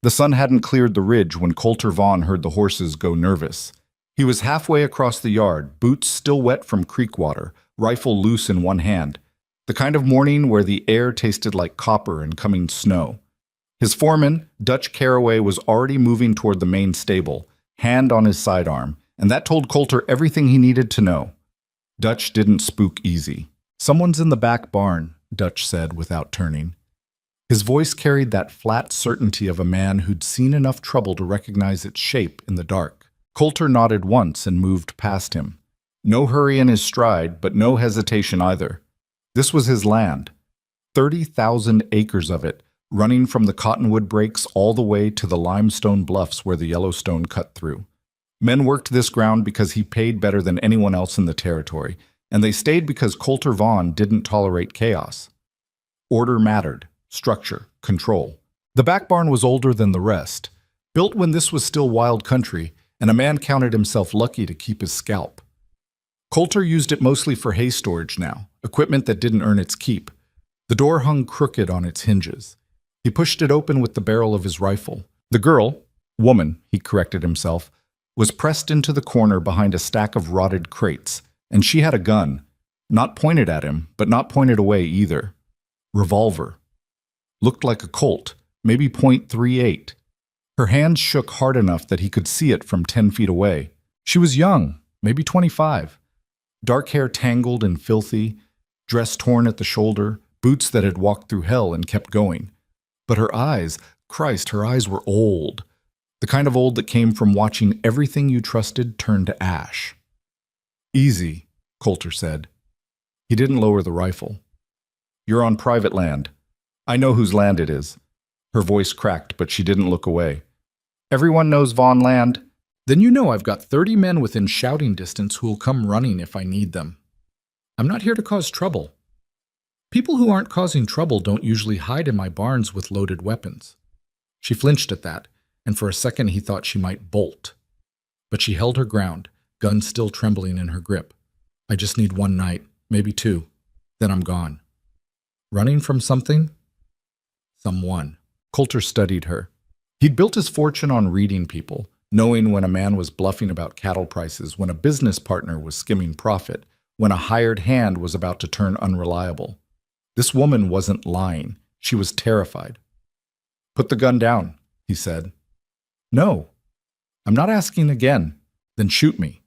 The sun hadn't cleared the ridge when Coulter Vaughn heard the horses go nervous. He was halfway across the yard, boots still wet from creek water, rifle loose in one hand. The kind of morning where the air tasted like copper and coming snow. His foreman, Dutch Caraway, was already moving toward the main stable, hand on his sidearm, and that told Coulter everything he needed to know. Dutch didn't spook easy. "Someone's in the back barn," Dutch said without turning. His voice carried that flat certainty of a man who'd seen enough trouble to recognize its shape in the dark. Coulter nodded once and moved past him. No hurry in his stride, but no hesitation either. This was his land. 30,000 acres of it, running from the cottonwood breaks all the way to the limestone bluffs where the Yellowstone cut through. Men worked this ground because he paid better than anyone else in the territory, and they stayed because Coulter Vaughn didn't tolerate chaos. Order mattered, structure, control. The back barn was older than the rest, built when this was still wild country, and a man counted himself lucky to keep his scalp. Coulter used it mostly for hay storage now, equipment that didn't earn its keep. The door hung crooked on its hinges. He pushed it open with the barrel of his rifle. The woman, he corrected himself, was pressed into the corner behind a stack of rotted crates, and she had a gun, not pointed at him, but not pointed away either. Revolver. Looked like a Colt, maybe .38. Her hands shook hard enough that he could see it from 10 feet away. She was young, maybe 25. Dark hair tangled and filthy, dress torn at the shoulder, boots that had walked through hell and kept going. But her eyes, Christ, her eyes were old. The kind of old that came from watching everything you trusted turn to ash. "Easy," Coulter said. He didn't lower the rifle. "You're on private land. I know whose land it is." Her voice cracked, but she didn't look away. "Everyone knows Vaughn land." "Then you know I've got 30 men within shouting distance who'll come running if I need them. I'm not here to cause trouble. People who aren't causing trouble don't usually hide in my barns with loaded weapons." She flinched at that, and for a second he thought she might bolt. But she held her ground, gun still trembling in her grip. "I just need one night, maybe two. Then I'm gone." Running from something? Someone. Coulter studied her. He'd built his fortune on reading people, knowing when a man was bluffing about cattle prices, when a business partner was skimming profit, when a hired hand was about to turn unreliable. This woman wasn't lying. She was terrified. "Put the gun down," he said. "No. I'm not asking again. Then shoot me."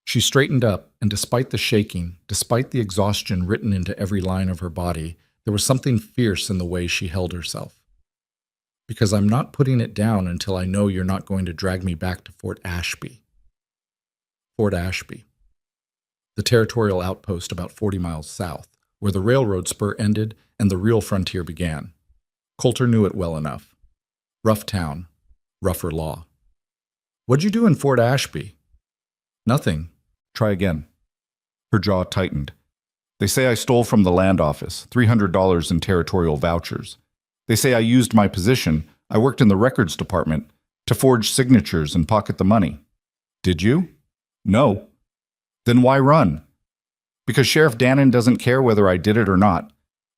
She straightened up, and despite the shaking, despite the exhaustion written into every line of her body, there was something fierce in the way she held herself. "Because I'm not putting it down until I know you're not going to drag me back to Fort Ashby." Fort Ashby. The territorial outpost about 40 miles south, where the railroad spur ended and the real frontier began. Coulter knew it well enough. Rough town, rougher law. "What'd you do in Fort Ashby?" "Nothing. Try again." Her jaw tightened. "They say I stole from the land office, $300 in territorial vouchers. They say I used my position, I worked in the records department, to forge signatures and pocket the money." "Did you?" "No." "Then why run?" "Because Sheriff Dannon doesn't care whether I did it or not.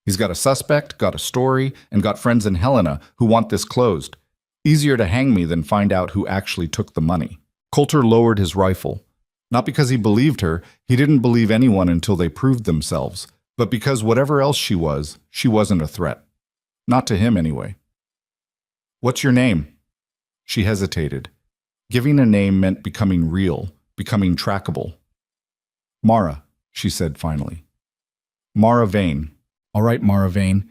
He's got a suspect, got a story, and got friends in Helena who want this closed. Easier to hang me than find out who actually took the money." Coulter lowered his rifle. Not because he believed her, he didn't believe anyone until they proved themselves, but because whatever else she wasn't a threat. Not to him, anyway. "What's your name?" She hesitated. Giving a name meant becoming real, becoming trackable. "Mara," she said finally. "Mara Vane." "All right, Mara Vane.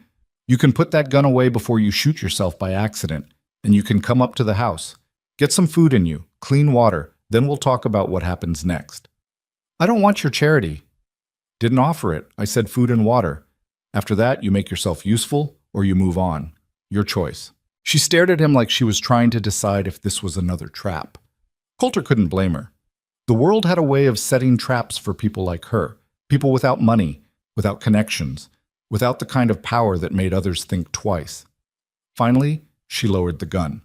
You can put that gun away before you shoot yourself by accident, and you can come up to the house. Get some food in you, clean water, then we'll talk about what happens next." "I don't want your charity." "Didn't offer it. I said food and water. After that, you make yourself useful, or you move on. Your choice." She stared at him like she was trying to decide if this was another trap. Coulter couldn't blame her. The world had a way of setting traps for people like her, people without money, without connections, without the kind of power that made others think twice. Finally, she lowered the gun.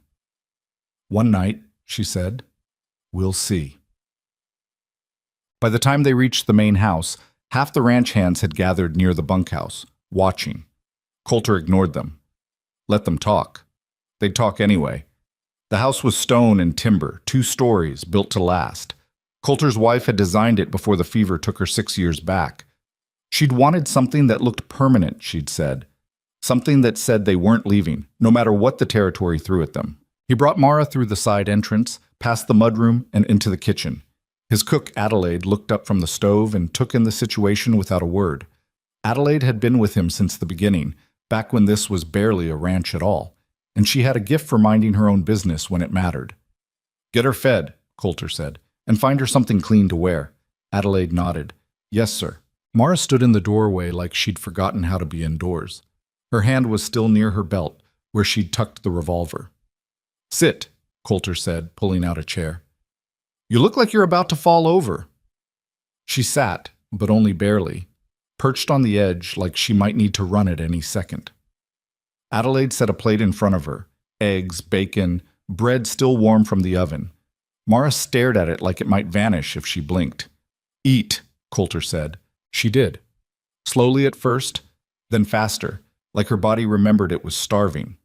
"One night," she said, "we'll see." By the time they reached the main house, half the ranch hands had gathered near the bunkhouse, watching. Coulter ignored them. Let them talk. They'd talk anyway. The house was stone and timber, 2 stories, built to last. Coulter's wife had designed it before the fever took her 6 years back. She'd wanted something that looked permanent, she'd said. Something that said they weren't leaving, no matter what the territory threw at them. He brought Mara through the side entrance, past the mudroom, and into the kitchen. His cook, Adelaide, looked up from the stove and took in the situation without a word. Adelaide had been with him since the beginning, back when this was barely a ranch at all, and she had a gift for minding her own business when it mattered. "Get her fed," Coulter said, "and find her something clean to wear." Adelaide nodded. "Yes, sir." Mara stood in the doorway like she'd forgotten how to be indoors. Her hand was still near her belt, where she'd tucked the revolver. "Sit," Coulter said, pulling out a chair. "You look like you're about to fall over." She sat, but only barely, perched on the edge like she might need to run at any second. Adelaide set a plate in front of her, eggs, bacon, bread still warm from the oven. Mara stared at it like it might vanish if she blinked. "Eat," Coulter said. She did. Slowly at first, then faster, like her body remembered it was starving.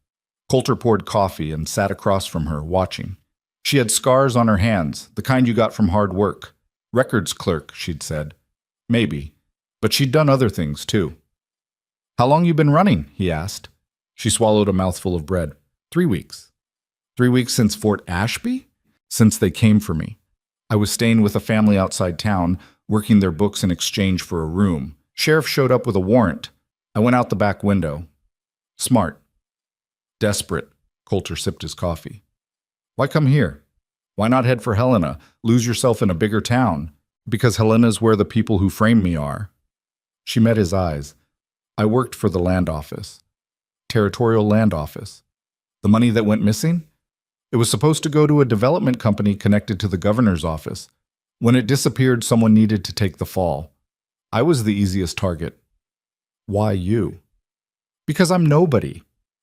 Coulter poured coffee and sat across from her, watching. She had scars on her hands, the kind you got from hard work. Records clerk, she'd said. Maybe. But she'd done other things, too. "How long you been running?" he asked. She swallowed a mouthful of bread. 3 weeks. 3 weeks since Fort Ashby? Since they came for me. I was staying with a family outside town, working their books in exchange for a room. Sheriff showed up with a warrant. I went out the back window. Smart. Desperate. Coulter sipped his coffee. Why come here? Why not head for Helena, lose yourself in a bigger town? Because Helena's where the people who framed me are. She met his eyes. I worked for the land office. Territorial Land Office. The money that went missing? It was supposed to go to a development company connected to the governor's office. When it disappeared, someone needed to take the fall. I was the easiest target. Why you? Because I'm nobody.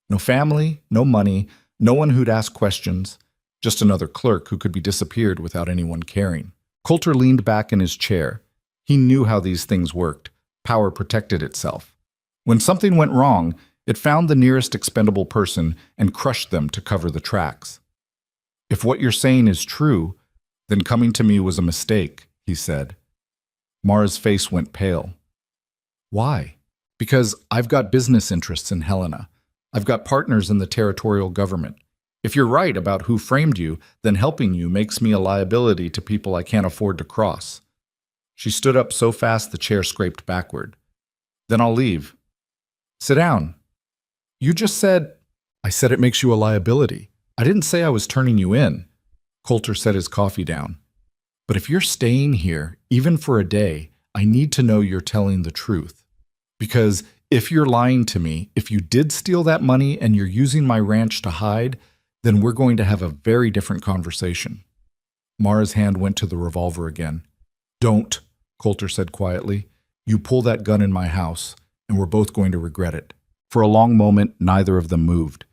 No family, no money, no one who'd ask questions. Just another clerk who could be disappeared without anyone caring. Coulter leaned back in his chair. He knew how these things worked. Power protected itself. When something went wrong, it found the nearest expendable person and crushed them to cover the tracks. If what you're saying is true, then coming to me was a mistake, he said. Mara's face went pale. Why? Because I've got business interests in Helena. I've got partners in the territorial government. If you're right about who framed you, then helping you makes me a liability to people I can't afford to cross. She stood up so fast the chair scraped backward. Then I'll leave. Sit down. You just said... I said it makes you a liability. I didn't say I was turning you in. Coulter set his coffee down. But if you're staying here, even for a day, I need to know you're telling the truth. Because if you're lying to me, if you did steal that money and you're using my ranch to hide, then we're going to have a very different conversation. Mara's hand went to the revolver again. Don't, Coulter said quietly. You pull that gun in my house, and we're both going to regret it. For a long moment, neither of them moved.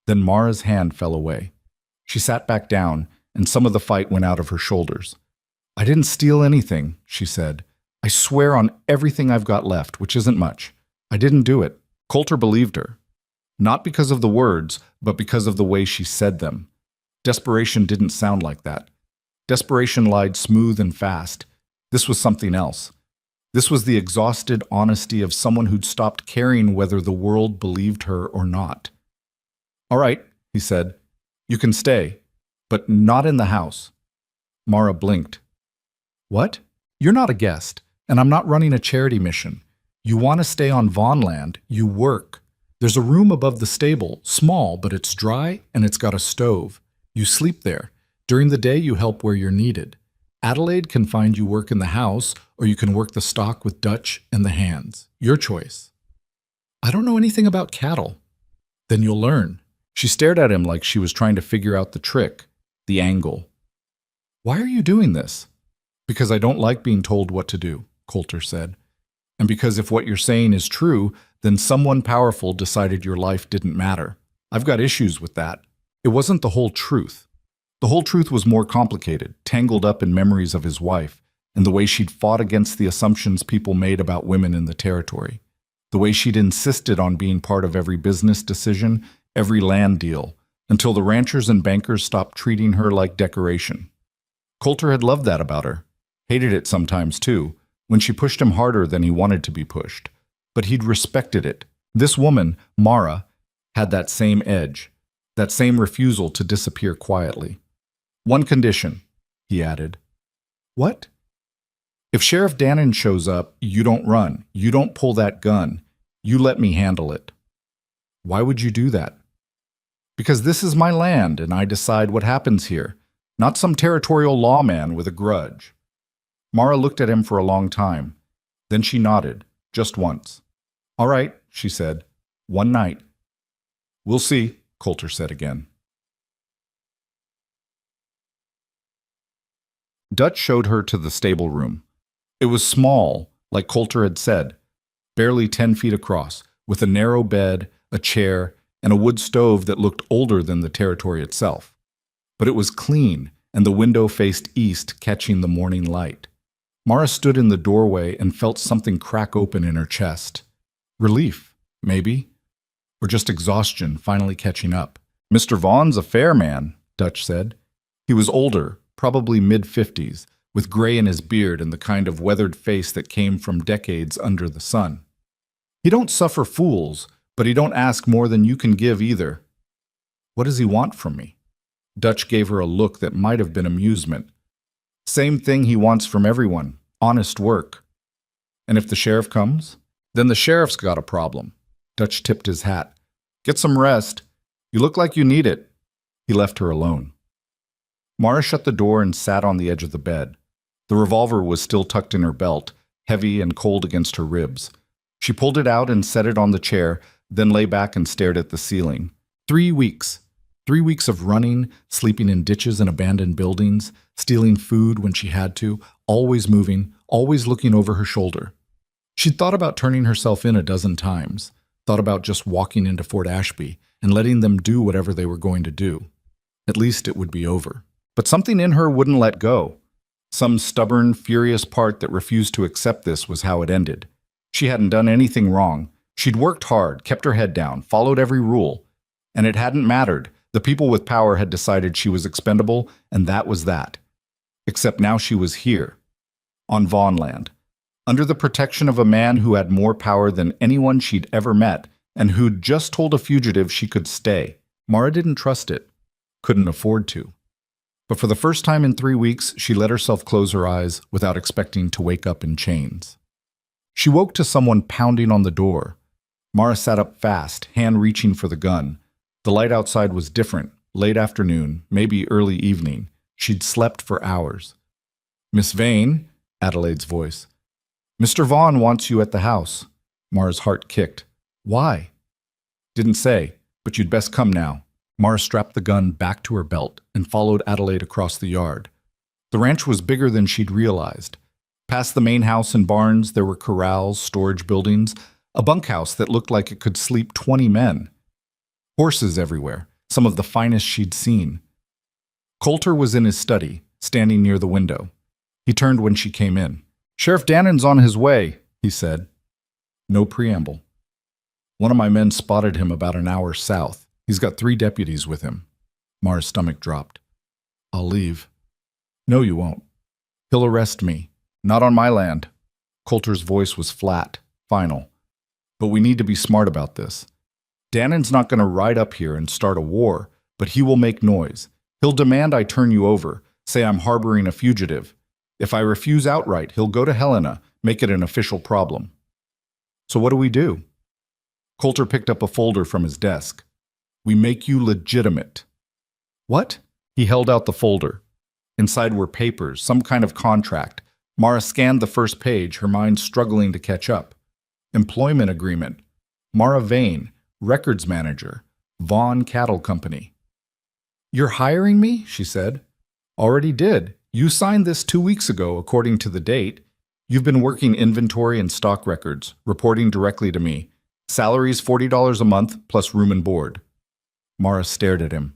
Then Mara's hand fell away. She sat back down, and some of the fight went out of her shoulders. I didn't steal anything, she said. I swear on everything I've got left, which isn't much. I didn't do it. Coulter believed her. Not because of the words, but because of the way she said them. Desperation didn't sound like that. Desperation lied smooth and fast. This was something else. This was the exhausted honesty of someone who'd stopped caring whether the world believed her or not. All right, he said. You can stay, but not in the house. Mara blinked. What? You're not a guest, and I'm not running a charity mission. You want to stay on Vaughn land, you work. There's a room above the stable, small, but it's dry and it's got a stove. You sleep there. During the day, you help where you're needed. Adelaide can find you work in the house, or you can work the stock with Dutch and the hands. Your choice. I don't know anything about cattle. Then you'll learn. She stared at him like she was trying to figure out the trick, the angle. Why are you doing this? Because I don't like being told what to do, Coulter said. And because if what you're saying is true, then someone powerful decided your life didn't matter. I've got issues with that. It wasn't the whole truth. The whole truth was more complicated, tangled up in memories of his wife, and the way she'd fought against the assumptions people made about women in the territory. The way she'd insisted on being part of every business decision, every land deal, until the ranchers and bankers stopped treating her like decoration. Coulter had loved that about her, hated it sometimes too, when she pushed him harder than he wanted to be pushed. But he'd respected it. This woman, Mara, had that same edge, that same refusal to disappear quietly. One condition, he added. What? If Sheriff Dannon shows up, you don't run. You don't pull that gun. You let me handle it. Why would you do that? Because this is my land and I decide what happens here, not some territorial lawman with a grudge. Mara looked at him for a long time. Then she nodded, just once. All right, she said. One night. We'll see, Coulter said again. Dutch showed her to the stable room. It was small, like Coulter had said, barely 10 feet across, with a narrow bed, a chair, and a wood stove that looked older than the territory itself. But it was clean, and the window faced east, catching the morning light. Mara stood in the doorway and felt something crack open in her chest. Relief, maybe, or just exhaustion finally catching up. Mr. Vaughn's a fair man, Dutch said. He was older, probably mid-50s, with gray in his beard and the kind of weathered face that came from decades under the sun. He don't suffer fools, but he don't ask more than you can give either. What does he want from me? Dutch gave her a look that might have been amusement. Same thing he wants from everyone, honest work. And if the sheriff comes, then the sheriff's got a problem. Dutch tipped his hat. Get some rest. You look like you need it. He left her alone. Mara shut the door and sat on the edge of the bed. The revolver was still tucked in her belt, heavy and cold against her ribs. She pulled it out and set it on the chair, then lay back and stared at the ceiling. 3 weeks. 3 weeks of running, sleeping in ditches and abandoned buildings, stealing food when she had to, always moving, always looking over her shoulder. She'd thought about turning herself in a dozen times, thought about just walking into Fort Ashby and letting them do whatever they were going to do. At least it would be over. But something in her wouldn't let go. Some stubborn, furious part that refused to accept this was how it ended. She hadn't done anything wrong. She'd worked hard, kept her head down, followed every rule. And it hadn't mattered. The people with power had decided she was expendable, and that was that. Except now she was here, on Vaughn land, under the protection of a man who had more power than anyone she'd ever met, and who'd just told a fugitive she could stay. Mara didn't trust it, couldn't afford to. But for the first time in 3 weeks, she let herself close her eyes without expecting to wake up in chains. She woke to someone pounding on the door. Mara sat up fast, hand reaching for the gun. The light outside was different, late afternoon, maybe early evening. She'd slept for hours. Miss Vane, Adelaide's voice. Mr. Vaughn wants you at the house. Mara's heart kicked. Why? Didn't say, but you'd best come now. Mara strapped the gun back to her belt and followed Adelaide across the yard. The ranch was bigger than she'd realized. Past the main house and barns, there were corrals, storage buildings, a bunkhouse that looked like it could sleep 20 men. Horses everywhere, some of the finest she'd seen. Coulter was in his study, standing near the window. He turned when she came in. Sheriff Dannon's on his way, he said. No preamble. One of my men spotted him about an hour south. He's got 3 deputies with him. Mara's stomach dropped. I'll leave. No, you won't. He'll arrest me. Not on my land. Coulter's voice was flat, final. But we need to be smart about this. Dannon's not going to ride up here and start a war, but he will make noise. He'll demand I turn you over, say I'm harboring a fugitive. If I refuse outright, he'll go to Helena, make it an official problem. So what do we do? Coulter picked up a folder from his desk. We make you legitimate. What? He held out the folder. Inside were papers, some kind of contract. Mara scanned the first page, her mind struggling to catch up. Employment agreement. Mara Vane, records manager, Vaughn Cattle Company. You're hiring me? She said. Already did. You signed this 2 weeks ago, according to the date. You've been working inventory and stock records, reporting directly to me. Salary's $40 a month, plus room and board. Mara stared at him.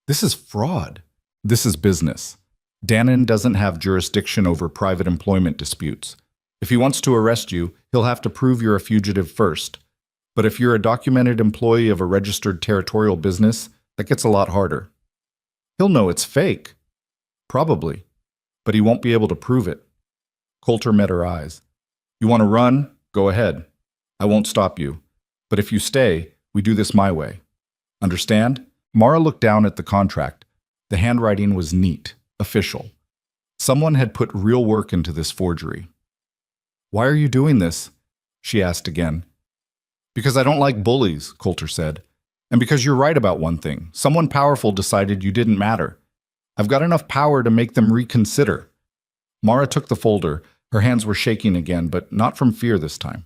This is fraud. This is business. Dannon doesn't have jurisdiction over private employment disputes. If he wants to arrest you, he'll have to prove you're a fugitive first. But if you're a documented employee of a registered territorial business, That gets a lot harder. He'll know it's fake. Probably. But he won't be able to prove it. Coulter met her eyes. You want to run? Go ahead. I won't stop you. But if you stay, we do this my way. Understand? Mara looked down at the contract. The handwriting was neat, official. Someone had put real work into this forgery. Why are you doing this? She asked again. Because I don't like bullies, Coulter said. And because you're right about one thing. Someone powerful decided you didn't matter. I've got enough power to make them reconsider. Mara took the folder. Her hands were shaking again, but not from fear this time.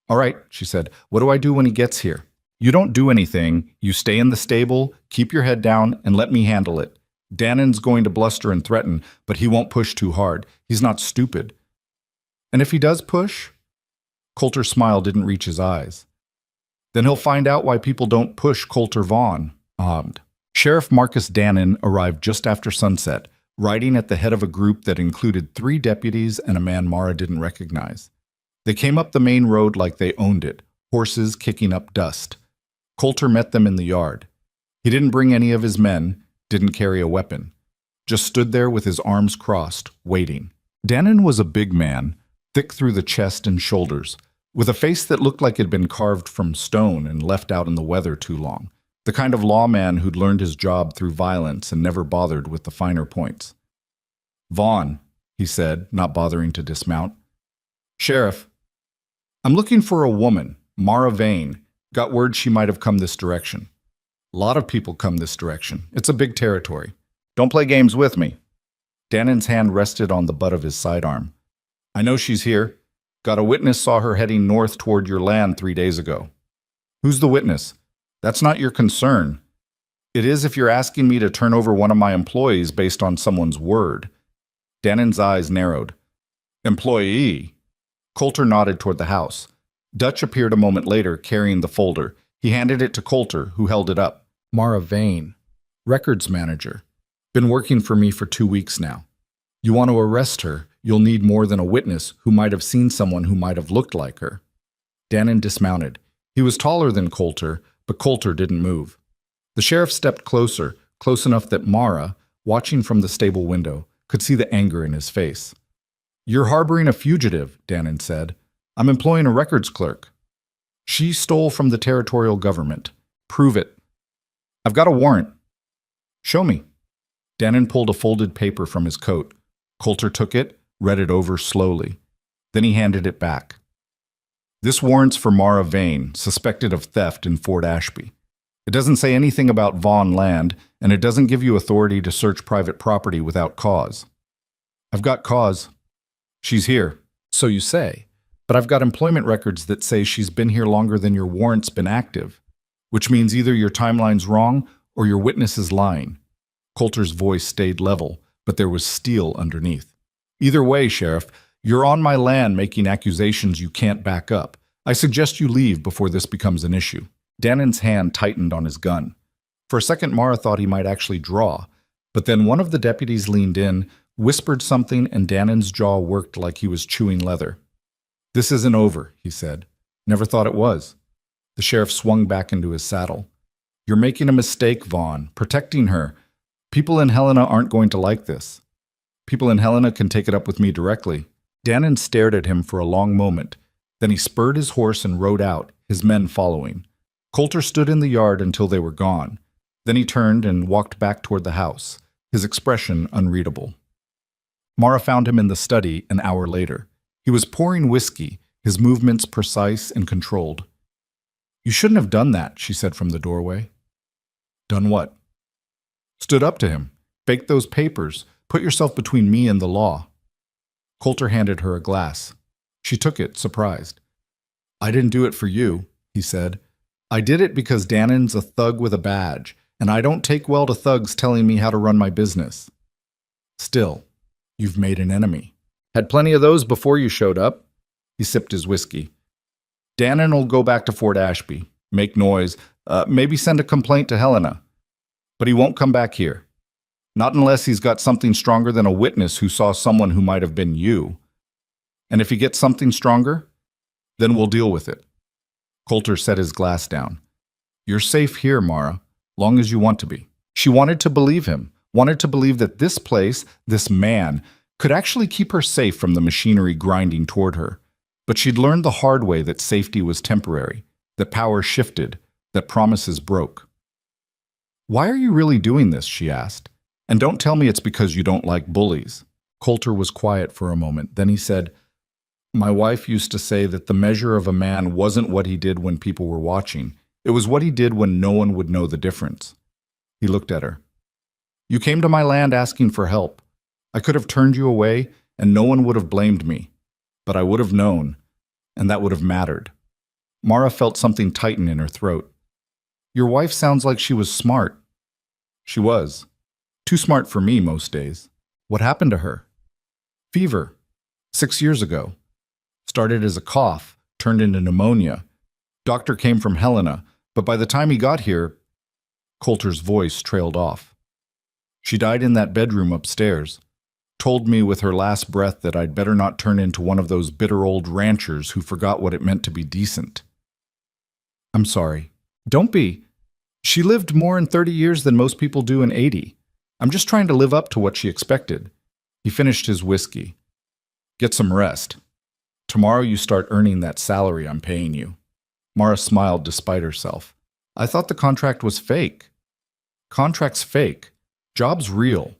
All right, she said. What do I do when he gets here? You don't do anything. You stay in the stable, keep your head down, and let me handle it. Dannon's going to bluster and threaten, but he won't push too hard. He's not stupid. And if he does push? Coulter's smile didn't reach his eyes. Then he'll find out why people don't push Coulter Vaughn. Sheriff Marcus Dannon arrived just after sunset, riding at the head of a group that included 3 deputies and a man Mara didn't recognize. They came up the main road like they owned it, horses kicking up dust. Coulter met them in the yard. He didn't bring any of his men, didn't carry a weapon. Just stood there with his arms crossed, waiting. Dannon was a big man, thick through the chest and shoulders, with a face that looked like it had been carved from stone and left out in the weather too long. The kind of lawman who'd learned his job through violence and never bothered with the finer points. Vaughn, he said, not bothering to dismount. Sheriff, I'm looking for a woman, Mara Vane. Got word she might have come this direction. A lot of people come this direction. It's a big territory. Don't play games with me. Dannon's hand rested on the butt of his sidearm. I know she's here. Got a witness saw her heading north toward your land 3 days ago. Who's the witness? That's not your concern. It is if you're asking me to turn over one of my employees based on someone's word. Dannon's eyes narrowed. Employee? Coulter nodded toward the house. Dutch appeared a moment later, carrying the folder. He handed it to Coulter, who held it up. Mara Vane, records manager. Been working for me for 2 weeks now. You want to arrest her, you'll need more than a witness who might have seen someone who might have looked like her. Dannon dismounted. He was taller than Coulter, but Coulter didn't move. The sheriff stepped closer, close enough that Mara, watching from the stable window, could see the anger in his face. You're harboring a fugitive, Dannon said. I'm employing a records clerk. She stole from the territorial government. Prove it. I've got a warrant. Show me. Dannon pulled a folded paper from his coat. Coulter took it, read it over slowly. Then he handed it back. This warrant's for Mara Vane, suspected of theft in Fort Ashby. It doesn't say anything about Vaughn land, and it doesn't give you authority to search private property without cause. I've got cause. She's here. So you say. But I've got employment records that say she's been here longer than your warrant's been active, which means either your timeline's wrong or your witness is lying. Coulter's voice stayed level, but there was steel underneath. Either way, Sheriff, you're on my land making accusations you can't back up. I suggest you leave before this becomes an issue. Dannon's hand tightened on his gun. For a second, Mara thought he might actually draw, but then one of the deputies leaned in, whispered something, and Dannon's jaw worked like he was chewing leather. This isn't over, he said. Never thought it was. The sheriff swung back into his saddle. You're making a mistake, Vaughn. Protecting her. People in Helena aren't going to like this. People in Helena can take it up with me directly. Dannon stared at him for a long moment. Then he spurred his horse and rode out, his men following. Coulter stood in the yard until they were gone. Then he turned and walked back toward the house, his expression unreadable. Mara found him in the study an hour later. He was pouring whiskey, his movements precise and controlled. You shouldn't have done that, she said from the doorway. Done what? Stood up to him. Faked those papers. Put yourself between me and the law. Coulter handed her a glass. She took it, surprised. I didn't do it for you, he said. I did it because Dannon's a thug with a badge, and I don't take well to thugs telling me how to run my business. Still, you've made an enemy. Had plenty of those before you showed up. He sipped his whiskey. Dannon'll go back to Fort Ashby, make noise, maybe send a complaint to Helena. But he won't come back here. Not unless he's got something stronger than a witness who saw someone who might have been you. And if he gets something stronger, then we'll deal with it. Coulter set his glass down. You're safe here, Mara. long as you want to be. She wanted to believe him, wanted to believe that this place, this man, could actually keep her safe from the machinery grinding toward her. But she'd learned the hard way that safety was temporary, that power shifted, that promises broke. "Why are you really doing this?" she asked. "And don't tell me it's because you don't like bullies." Coulter was quiet for a moment. Then he said, "My wife used to say that the measure of a man wasn't what he did when people were watching. It was what he did when no one would know the difference." He looked at her. "You came to my land asking for help. I could have turned you away, and no one would have blamed me. But I would have known, and that would have mattered." Mara felt something tighten in her throat. "Your wife sounds like she was smart." She was. Too smart for me most days. What happened to her? Fever. 6 years ago. Started as a cough, turned into pneumonia. Doctor came from Helena, but by the time he got here, Coulter's voice trailed off. "She died in that bedroom upstairs. Told me with her last breath that I'd better not turn into one of those bitter old ranchers who forgot what it meant to be decent." "I'm sorry." "Don't be. She lived more in 30 years than most people do in 80. I'm just trying to live up to what she expected." He finished his whiskey. "Get some rest. Tomorrow you start earning that salary I'm paying you." Mara smiled despite herself. "I thought the contract was fake." "Contract's fake. Job's real.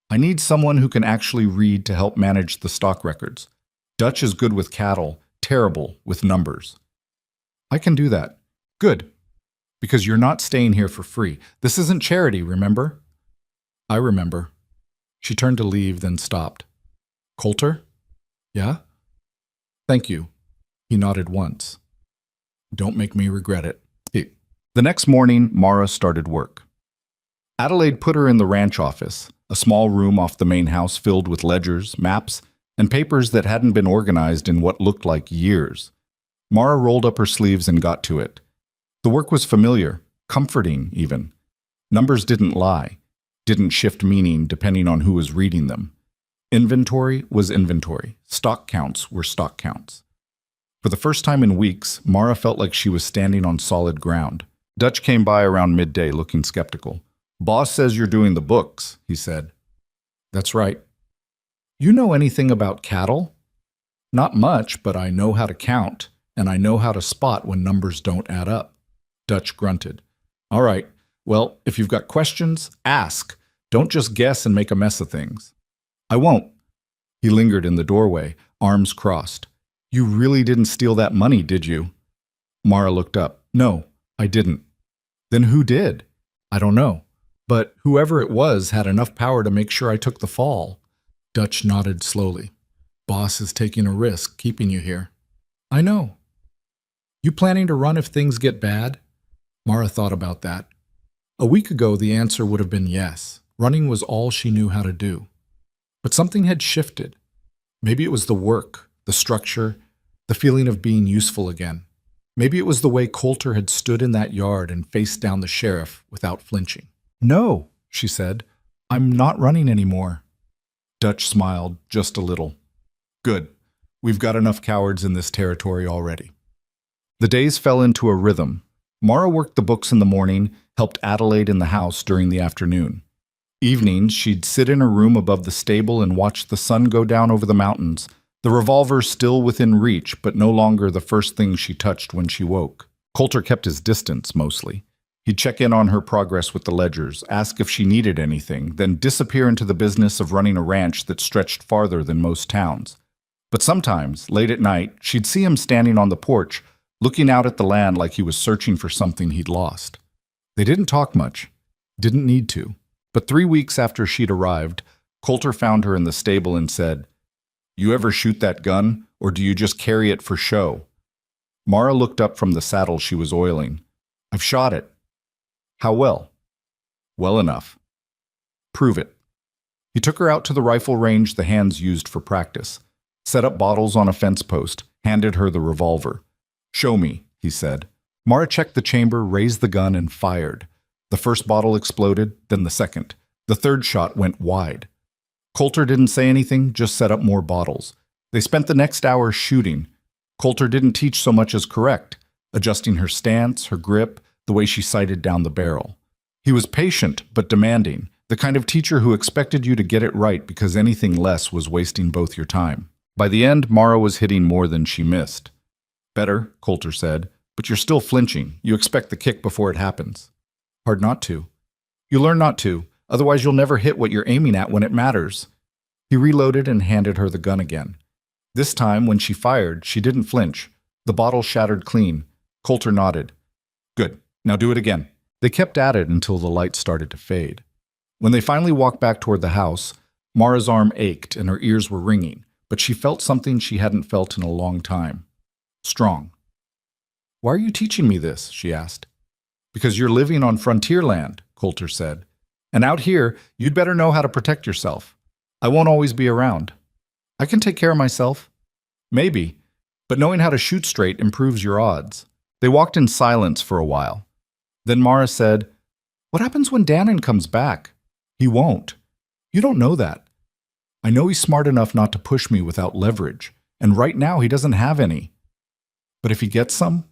I need someone who can actually read to help manage the stock records. Dutch is good with cattle, terrible with numbers." "I can do that." "Good. Because you're not staying here for free. This isn't charity, remember?" "I remember." She turned to leave, then stopped. "Coulter?" "Yeah?" "Thank you." He nodded once. "Don't make me regret it." The next morning, Mara started work. Adelaide put her in the ranch office, a small room off the main house filled with ledgers, maps, and papers that hadn't been organized in what looked like years. Mara rolled up her sleeves and got to it. The work was familiar, comforting even. Numbers didn't lie, didn't shift meaning depending on who was reading them. Inventory was inventory. Stock counts were stock counts. For the first time in weeks, Mara felt like she was standing on solid ground. Dutch came by around midday looking skeptical. "Boss says you're doing the books," he said. "That's right." "You know anything about cattle?" "Not much, but I know how to count, and I know how to spot when numbers don't add up." Dutch grunted. "All right. Well, if you've got questions, ask. Don't just guess and make a mess of things." "I won't." He lingered in the doorway, arms crossed. "You really didn't steal that money, did you?" Mara looked up. "No, I didn't." "Then who did?" "I don't know. But whoever it was had enough power to make sure I took the fall." Dutch nodded slowly. "Boss is taking a risk keeping you here." "I know." "You planning to run if things get bad?" Mara thought about that. A week ago, the answer would have been yes. Running was all she knew how to do. But something had shifted. Maybe it was the work, the structure, the feeling of being useful again. Maybe it was the way Coulter had stood in that yard and faced down the sheriff without flinching. "No," she said. "I'm not running anymore." Dutch smiled, just a little. "Good. We've got enough cowards in this territory already." The days fell into a rhythm. Mara worked the books in the morning, helped Adelaide in the house during the afternoon. Evenings, she'd sit in her room above the stable and watch the sun go down over the mountains, the revolver still within reach, but no longer the first thing she touched when she woke. Coulter kept his distance, mostly. He'd check in on her progress with the ledgers, ask if she needed anything, then disappear into the business of running a ranch that stretched farther than most towns. But sometimes, late at night, she'd see him standing on the porch, looking out at the land like he was searching for something he'd lost. They didn't talk much. Didn't need to. But 3 weeks after she'd arrived, Coulter found her in the stable and said, "You ever shoot that gun, or do you just carry it for show?" Mara looked up from the saddle she was oiling. "I've shot it." "How well?" "Well enough." "Prove it." He took her out to the rifle range the hands used for practice, set up bottles on a fence post, handed her the revolver. "Show me," he said. Mara checked the chamber, raised the gun, and fired. The first bottle exploded, then the second. The third shot went wide. Coulter didn't say anything, just set up more bottles. They spent the next hour shooting. Coulter didn't teach so much as correct, adjusting her stance, her grip, the way she sighted down the barrel. He was patient but demanding, the kind of teacher who expected you to get it right because anything less was wasting both your time. By the end, Mara was hitting more than she missed. Better, Coulter said, but you're still flinching. You expect the kick before it happens. Hard not to. You learn not to, otherwise you'll never hit what you're aiming at when it matters. He reloaded and handed her the gun again. This time, when she fired, she didn't flinch. The bottle shattered clean. Coulter nodded. Good. Now do it again. They kept at it until the light started to fade. When they finally walked back toward the house, Mara's arm ached and her ears were ringing, but she felt something she hadn't felt in a long time. Strong. Why are you teaching me this? She asked. Because you're living on frontier land, Coulter said. And out here, you'd better know how to protect yourself. I won't always be around. I can take care of myself. Maybe, but knowing how to shoot straight improves your odds. They walked in silence for a while. Then Mara said, What happens when Dannon comes back? He won't. You don't know that. I know he's smart enough not to push me without leverage, and right now he doesn't have any. But if he gets some?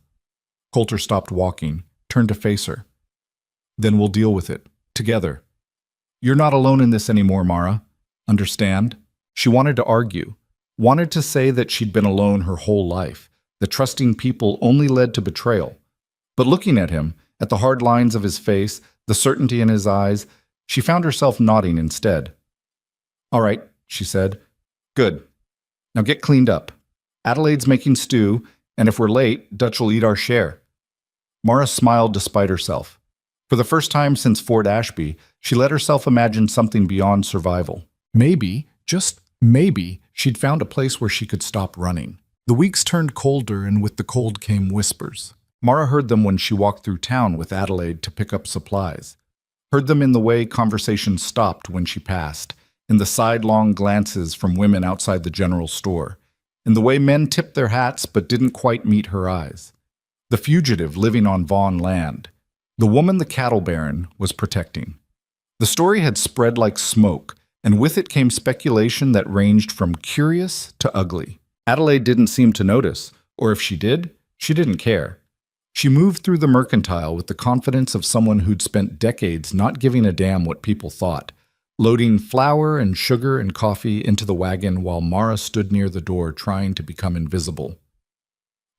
Coulter stopped walking, turned to face her. Then we'll deal with it, together. You're not alone in this anymore, Mara. Understand? She wanted to argue, wanted to say that she'd been alone her whole life, that trusting people only led to betrayal. But looking at him, at the hard lines of his face, the certainty in his eyes, she found herself nodding instead. All right, she said. Good. Now get cleaned up. Adelaide's making stew, and if we're late, Dutch will eat our share. Mara smiled despite herself. For the first time since Fort Ashby, she let herself imagine something beyond survival. Maybe, just maybe, she'd found a place where she could stop running. The weeks turned colder, and with the cold came whispers. Mara heard them when she walked through town with Adelaide to pick up supplies. Heard them in the way conversations stopped when she passed, in the sidelong glances from women outside the general store, in the way men tipped their hats but didn't quite meet her eyes. The fugitive living on Vaughan land. The woman the cattle baron was protecting. The story had spread like smoke, and with it came speculation that ranged from curious to ugly. Adelaide didn't seem to notice, or if she did, she didn't care. She moved through the mercantile with the confidence of someone who'd spent decades not giving a damn what people thought, loading flour and sugar and coffee into the wagon while Mara stood near the door trying to become invisible.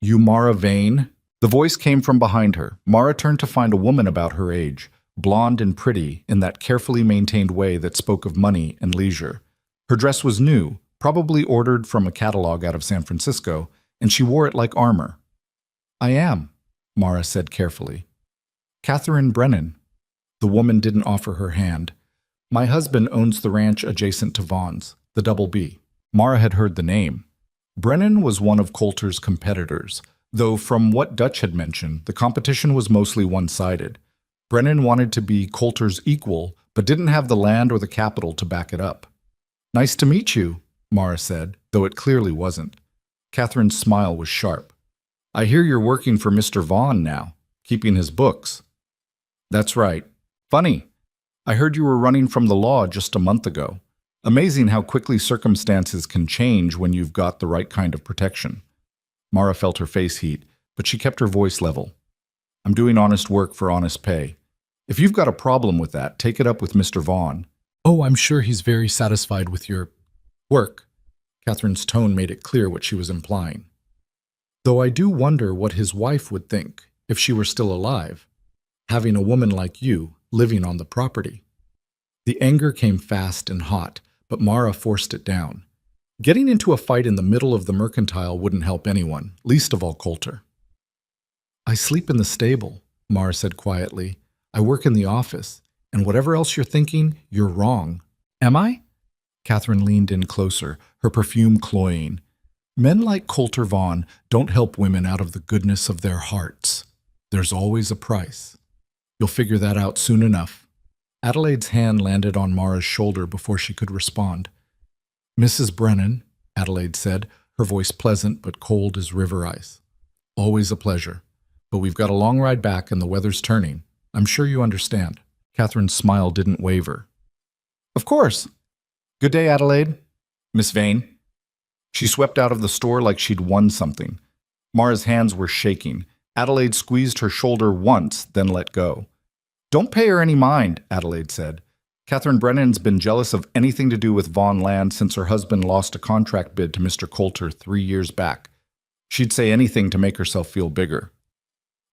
You Mara Vane? The voice came from behind her. Mara turned to find a woman about her age, blonde and pretty in that carefully maintained way that spoke of money and leisure. Her dress was new, probably ordered from a catalog out of San Francisco, and she wore it like armor. I am, Mara said carefully. Catherine Brennan. The woman didn't offer her hand. My husband owns the ranch adjacent to Vaughn's, the Double B. Mara had heard the name. Brennan was one of Coulter's competitors, though from what Dutch had mentioned, the competition was mostly one-sided. Brennan wanted to be Coulter's equal, but didn't have the land or the capital to back it up. Nice to meet you, Mara said, though it clearly wasn't. Catherine's smile was sharp. I hear you're working for Mr. Vaughan now, keeping his books. That's right. Funny. I heard you were running from the law just a month ago. Amazing how quickly circumstances can change when you've got the right kind of protection. Mara felt her face heat, but she kept her voice level. I'm doing honest work for honest pay. If you've got a problem with that, take it up with Mr. Vaughan. Oh, I'm sure he's very satisfied with your work. Catherine's tone made it clear what she was implying. Though I do wonder what his wife would think if she were still alive, having a woman like you living on the property. The anger came fast and hot, but Mara forced it down. Getting into a fight in the middle of the mercantile wouldn't help anyone, least of all Coulter. I sleep in the stable, Mara said quietly. I work in the office, and whatever else you're thinking, you're wrong. Am I? Catherine leaned in closer, her perfume cloying. Men like Coulter Vaughan don't help women out of the goodness of their hearts. There's always a price. You'll figure that out soon enough. Adelaide's hand landed on Mara's shoulder before she could respond. Mrs. Brennan, Adelaide said, her voice pleasant but cold as river ice. Always a pleasure. But we've got a long ride back and the weather's turning. I'm sure you understand. Catherine's smile didn't waver. Of course. Good day, Adelaide. Miss Vane. She swept out of the store like she'd won something. Mara's hands were shaking. Adelaide squeezed her shoulder once, then let go. Don't pay her any mind, Adelaide said. Catherine Brennan's been jealous of anything to do with Vaughan land since her husband lost a contract bid to Mr. Coulter 3 years back. She'd say anything to make herself feel bigger.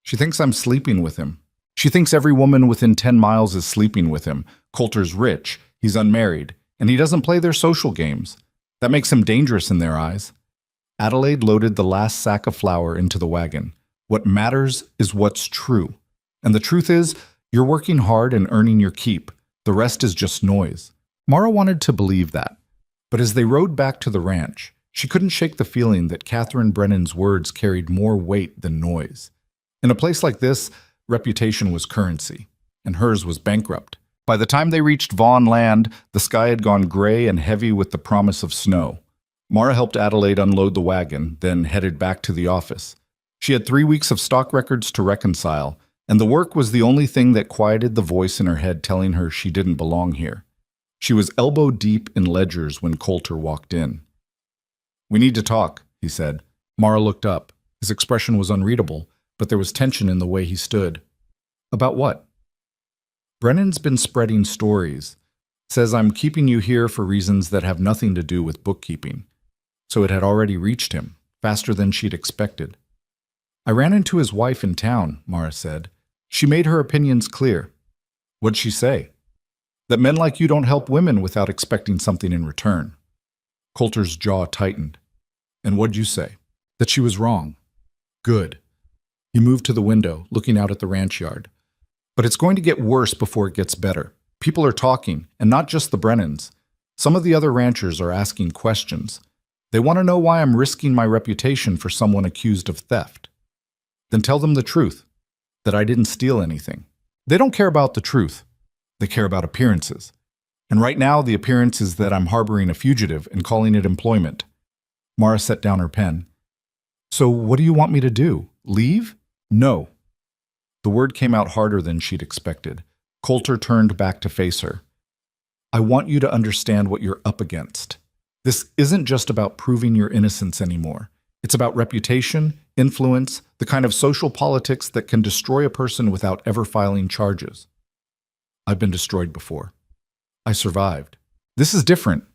She thinks I'm sleeping with him. She thinks every woman within 10 miles is sleeping with him. Coulter's rich, he's unmarried, and he doesn't play their social games. That makes him dangerous in their eyes. Adelaide loaded the last sack of flour into the wagon. What matters is what's true. And the truth is, you're working hard and earning your keep. The rest is just noise. Mara wanted to believe that. But as they rode back to the ranch, she couldn't shake the feeling that Catherine Brennan's words carried more weight than noise. In a place like this, reputation was currency, and hers was bankrupt. By the time they reached Vaughan land, the sky had gone gray and heavy with the promise of snow. Mara helped Adelaide unload the wagon, then headed back to the office. She had 3 weeks of stock records to reconcile, and the work was the only thing that quieted the voice in her head telling her she didn't belong here. She was elbow deep in ledgers when Coulter walked in. "We need to talk," he said. Mara looked up. His expression was unreadable, but there was tension in the way he stood. "About what?" "Brennan's been spreading stories. Says I'm keeping you here for reasons that have nothing to do with bookkeeping." So it had already reached him, faster than she'd expected. "I ran into his wife in town," Mara said. "She made her opinions clear." "What'd she say?" "That men like you don't help women without expecting something in return." Coulter's jaw tightened. "And what'd you say?" "That she was wrong." "Good." He moved to the window, looking out at the ranch yard. "But it's going to get worse before it gets better. People are talking, and not just the Brennans. Some of the other ranchers are asking questions. They want to know why I'm risking my reputation for someone accused of theft." "Then tell them the truth, that I didn't steal anything." "They don't care about the truth. They care about appearances. And right now, the appearance is that I'm harboring a fugitive and calling it employment." Mara set down her pen. "So what do you want me to do? Leave?" "No." The word came out harder than she'd expected. Coulter turned back to face her. "I want you to understand what you're up against. This isn't just about proving your innocence anymore. It's about reputation, influence, the kind of social politics that can destroy a person without ever filing charges. I've been destroyed before. I survived. This is different.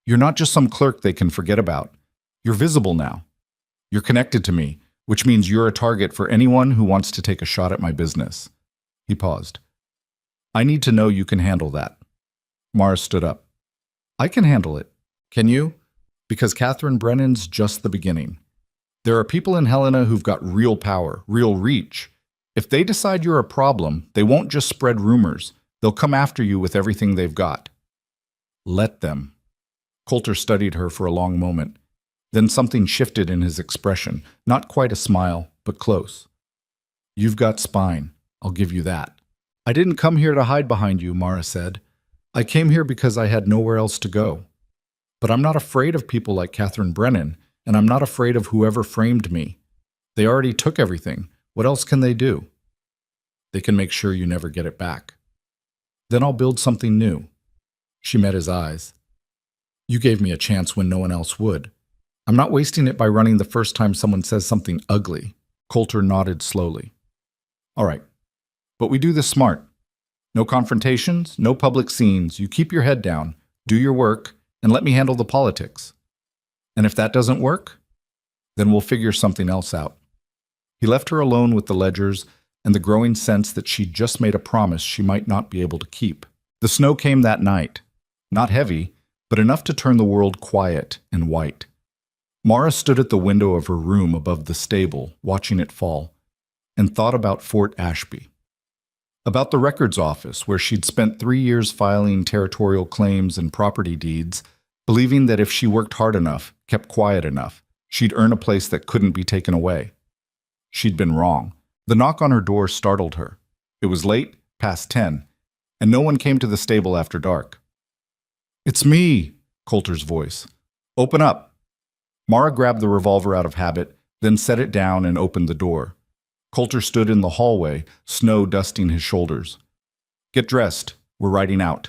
You're not just some clerk they can forget about. You're visible now. You're connected to me, which means you're a target for anyone who wants to take a shot at my business." He paused. "I need to know you can handle that." Mara stood up. "I can handle it. Can you? Because Catherine Brennan's just the beginning. There are people in Helena who've got real power, real reach. If they decide you're a problem, they won't just spread rumors. They'll come after you with everything they've got." "Let them." Coulter studied her for a long moment. Then something shifted in his expression, not quite a smile, but close. "You've got spine. I'll give you that." "I didn't come here to hide behind you," Mara said. "I came here because I had nowhere else to go. But I'm not afraid of people like Catherine Brennan, and I'm not afraid of whoever framed me. They already took everything. What else can they do?" "They can make sure you never get it back." "Then I'll build something new." She met his eyes. "You gave me a chance when no one else would. I'm not wasting it by running the first time someone says something ugly." Coulter nodded slowly. "All right. But we do this smart. No confrontations, no public scenes. You keep your head down, do your work, and let me handle the politics. And if that doesn't work, then we'll figure something else out." He left her alone with the ledgers and the growing sense that she'd just made a promise she might not be able to keep. The snow came that night. Not heavy, but enough to turn the world quiet and white. Mara stood at the window of her room above the stable, watching it fall, and thought about Fort Ashby. About the records office, where she'd spent 3 years filing territorial claims and property deeds, believing that if she worked hard enough, kept quiet enough, she'd earn a place that couldn't be taken away. She'd been wrong. The knock on her door startled her. It was late, past 10, and no one came to the stable after dark. "It's me," Coulter's voice. "Open up." Mara grabbed the revolver out of habit, then set it down and opened the door. Coulter stood in the hallway, snow dusting his shoulders. "Get dressed. We're riding out."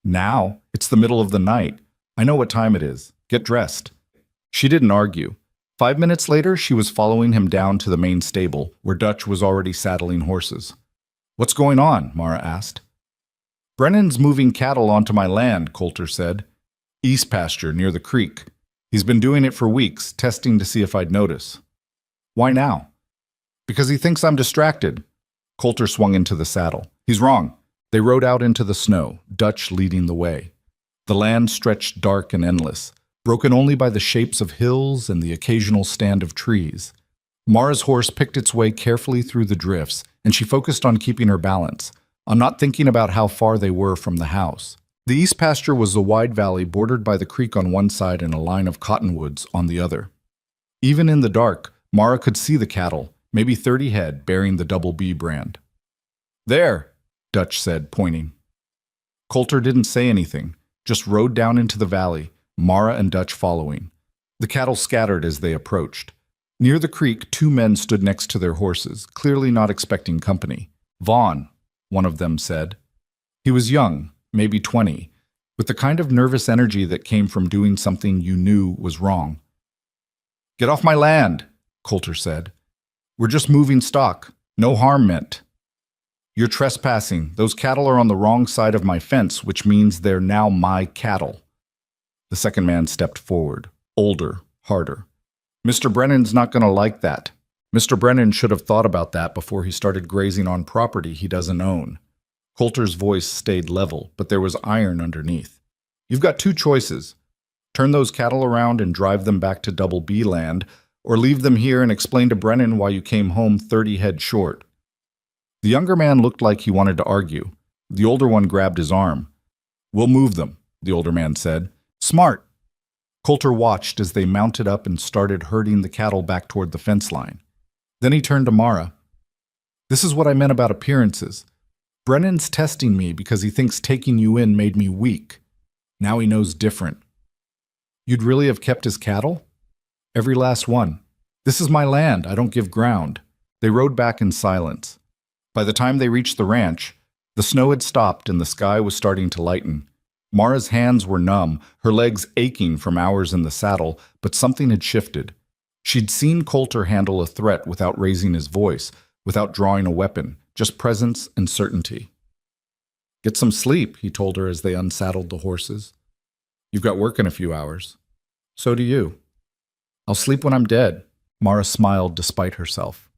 "Now? It's the middle of the night. I know what time it is. Get dressed." She didn't argue. 5 minutes later, she was following him down to the main stable, where Dutch was already saddling horses. What's going on? Mara asked. Brennan's moving cattle onto my land, Coulter said. East pasture near the creek. He's been doing it for weeks, testing to see if I'd notice. Why now? Because he thinks I'm distracted. Coulter swung into the saddle. He's wrong. They rode out into the snow, Dutch leading the way. The land stretched dark and endless, broken only by the shapes of hills and the occasional stand of trees. Mara's horse picked its way carefully through the drifts, and she focused on keeping her balance, on not thinking about how far they were from the house. The east pasture was a wide valley bordered by the creek on one side and a line of cottonwoods on the other. Even in the dark, Mara could see the cattle, maybe 30 head, bearing the Double B brand. There, Dutch said, pointing. Coulter didn't say anything, just rode down into the valley, Mara and Dutch following. The cattle scattered as they approached. Near the creek, 2 men stood next to their horses, clearly not expecting company. Vaughn, one of them said. He was young, maybe 20, with the kind of nervous energy that came from doing something you knew was wrong. Get off my land, Coulter said. We're just moving stock. No harm meant. You're trespassing. Those cattle are on the wrong side of my fence, which means they're now my cattle. The second man stepped forward, older, harder. Mr. Brennan's not going to like that. Mr. Brennan should have thought about that before he started grazing on property he doesn't own. Coulter's voice stayed level, but there was iron underneath. You've got 2 choices. Turn those cattle around and drive them back to Double B land, or leave them here and explain to Brennan why you came home 30 head short. The younger man looked like he wanted to argue. The older one grabbed his arm. We'll move them, the older man said. Smart. Coulter watched as they mounted up and started herding the cattle back toward the fence line. Then he turned to Mara. This is what I meant about appearances. Brennan's testing me because he thinks taking you in made me weak. Now he knows different. You'd really have kept his cattle? Every last one. This is my land. I don't give ground. They rode back in silence. By the time they reached the ranch, the snow had stopped and the sky was starting to lighten. Mara's hands were numb, her legs aching from hours in the saddle, but something had shifted. She'd seen Coulter handle a threat without raising his voice, without drawing a weapon, just presence and certainty. Get some sleep, he told her as they unsaddled the horses. You've got work in a few hours. So do you. I'll sleep when I'm dead. Mara smiled despite herself.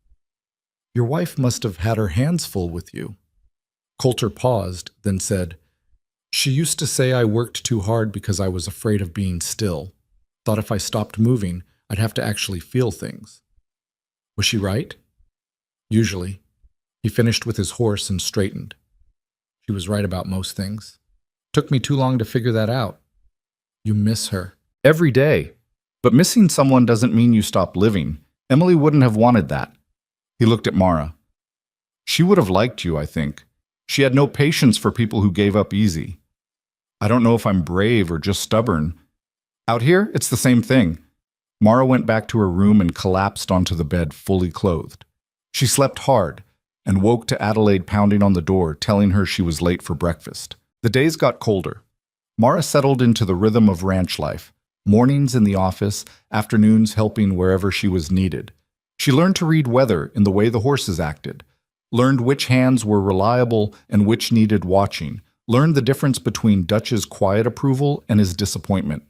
Your wife must have had her hands full with you. Coulter paused, then said, She used to say I worked too hard because I was afraid of being still. Thought if I stopped moving, I'd have to actually feel things. Was she right? Usually. He finished with his horse and straightened. She was right about most things. Took me too long to figure that out. You miss her. Every day. But missing someone doesn't mean you stop living. Emily wouldn't have wanted that. He looked at Mara. She would have liked you, I think. She had no patience for people who gave up easy. I don't know if I'm brave or just stubborn. Out here, it's the same thing. Mara went back to her room and collapsed onto the bed fully clothed. She slept hard and woke to Adelaide pounding on the door, telling her she was late for breakfast. The days got colder. Mara settled into the rhythm of ranch life, mornings in the office, afternoons helping wherever she was needed. She learned to read weather in the way the horses acted, learned which hands were reliable and which needed watching, learned the difference between Dutch's quiet approval and his disappointment.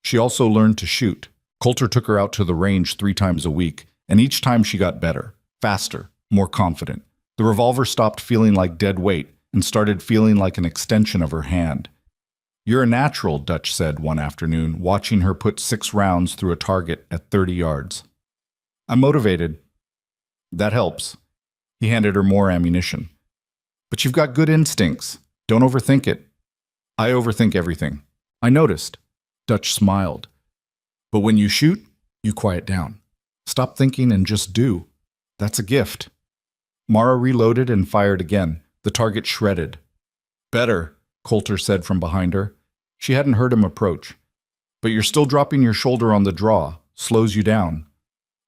She also learned to shoot. Coulter took her out to the range 3 times a week, and each time she got better, faster, more confident. The revolver stopped feeling like dead weight and started feeling like an extension of her hand. You're a natural, Dutch said one afternoon, watching her put 6 rounds through a target at 30 yards. I'm motivated. That helps. He handed her more ammunition. But you've got good instincts. Don't overthink it. I overthink everything. I noticed. Dutch smiled. But when you shoot, you quiet down. Stop thinking and just do. That's a gift. Mara reloaded and fired again. The target shredded. Better, Coulter said from behind her. She hadn't heard him approach. But you're still dropping your shoulder on the draw. Slows you down.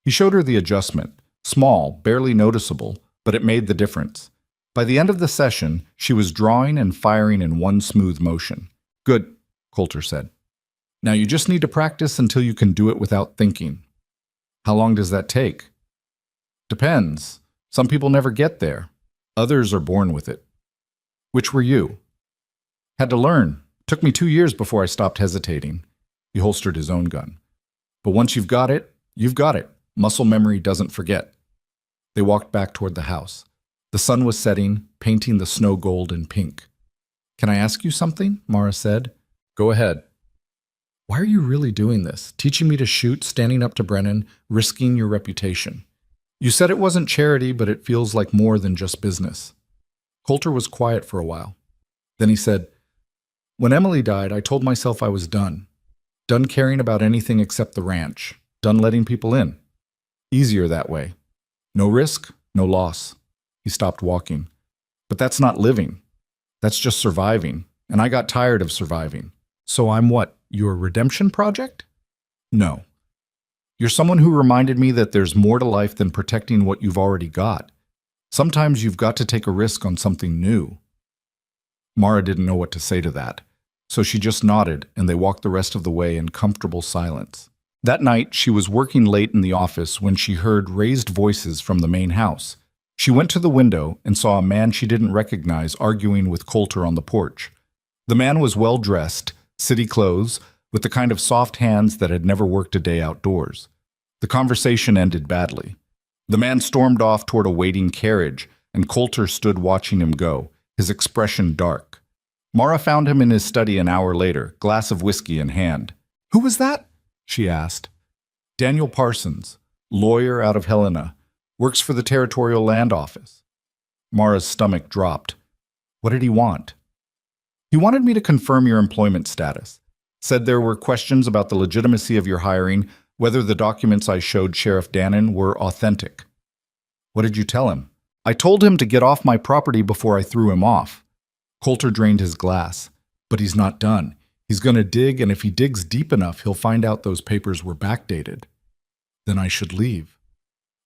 He showed her the adjustment. Small, barely noticeable, but it made the difference. By the end of the session, she was drawing and firing in one smooth motion. Good, Coulter said. Now you just need to practice until you can do it without thinking. How long does that take? Depends. Some people never get there. Others are born with it. Which were you? Had to learn. Took me 2 years before I stopped hesitating. He holstered his own gun. But once you've got it, you've got it. Muscle memory doesn't forget. They walked back toward the house. The sun was setting, painting the snow gold and pink. Can I ask you something? Mara said. Go ahead. Why are you really doing this? Teaching me to shoot, standing up to Brennan, risking your reputation. You said it wasn't charity, but it feels like more than just business. Coulter was quiet for a while. Then he said, when Emily died, I told myself I was done. Done caring about anything except the ranch. Done letting people in. Easier that way. No risk, no loss. He stopped walking. But that's not living. That's just surviving. And I got tired of surviving. So I'm what? Your redemption project? No. You're someone who reminded me that there's more to life than protecting what you've already got. Sometimes you've got to take a risk on something new. Mara didn't know what to say to that, so she just nodded and they walked the rest of the way in comfortable silence. That night, she was working late in the office when she heard raised voices from the main house. She went to the window and saw a man she didn't recognize arguing with Coulter on the porch. The man was well-dressed, city clothes, with the kind of soft hands that had never worked a day outdoors. The conversation ended badly. The man stormed off toward a waiting carriage, and Coulter stood watching him go, his expression dark. Mara found him in his study an hour later, glass of whiskey in hand. Who was that? She asked. Daniel Parsons, lawyer out of Helena, works for the Territorial Land Office. Mara's stomach dropped. What did he want? He wanted me to confirm your employment status. Said there were questions about the legitimacy of your hiring, whether the documents I showed Sheriff Dannon were authentic. What did you tell him? I told him to get off my property before I threw him off. Coulter drained his glass. But he's not done. He's going to dig, and if he digs deep enough, he'll find out those papers were backdated. Then I should leave.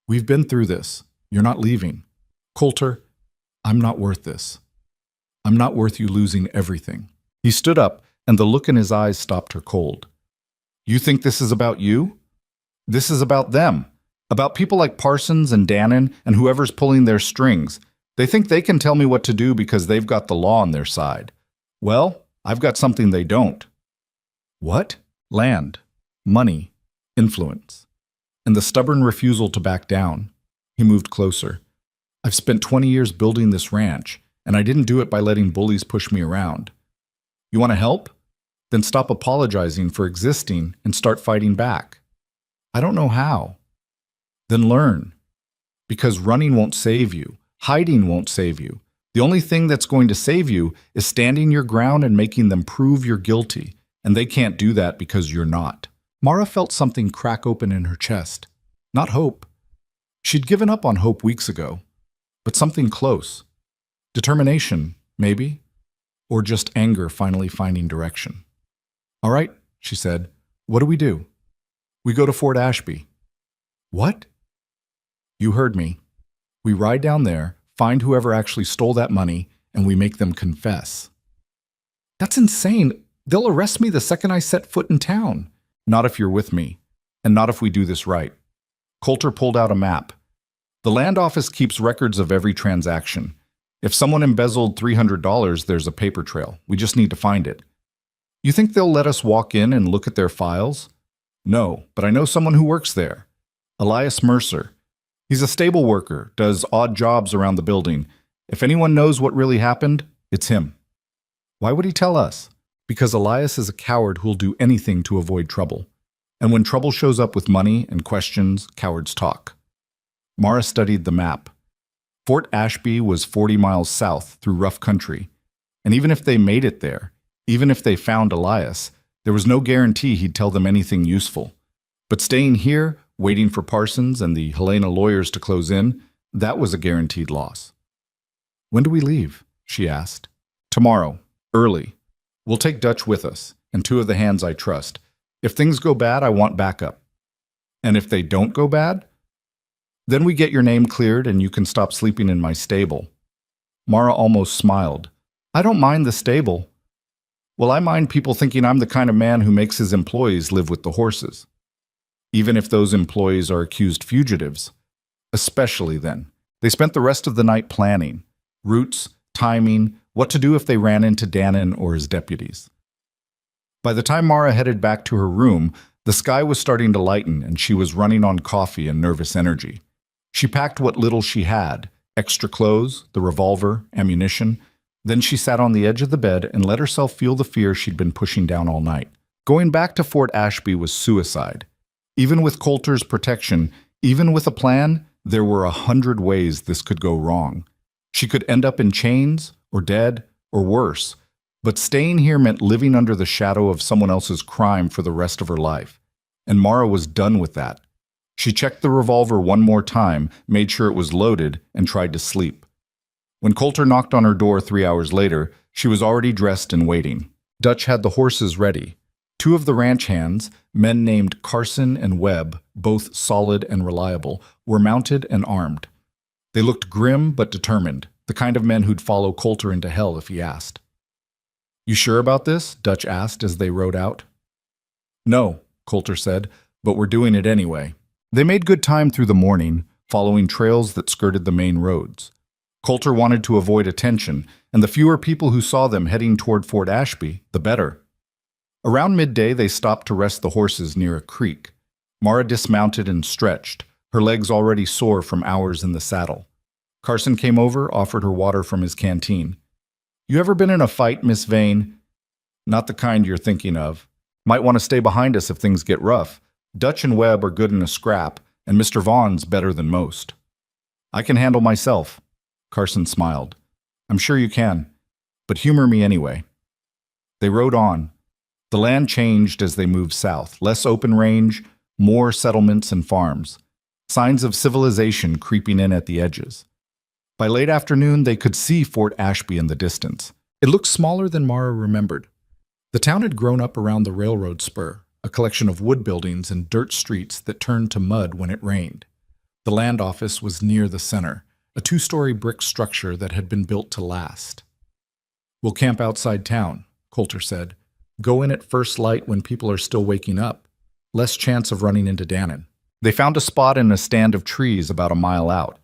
We've been through this. You're not leaving. Coulter, I'm not worth this. I'm not worth you losing everything. He stood up, and the look in his eyes stopped her cold. You think this is about you? This is about them. About people like Parsons and Dannon and whoever's pulling their strings. They think they can tell me what to do because they've got the law on their side. Well, I've got something they don't. What? Land, money, influence. And the stubborn refusal to back down. He moved closer. I've spent 20 years building this ranch, and I didn't do it by letting bullies push me around. You want to help? Then stop apologizing for existing and start fighting back. I don't know how. Then learn. Because running won't save you. Hiding won't save you. The only thing that's going to save you is standing your ground and making them prove you're guilty, and they can't do that because you're not. Mara felt something crack open in her chest. Not hope. She'd given up on hope weeks ago, but something close. Determination, maybe, or just anger finally finding direction. All right, she said. What do? We go to Fort Ashby. What? You heard me. We ride down there, find whoever actually stole that money, and we make them confess. That's insane. They'll arrest me the second I set foot in town. Not if you're with me, and not if we do this right. Coulter pulled out a map. The land office keeps records of every transaction. If someone embezzled $300, there's a paper trail. We just need to find it. You think they'll let us walk in and look at their files? No, but I know someone who works there. Elias Mercer. He's a stable worker, does odd jobs around the building. If anyone knows what really happened, it's him. Why would he tell us? Because Elias is a coward who'll do anything to avoid trouble. And when trouble shows up with money and questions, cowards talk. Mara studied the map. Fort Ashby was 40 miles south through rough country. And even if they made it there, even if they found Elias, there was no guarantee he'd tell them anything useful. But staying here, waiting for Parsons and the Helena lawyers to close in, that was a guaranteed loss. When do we leave? She asked. Tomorrow, early. We'll take Dutch with us, and 2 of the hands I trust. If things go bad, I want backup. And if they don't go bad? Then we get your name cleared and you can stop sleeping in my stable. Mara almost smiled. I don't mind the stable. Well, I mind people thinking I'm the kind of man who makes his employees live with the horses. Even if those employees are accused fugitives. Especially then. They spent the rest of the night planning. routes, timing, what to do if they ran into Dannon or his deputies. By the time Mara headed back to her room, the sky was starting to lighten and she was running on coffee and nervous energy. She packed what little she had, extra clothes, the revolver, ammunition. Then she sat on the edge of the bed and let herself feel the fear she'd been pushing down all night. Going back to Fort Ashby was suicide. Even with Coulter's protection, even with a plan, there were 100 ways this could go wrong. She could end up in chains, or dead, or worse. But staying here meant living under the shadow of someone else's crime for the rest of her life. And Mara was done with that. She checked the revolver one more time, made sure it was loaded, and tried to sleep. When Coulter knocked on her door 3 hours later, she was already dressed and waiting. Dutch had the horses ready. 2 of the ranch hands, men named Carson and Webb, both solid and reliable, were mounted and armed. They looked grim but determined, the kind of men who'd follow Coulter into hell if he asked. "You sure about this?" Dutch asked as they rode out. "No," Coulter said, "but we're doing it anyway." They made good time through the morning, following trails that skirted the main roads. Coulter wanted to avoid attention, and the fewer people who saw them heading toward Fort Ashby, the better. Around midday, they stopped to rest the horses near a creek. Mara dismounted and stretched, her legs already sore from hours in the saddle. Carson came over, offered her water from his canteen. "You ever been in a fight, Miss Vane?" "Not the kind you're thinking of. Might want to stay behind us if things get rough. Dutch and Webb are good in a scrap, and Mr. Vaughn's better than most." "I can handle myself." Carson smiled. "I'm sure you can, but humor me anyway." They rode on. The land changed as they moved south, less open range, more settlements and farms, signs of civilization creeping in at the edges. By late afternoon, they could see Fort Ashby in the distance. It looked smaller than Mara remembered. The town had grown up around the railroad spur, a collection of wood buildings and dirt streets that turned to mud when it rained. The land office was near the center, a 2-story brick structure that had been built to last. "We'll camp outside town," Coulter said. "Go in at first light when people are still waking up. Less chance of running into Dannon." They found a spot in a stand of trees about a mile out.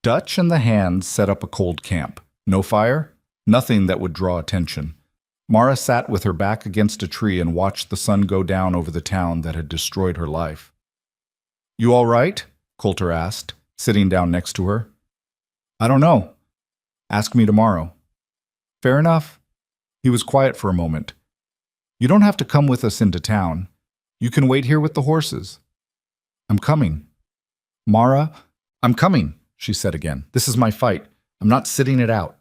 Dutch and the hands set up a cold camp. No fire, nothing that would draw attention. Mara sat with her back against a tree and watched the sun go down over the town that had destroyed her life. "You all right?" Coulter asked, sitting down next to her. "I don't know. Ask me tomorrow." "Fair enough." He was quiet for a moment. "You don't have to come with us into town. You can wait here with the horses." "I'm coming." "Mara, I'm coming," she said again. "This is my fight. I'm not sitting it out."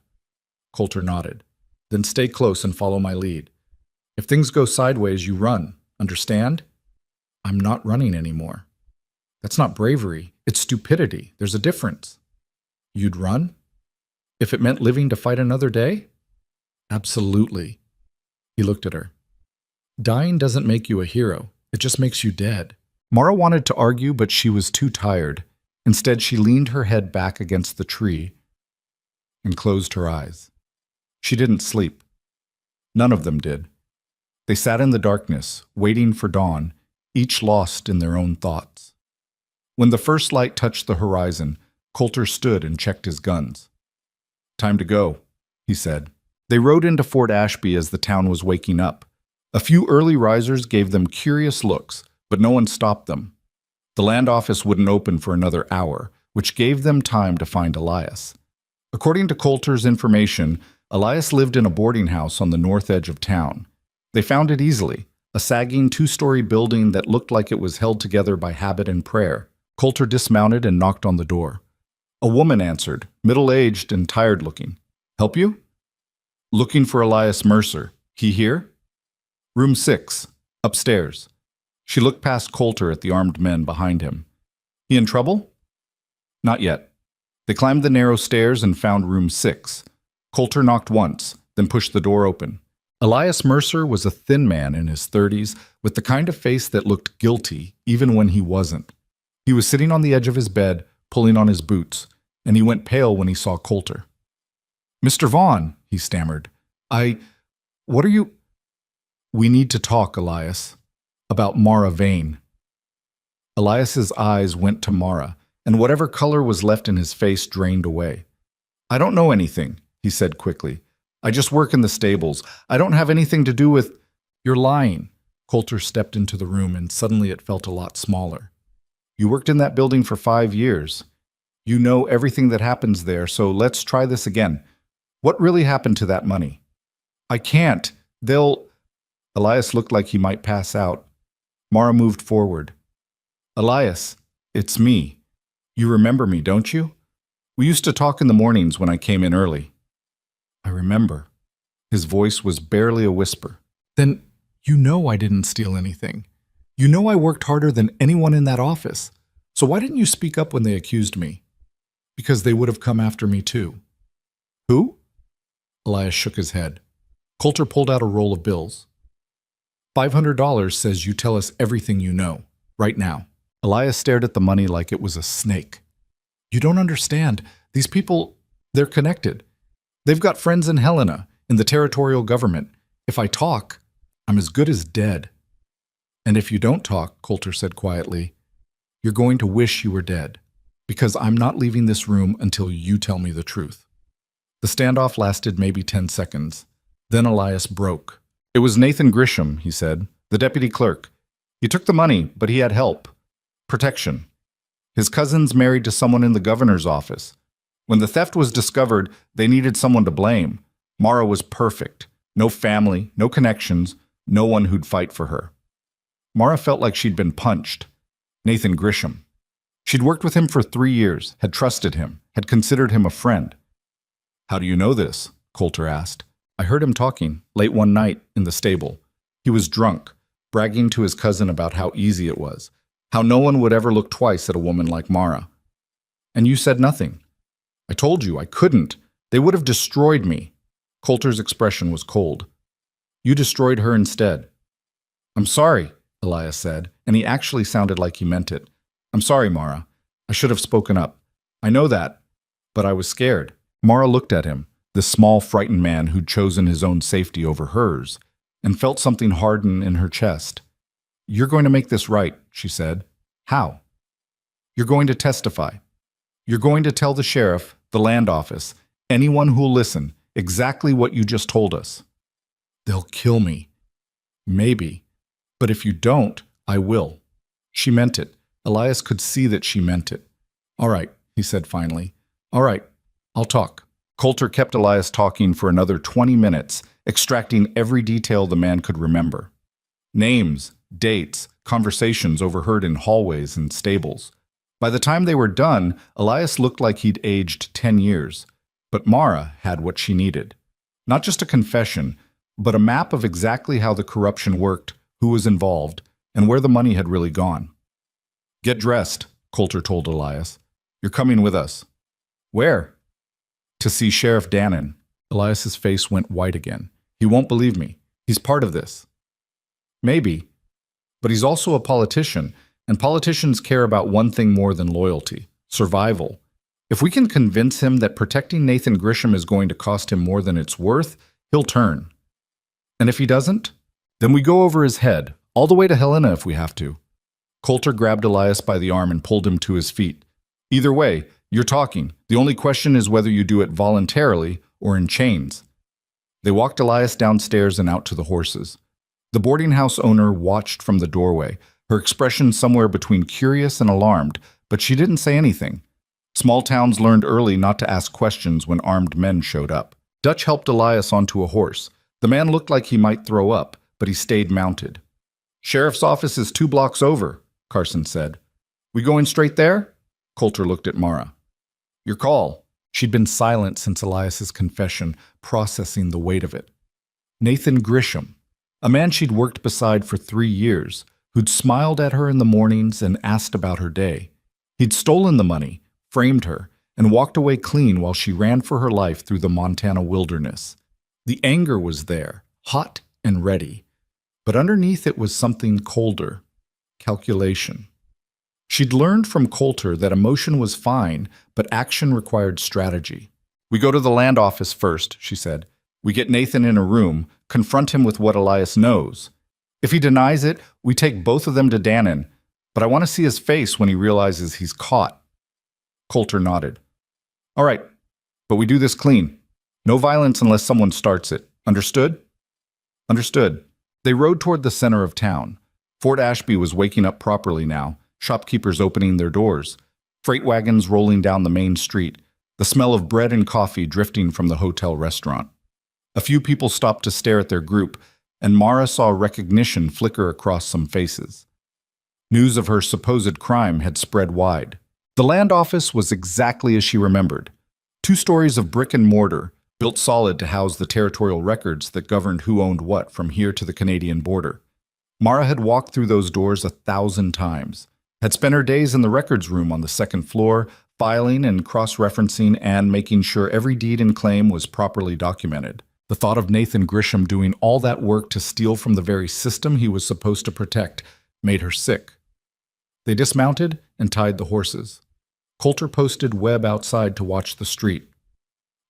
Coulter nodded. "Then stay close and follow my lead. If things go sideways, you run. Understand?" "I'm not running anymore." "That's not bravery. It's stupidity. There's a difference." "You'd run? If it meant living to fight another day?" "Absolutely." He looked at her. "Dying doesn't make you a hero. It just makes you dead." Mara wanted to argue, but she was too tired. Instead, she leaned her head back against the tree and closed her eyes. She didn't sleep. None of them did. They sat in the darkness, waiting for dawn, each lost in their own thoughts. When the first light touched the horizon, Coulter stood and checked his guns. "Time to go," he said. They rode into Fort Ashby as the town was waking up. A few early risers gave them curious looks, but no one stopped them. The land office wouldn't open for another hour, which gave them time to find Elias. According to Coulter's information, Elias lived in a boarding house on the north edge of town. They found it easily, a sagging 2-story building that looked like it was held together by habit and prayer. Coulter dismounted and knocked on the door. A woman answered, middle-aged and tired-looking. "Help you?" "Looking for Elias Mercer. He here?" "Room 6, upstairs." She looked past Coulter at the armed men behind him. "He in trouble?" "Not yet." They climbed the narrow stairs and found room 6. Coulter knocked once, then pushed the door open. Elias Mercer was a thin man in his 30s, with the kind of face that looked guilty even when he wasn't. He was sitting on the edge of his bed, pulling on his boots, and he went pale when he saw Coulter. "Mr. Vaughn," he stammered. What are you—" "We need to talk, Elias, about Mara Vane." Elias's eyes went to Mara, and whatever color was left in his face drained away. I don't know anything, he said quickly. I just work in the stables. I don't have anything to do with... You're lying. Coulter stepped into the room and suddenly it felt a lot smaller. You worked in that building for 5 years. You know everything that happens there, so let's try this again. What really happened to that money? I can't. They'll... Elias looked like he might pass out. Mara moved forward. Elias, it's me. You remember me, don't you? We used to talk in the mornings when I came in early. I remember. His voice was barely a whisper. Then you know I didn't steal anything. You know I worked harder than anyone in that office. So why didn't you speak up when they accused me? Because they would have come after me too. Who? Elias shook his head. Coulter pulled out a roll of bills. $500 says you tell us everything you know, right now. Elias stared at the money like it was a snake. You don't understand. These people, they're connected. They've got friends in Helena, in the territorial government. If I talk, I'm as good as dead. And if you don't talk, Coulter said quietly, you're going to wish you were dead, because I'm not leaving this room until you tell me the truth. The standoff lasted maybe 10 seconds. Then Elias broke. It was Nathan Grisham, he said, the deputy clerk. He took the money, but he had help. Protection. His cousin's married to someone in the governor's office. When the theft was discovered, they needed someone to blame. Mara was perfect. No family, no connections, no one who'd fight for her. Mara felt like she'd been punched. Nathan Grisham. She'd worked with him for 3 years, had trusted him, had considered him a friend. How do you know this? Coulter asked. I heard him talking, late one night, in the stable. He was drunk, bragging to his cousin about how easy it was, how no one would ever look twice at a woman like Mara. And you said nothing. I told you I couldn't. They would have destroyed me. Coulter's expression was cold. You destroyed her instead. I'm sorry, Elias said, and he actually sounded like he meant it. I'm sorry, Mara. I should have spoken up. I know that, but I was scared. Mara looked at him, this small, frightened man who'd chosen his own safety over hers, and felt something harden in her chest. You're going to make this right, she said. How? You're going to testify. You're going to tell the sheriff, the land office, anyone who'll listen, exactly what you just told us. They'll kill me. Maybe. But if you don't, I will. She meant it. Elias could see that she meant it. All right, he said finally. All right, I'll talk. Coulter kept Elias talking for another 20 minutes, extracting every detail the man could remember. Names, dates, conversations overheard in hallways and stables. By the time they were done, Elias looked like he'd aged 10 years. But Mara had what she needed. Not just a confession, but a map of exactly how the corruption worked, who was involved, and where the money had really gone. Get dressed, Coulter told Elias. You're coming with us. Where? To see Sheriff Dannon. Elias's face went white again. He won't believe me. He's part of this. Maybe. But he's also a politician, and politicians care about one thing more than loyalty: survival. If we can convince him that protecting Nathan Grisham is going to cost him more than it's worth, he'll turn. And if he doesn't, then we go over his head, all the way to Helena if we have to. Coulter grabbed Elias by the arm and pulled him to his feet. Either way, you're talking. The only question is whether you do it voluntarily or in chains. They walked Elias downstairs and out to the horses. The boarding house owner watched from the doorway, her expression somewhere between curious and alarmed, but she didn't say anything. Small towns learned early not to ask questions when armed men showed up. Dutch helped Elias onto a horse. The man looked like he might throw up, but he stayed mounted. Sheriff's office is 2 blocks over, Carson said. We going straight there? Coulter looked at Mara. Your call. She'd been silent since Elias's confession, processing the weight of it. Nathan Grisham, a man she'd worked beside for 3 years, who'd smiled at her in the mornings and asked about her day. He'd stolen the money, framed her, and walked away clean while she ran for her life through the Montana wilderness. The anger was there, hot and ready, but underneath it was something colder: calculation. She'd learned from Coulter that emotion was fine, but action required strategy. We go to the land office first, she said. We get Nathan in a room, confront him with what Elias knows. If he denies it, we take both of them to Dannon, but I want to see his face when he realizes he's caught. Coulter nodded. All right, But we do this clean. No violence unless someone starts it. Understood? Understood. They rode toward the center of town. Fort Ashby was waking up properly now, shopkeepers opening their doors, freight wagons rolling down the main street, the smell of bread and coffee drifting from the hotel restaurant. A few people stopped to stare at their group, and Mara saw recognition flicker across some faces. News of her supposed crime had spread wide. The land office was exactly as she remembered. 2 stories of brick and mortar, built solid to house the territorial records that governed who owned what from here to the Canadian border. Mara had walked through those doors 1,000 times, had spent her days in the records room on the 2nd floor, filing and cross-referencing and making sure every deed and claim was properly documented. The thought of Nathan Grisham doing all that work to steal from the very system he was supposed to protect made her sick. They dismounted and tied the horses. Coulter posted Webb outside to watch the street.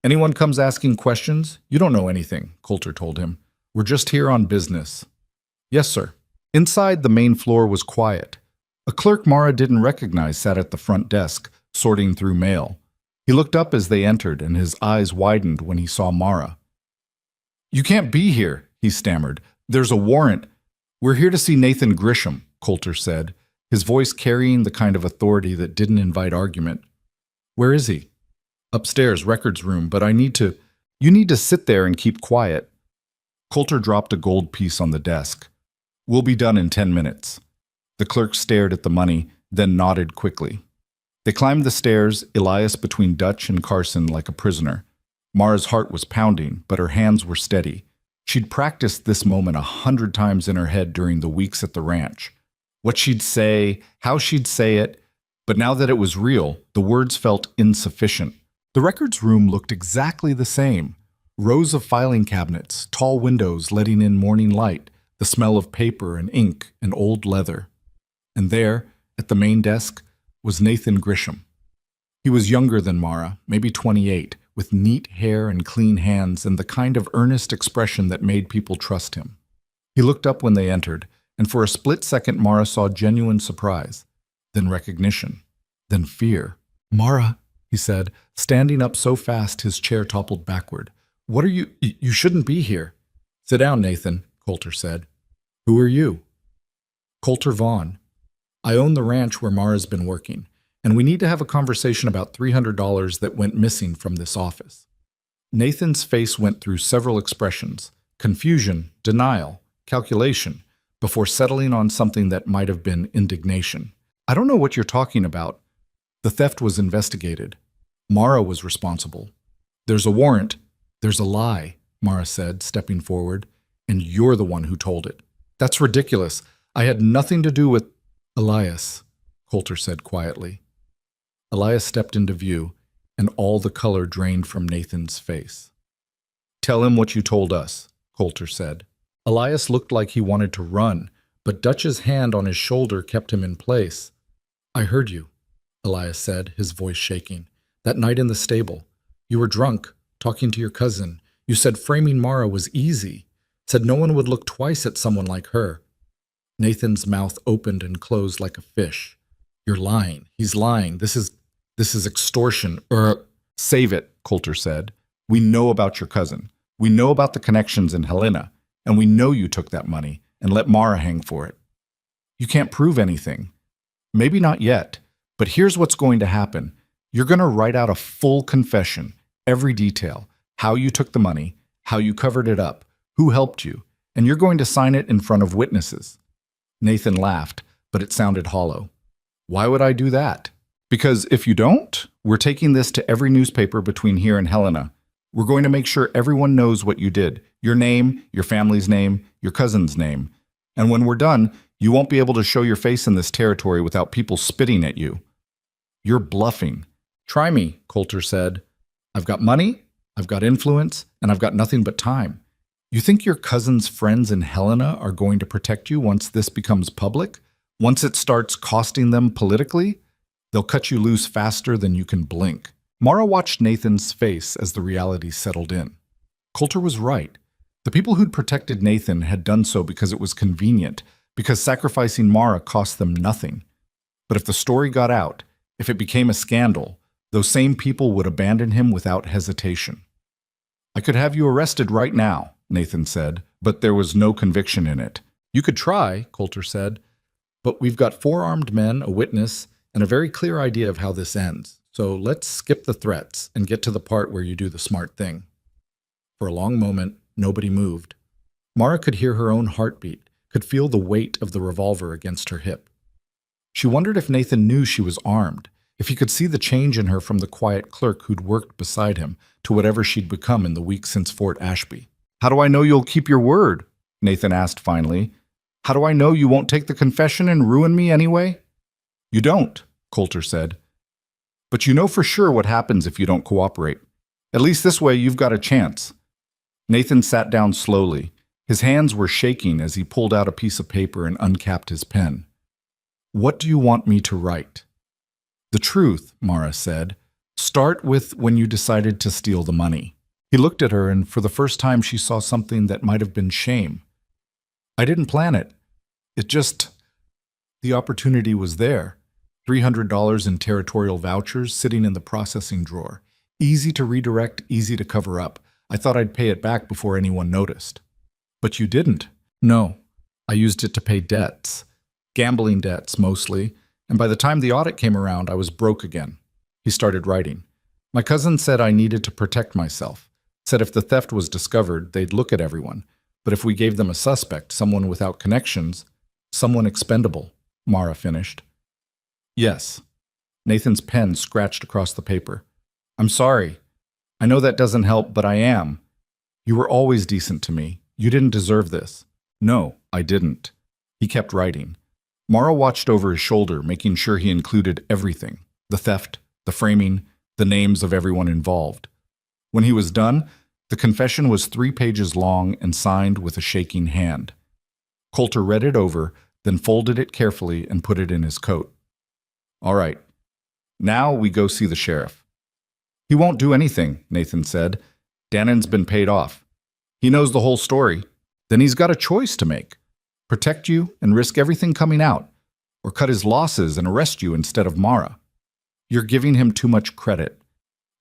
"Anyone comes asking questions? You don't know anything," Coulter told him. "We're just here on business." "Yes, sir." Inside, the main floor was quiet. A clerk Mara didn't recognize sat at the front desk, sorting through mail. He looked up as they entered, and his eyes widened when he saw Mara. "You can't be here," he stammered. "There's a warrant." "We're here to see Nathan Grisham," Coulter said, his voice carrying the kind of authority that didn't invite argument. "Where is he?" "Upstairs, records room, but You need to sit there and keep quiet." Coulter dropped a gold piece on the desk. "We'll be done in 10 minutes." The clerk stared at the money, then nodded quickly. They climbed the stairs, Elias between Dutch and Carson like a prisoner. Mara's heart was pounding, but her hands were steady. She'd practiced this moment 100 times in her head during the weeks at the ranch. What she'd say, how she'd say it, but now that it was real, the words felt insufficient. The records room looked exactly the same. Rows of filing cabinets, tall windows letting in morning light, the smell of paper and ink and old leather. And there, at the main desk, was Nathan Grisham. He was younger than Mara, maybe 28, with neat hair and clean hands and the kind of earnest expression that made people trust him. He looked up when they entered, and for a split second Mara saw genuine surprise, then recognition, then fear. "Mara," he said, standing up so fast his chair toppled backward. "What are you? You shouldn't be here." "Sit down, Nathan," Coulter said. "Who are you?" "Coulter Vaughn. I own the ranch where Mara's been working, and we need to have a conversation about $300 that went missing from this office." Nathan's face went through several expressions: confusion, denial, calculation, before settling on something that might have been indignation. "I don't know what you're talking about. The theft was investigated. Mara was responsible. There's a warrant. There's a lie," Mara said, stepping forward, "and you're the one who told it." "That's ridiculous. I had nothing to do with—" "Elias," Coulter said quietly. Elias stepped into view, and all the color drained from Nathan's face. "Tell him what you told us," Coulter said. Elias looked like he wanted to run, but Dutch's hand on his shoulder kept him in place. "I heard you," Elias said, his voice shaking. "That night in the stable. You were drunk, talking to your cousin. You said framing Mara was easy. Said no one would look twice at someone like her." Nathan's mouth opened and closed like a fish. "You're lying. He's lying. This is extortion." "Save it," Coulter said. "We know about your cousin. We know about the connections in Helena. And we know you took that money and let Mara hang for it. You can't prove anything. Maybe not yet, but here's what's going to happen. You're going to write out a full confession, every detail, how you took the money, how you covered it up, who helped you, and you're going to sign it in front of witnesses." Nathan laughed, but it sounded hollow. "Why would I do that?" "Because if you don't, we're taking this to every newspaper between here and Helena. We're going to make sure everyone knows what you did, your name, your family's name, your cousin's name. And when we're done, you won't be able to show your face in this territory without people spitting at you." "You're bluffing." "Try me," Coulter said. "I've got money, I've got influence, and I've got nothing but time. You think your cousin's friends in Helena are going to protect you once this becomes public? Once it starts costing them politically? They'll cut you loose faster than you can blink." Mara watched Nathan's face as the reality settled in. Coulter was right. The people who'd protected Nathan had done so because it was convenient, because sacrificing Mara cost them nothing. But if the story got out, if it became a scandal, Those same people would abandon him without hesitation. I could have you arrested right now, Nathan said, but there was no conviction in it. You could try, Coulter said, but we've got 4 armed men, a witness, and a very clear idea of how this ends. So let's skip the threats and get to the part where you do the smart thing. For a long moment, nobody moved. Mara could hear her own heartbeat, could feel the weight of the revolver against her hip. She wondered if Nathan knew she was armed, if he could see the change in her from the quiet clerk who'd worked beside him to whatever she'd become in the weeks since Fort Ashby. How do I know you'll keep your word? Nathan asked finally. How do I know you won't take the confession and ruin me anyway? You don't, Coulter said. But you know for sure what happens if you don't cooperate. At least this way you've got a chance. Nathan sat down slowly. His hands were shaking as he pulled out a piece of paper and uncapped his pen. What do you want me to write? The truth, Mara said. Start with when you decided to steal the money. He looked at her, and for the first time she saw something that might have been shame. I didn't plan it. The opportunity was there. $300 in territorial vouchers sitting in the processing drawer. Easy to redirect, easy to cover up. I thought I'd pay it back before anyone noticed. But you didn't. No, I used it to pay debts. Gambling debts, mostly. And by the time the audit came around, I was broke again. He started writing. My cousin said I needed to protect myself. Said if the theft was discovered, they'd look at everyone. But if we gave them a suspect, someone without connections, someone expendable, Mara finished. Yes. Nathan's pen scratched across the paper. I'm sorry. I know that doesn't help, but I am. You were always decent to me. You didn't deserve this. No, I didn't. He kept writing. Mara watched over his shoulder, making sure he included everything. The theft, the framing, the names of everyone involved. When he was done, the confession was 3 pages long and signed with a shaking hand. Coulter read it over, then folded it carefully and put it in his coat. All right. Now we go see the sheriff. He won't do anything, Nathan said. Dannon's been paid off. He knows the whole story. Then he's got a choice to make. Protect you and risk everything coming out, or cut his losses and arrest you instead of Mara. You're giving him too much credit.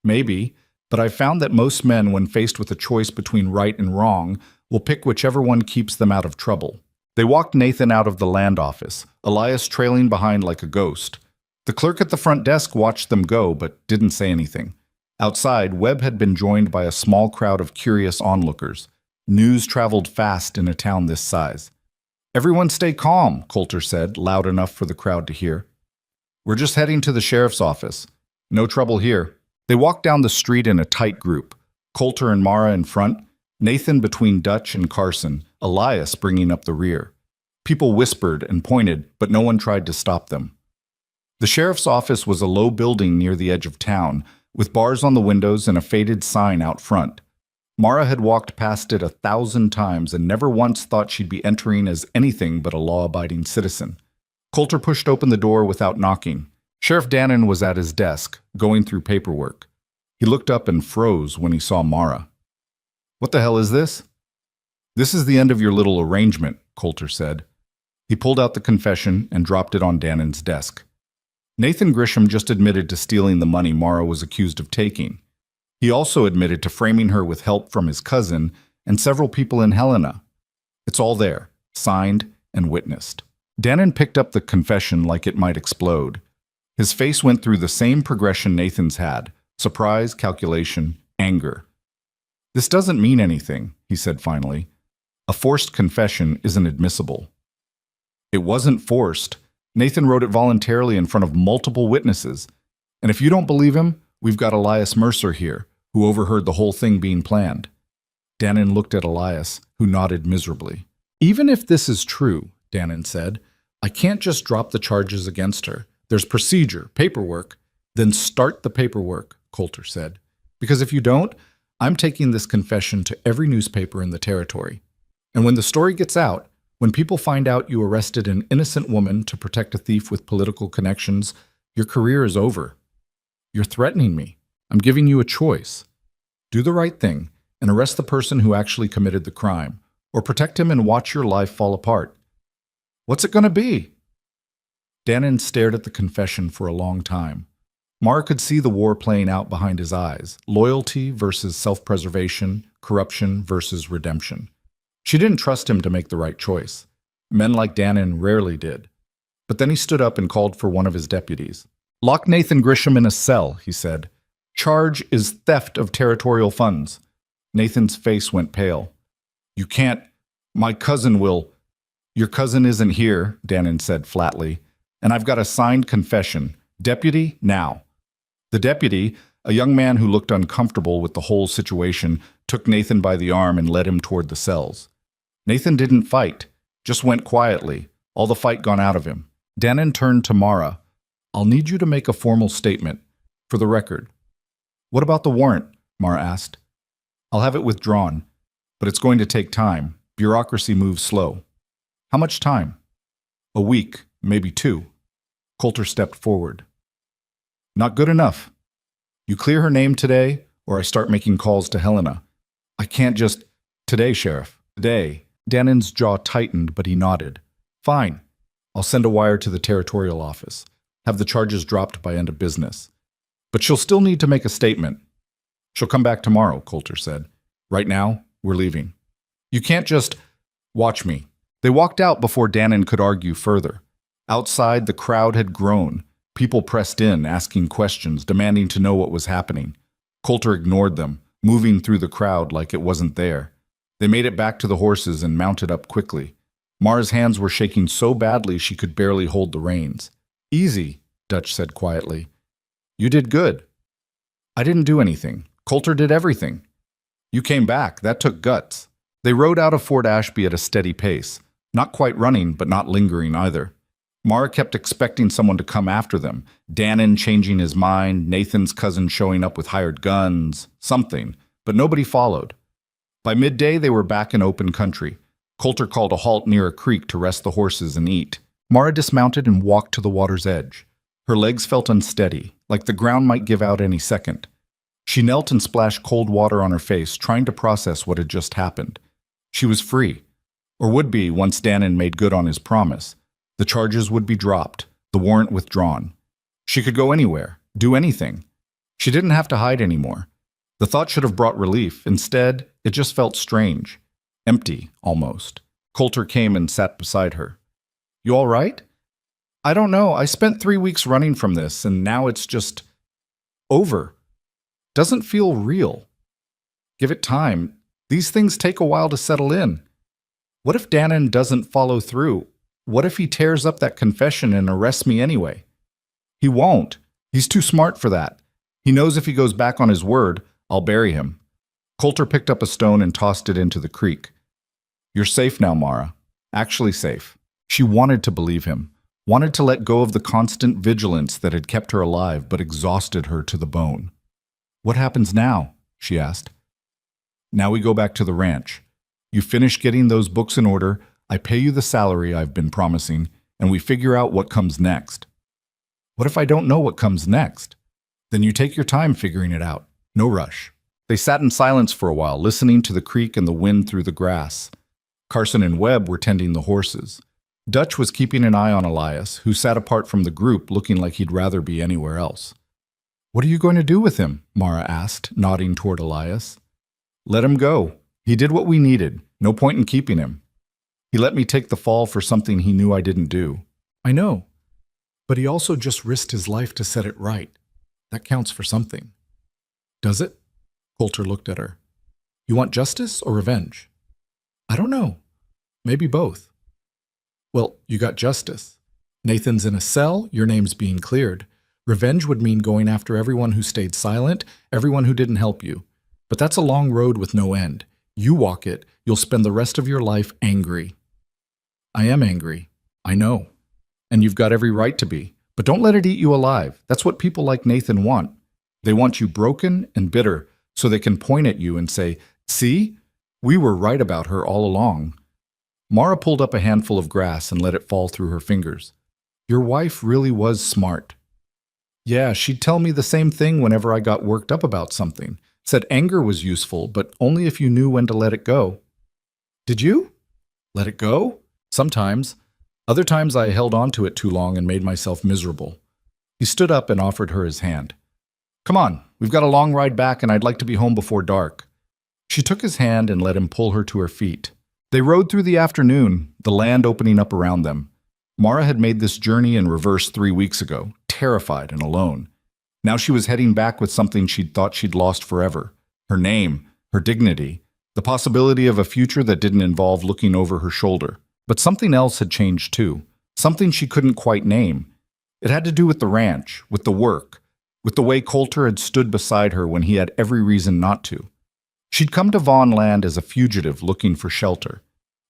Maybe, but I've found that most men, when faced with a choice between right and wrong, will pick whichever one keeps them out of trouble. They walked Nathan out of the land office, Elias trailing behind like a ghost. The clerk at the front desk watched them go, but didn't say anything. Outside, Webb had been joined by a small crowd of curious onlookers. News traveled fast in a town this size. Everyone stay calm, Coulter said, loud enough for the crowd to hear. We're just heading to the sheriff's office. No trouble here. They walked down the street in a tight group, Coulter and Mara in front, Nathan between Dutch and Carson, Elias bringing up the rear. People whispered and pointed, but no one tried to stop them. The sheriff's office was a low building near the edge of town, with bars on the windows and a faded sign out front. Mara had walked past it 1,000 times and never once thought she'd be entering as anything but a law-abiding citizen. Coulter pushed open the door without knocking. Sheriff Dannon was at his desk, going through paperwork. He looked up and froze when he saw Mara. What the hell is this? This is the end of your little arrangement, Coulter said. He pulled out the confession and dropped it on Dannon's desk. Nathan Grisham just admitted to stealing the money Mara was accused of taking. He also admitted to framing her with help from his cousin and several people in Helena. It's all there, signed and witnessed. Dannon picked up the confession like it might explode. His face went through the same progression Nathan's had: surprise, calculation, anger. This doesn't mean anything, he said finally. A forced confession isn't admissible. It wasn't forced. Nathan wrote it voluntarily in front of multiple witnesses. And if you don't believe him, we've got Elias Mercer here, who overheard the whole thing being planned. Dannon looked at Elias, who nodded miserably. Even if this is true, Dannon said, I can't just drop the charges against her. There's procedure, paperwork. Then start the paperwork, Coulter said. Because if you don't, I'm taking this confession to every newspaper in the territory. And when the story gets out, when people find out you arrested an innocent woman to protect a thief with political connections, your career is over. You're threatening me. I'm giving you a choice. Do the right thing and arrest the person who actually committed the crime, or protect him and watch your life fall apart. What's it going to be? Dannon stared at the confession for a long time. Mara could see the war playing out behind his eyes, loyalty versus self-preservation, corruption versus redemption. She didn't trust him to make the right choice. Men like Dannon rarely did. But then he stood up and called for one of his deputies. "Lock Nathan Grisham in a cell," he said. "Charge is theft of territorial funds." Nathan's face went pale. "You can't. My cousin will." "Your cousin isn't here," Dannon said flatly. "And I've got a signed confession. Deputy, now." The deputy, a young man who looked uncomfortable with the whole situation, took Nathan by the arm and led him toward the cells. Nathan didn't fight, just went quietly, all the fight gone out of him. Dannon turned to Mara. "I'll need you to make a formal statement, for the record." "What about the warrant?" Mara asked. "I'll have it withdrawn, but it's going to take time. Bureaucracy moves slow." "How much time?" "A week, maybe 2. Coulter stepped forward. "Not good enough. You clear her name today, or I start making calls to Helena. I can't just—" "Today, Sheriff. Today." Dannon's jaw tightened, but he nodded. "Fine. I'll send a wire to the territorial office. Have the charges dropped by end of business. But she'll still need to make a statement." "She'll come back tomorrow," Coulter said. "Right now, we're leaving." "You can't just—" "Watch me." They walked out before Dannon could argue further. Outside, the crowd had grown. People pressed in, asking questions, demanding to know what was happening. Coulter ignored them, moving through the crowd like it wasn't there. They made it back to the horses and mounted up quickly. Mara's hands were shaking so badly she could barely hold the reins. "Easy," Dutch said quietly. "You did good." "I didn't do anything. Coulter did everything." "You came back. That took guts." They rode out of Fort Ashby at a steady pace, not quite running, but not lingering either. Mara kept expecting someone to come after them, Dannon changing his mind, Nathan's cousin showing up with hired guns, something, but nobody followed. By midday, they were back in open country. Coulter called a halt near a creek to rest the horses and eat. Mara dismounted and walked to the water's edge. Her legs felt unsteady, like the ground might give out any second. She knelt and splashed cold water on her face, trying to process what had just happened. She was free, or would be once Dannon made good on his promise. The charges would be dropped, the warrant withdrawn. She could go anywhere, do anything. She didn't have to hide anymore. The thought should have brought relief. Instead, it just felt strange. Empty, almost. Coulter came and sat beside her. "You all right?" "I don't know. I spent 3 weeks running from this, and now it's just over. Doesn't feel real." "Give it time. These things take a while to settle in. What if Dannon doesn't follow through? What if he tears up that confession and arrests me anyway?" "He won't. He's too smart for that. He knows if he goes back on his word, I'll bury him." Coulter picked up a stone and tossed it into the creek. "You're safe now, Mara. Actually safe." She wanted to believe him, wanted to let go of the constant vigilance that had kept her alive but exhausted her to the bone. "What happens now?" she asked. "Now we go back to the ranch. You finish getting those books in order, I pay you the salary I've been promising, and we figure out what comes next." "What if I don't know what comes next?" "Then you take your time figuring it out. No rush." They sat in silence for a while, listening to the creek and the wind through the grass. Carson and Webb were tending the horses. Dutch was keeping an eye on Elias, who sat apart from the group, looking like he'd rather be anywhere else. "What are you going to do with him?" Mara asked, nodding toward Elias. "Let him go. He did what we needed. No point in keeping him. He let me take the fall for something he knew I didn't do." "I know. But he also just risked his life to set it right. That counts for something." "Does it?" Coulter looked at her. "You want justice or revenge?" "I don't know. Maybe both." "Well, you got justice. Nathan's in a cell, your name's being cleared. Revenge would mean going after everyone who stayed silent, everyone who didn't help you. But that's a long road with no end. You walk it, you'll spend the rest of your life angry." "I am angry. I know. And you've got every right to be. But don't let it eat you alive. That's what people like Nathan want. They want you broken and bitter so they can point at you and say, 'See? We were right about her all along.'" Mara pulled up a handful of grass and let it fall through her fingers. "Your wife really was smart." "Yeah, she'd tell me the same thing whenever I got worked up about something. Said anger was useful, but only if you knew when to let it go." "Did you? Let it go?" "Sometimes. Other times I held on to it too long and made myself miserable." He stood up and offered her his hand. Come on, we've got a long ride back and I'd like to be home before dark. She took his hand and let him pull her to her feet. They rode through the afternoon, the land opening up around them. Mara had made this journey in reverse 3 weeks ago, terrified and alone. Now she was heading back with something she'd thought she'd lost forever. Her name, her dignity, the possibility of a future that didn't involve looking over her shoulder. But something else had changed too, something she couldn't quite name. It had to do with the ranch, with the work, with the way Coulter had stood beside her when he had every reason not to. She'd come to Vaughn Land as a fugitive looking for shelter.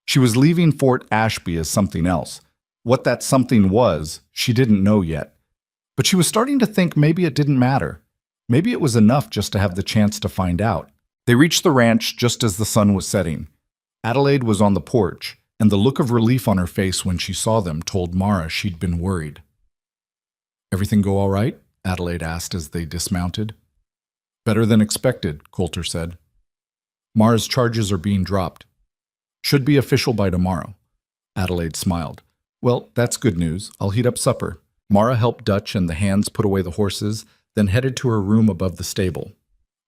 She was leaving Fort Ashby as something else. What that something was, she didn't know yet. But she was starting to think maybe it didn't matter. Maybe it was enough just to have the chance to find out. They reached the ranch just as the sun was setting. Adelaide was on the porch, and the look of relief on her face when she saw them told Mara she'd been worried. "Everything go all right?" Adelaide asked as they dismounted. "Better than expected," Coulter said. "Mara's charges are being dropped. Should be official by tomorrow." Adelaide smiled. "Well, that's good news. I'll heat up supper." Mara helped Dutch and the hands put away the horses, then headed to her room above the stable.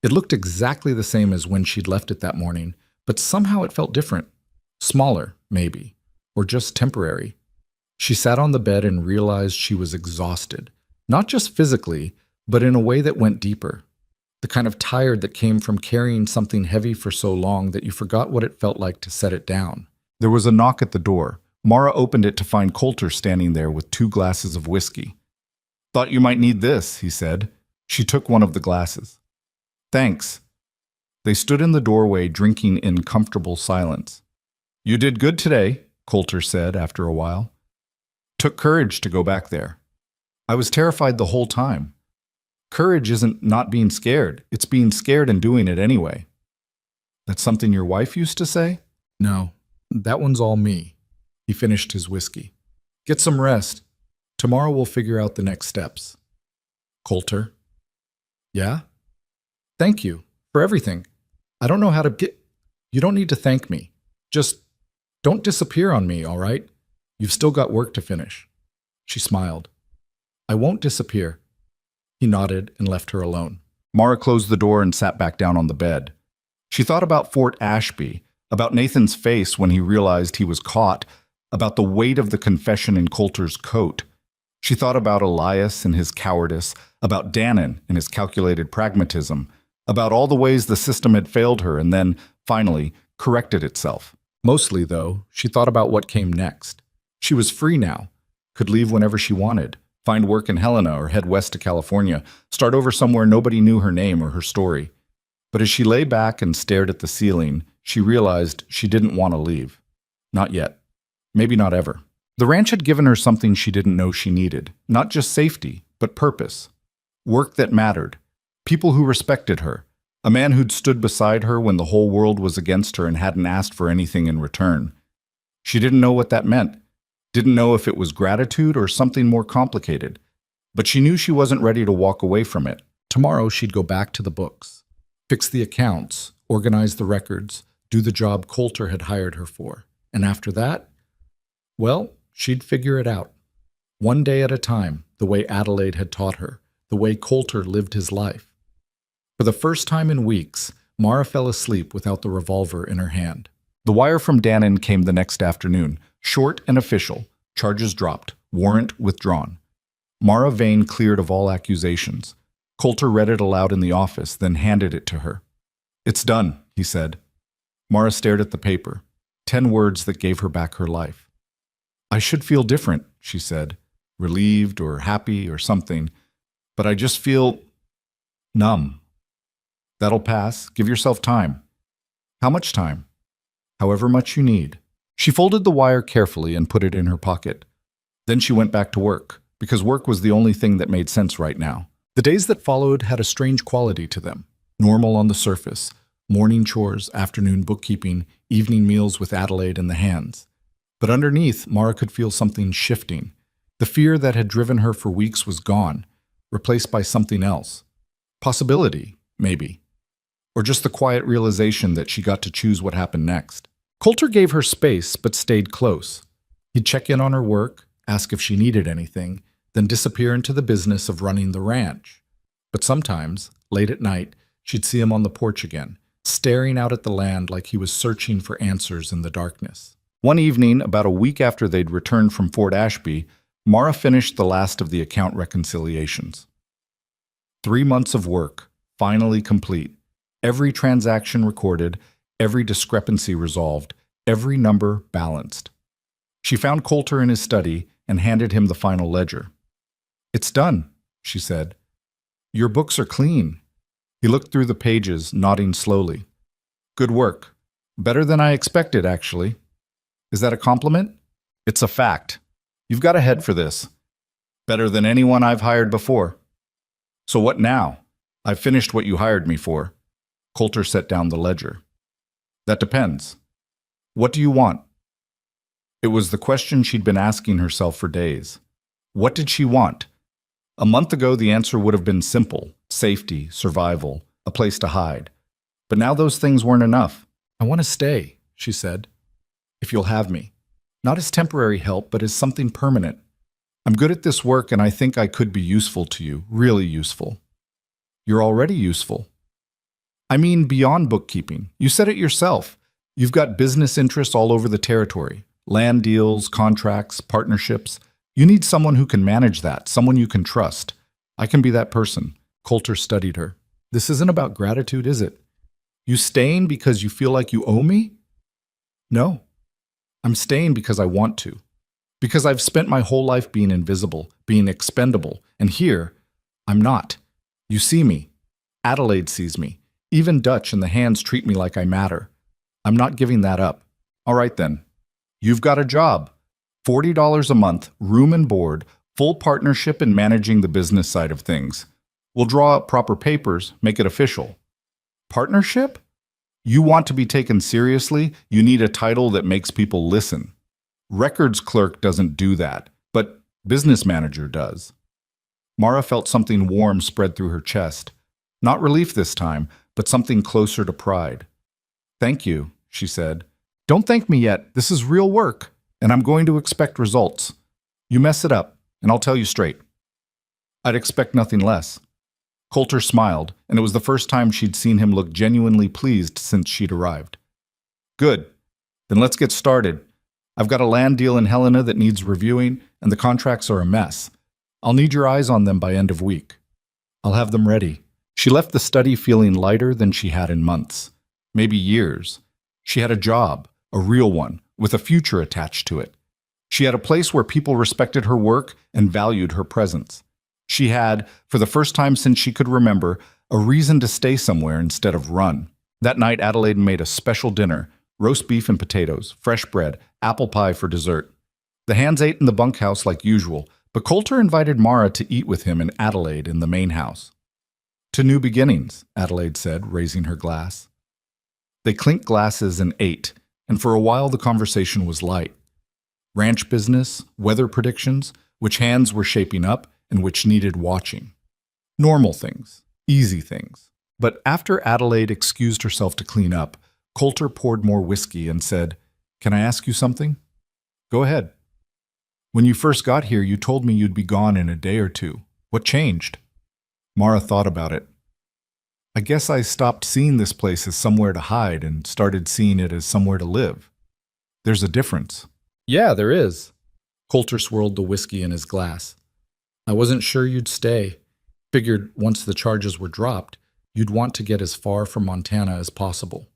It looked exactly the same as when she'd left it that morning, but somehow it felt different. Smaller, maybe, or just temporary. She sat on the bed and realized she was exhausted, not just physically, but in a way that went deeper. The kind of tired that came from carrying something heavy for so long that you forgot what it felt like to set it down. There was a knock at the door. Mara opened it to find Coulter standing there with 2 glasses of whiskey. "Thought you might need this," he said. She took one of the glasses. "Thanks." They stood in the doorway drinking in comfortable silence. "You did good today," Coulter said after a while. "Took courage to go back there." "I was terrified the whole time." "Courage isn't not being scared. It's being scared and doing it anyway." "That's something your wife used to say?" "No, that one's all me." He finished his whiskey. "Get some rest. Tomorrow we'll figure out the next steps." "Coulter?" "Yeah?" "Thank you for everything. I don't know how to get... You don't need to thank me. Just don't disappear on me, all right? You've still got work to finish." She smiled. "I won't disappear." He nodded and left her alone. Mara closed the door and sat back down on the bed. She thought about Fort Ashby, about Nathan's face when he realized he was caught, about the weight of the confession in Coulter's coat. She thought about Elias and his cowardice, about Dannon and his calculated pragmatism, about all the ways the system had failed her and then, finally, corrected itself. Mostly, though, she thought about what came next. She was free now, could leave whenever she wanted, find work in Helena or head west to California, start over somewhere nobody knew her name or her story. But as she lay back and stared at the ceiling, she realized she didn't want to leave. Not yet. Maybe not ever. The ranch had given her something she didn't know she needed. Not just safety, but purpose. Work that mattered. People who respected her. A man who'd stood beside her when the whole world was against her and hadn't asked for anything in return. She didn't know what that meant. Didn't know if it was gratitude or something more complicated. But she knew she wasn't ready to walk away from it. Tomorrow she'd go back to the books. Fix the accounts, organize the records, do the job Coulter had hired her for. And after that, well, she'd figure it out. One day at a time, the way Adelaide had taught her, the way Coulter lived his life. For the first time in weeks, Mara fell asleep without the revolver in her hand. The wire from Dannon came the next afternoon, short and official, charges dropped, warrant withdrawn. Mara Vane cleared of all accusations. Coulter read it aloud in the office, then handed it to her. "It's done," he said. Mara stared at the paper, 10 words that gave her back her life. "I should feel different," she said, relieved or happy or something, "but I just feel numb." "That'll pass. Give yourself time." "How much time?" "However much you need." She folded the wire carefully and put it in her pocket. Then she went back to work, because work was the only thing that made sense right now. The days that followed had a strange quality to them. Normal on the surface, morning chores, afternoon bookkeeping, evening meals with Adelaide and the hands. But underneath, Mara could feel something shifting. The fear that had driven her for weeks was gone, replaced by something else. Possibility, maybe. Or just the quiet realization that she got to choose what happened next. Coulter gave her space, but stayed close. He'd check in on her work, ask if she needed anything, then disappear into the business of running the ranch. But sometimes, late at night, she'd see him on the porch again, staring out at the land like he was searching for answers in the darkness. One evening, about a week after they'd returned from Fort Ashby, Mara finished the last of the account reconciliations. 3 months of work, finally complete. Every transaction recorded, every discrepancy resolved, every number balanced. She found Coulter in his study and handed him the final ledger. "It's done," she said. "Your books are clean." He looked through the pages, nodding slowly. "Good work. Better than I expected, actually." "Is that a compliment?" "It's a fact. You've got a head for this. Better than anyone I've hired before." "So what now? I've finished what you hired me for." Coulter set down the ledger. "That depends. What do you want?" It was the question she'd been asking herself for days. What did she want? A month ago, the answer would have been simple: safety, survival, a place to hide. But now those things weren't enough. "I want to stay," she said. "If you'll have me. Not as temporary help, but as something permanent. I'm good at this work, and I think I could be useful to you, really useful." "You're already useful." "I mean beyond bookkeeping. You said it yourself. You've got business interests all over the territory. Land deals, contracts, partnerships. You need someone who can manage that, someone you can trust. I can be that person." Coulter studied her. "This isn't about gratitude, is it? You staying because you feel like you owe me?" "No. I'm staying because I want to. Because I've spent my whole life being invisible, being expendable, and here, I'm not. You see me. Adelaide sees me. Even Dutch and the hands treat me like I matter. I'm not giving that up. All right then. You've got a job. $40 a month, room and board, full partnership in managing the business side of things. We'll draw up proper papers, make it official." "Partnership? You want to be taken seriously? You need a title that makes people listen. Records clerk doesn't do that, but business manager does." Mara felt something warm spread through her chest. Not relief this time, but something closer to pride. "Thank you," she said. "Don't thank me yet. This is real work, and I'm going to expect results. You mess it up, and I'll tell you straight." "I'd expect nothing less." Coulter smiled, and it was the first time she'd seen him look genuinely pleased since she'd arrived. "Good. Then let's get started. I've got a land deal in Helena that needs reviewing, and the contracts are a mess. I'll need your eyes on them by end of week." "I'll have them ready." She left the study feeling lighter than she had in months, maybe years. She had a job, a real one, with a future attached to it. She had a place where people respected her work and valued her presence. She had, for the first time since she could remember, a reason to stay somewhere instead of run. That night, Adelaide made a special dinner: roast beef and potatoes, fresh bread, apple pie for dessert. The hands ate in the bunkhouse like usual, but Coulter invited Mara to eat with him and Adelaide in the main house. "To new beginnings," Adelaide said, raising her glass. They clinked glasses and ate, and for a while the conversation was light. Ranch business, weather predictions, which hands were shaping up and which needed watching. Normal things, easy things. But after Adelaide excused herself to clean up, Coulter poured more whiskey and said, "Can I ask you something?" "Go ahead." "When you first got here, you told me you'd be gone in a day or two. What changed?" Mara thought about it. "I guess I stopped seeing this place as somewhere to hide and started seeing it as somewhere to live. There's a difference." "Yeah, there is." Coulter swirled the whiskey in his glass. "I wasn't sure you'd stay. Figured once the charges were dropped, you'd want to get as far from Montana as possible.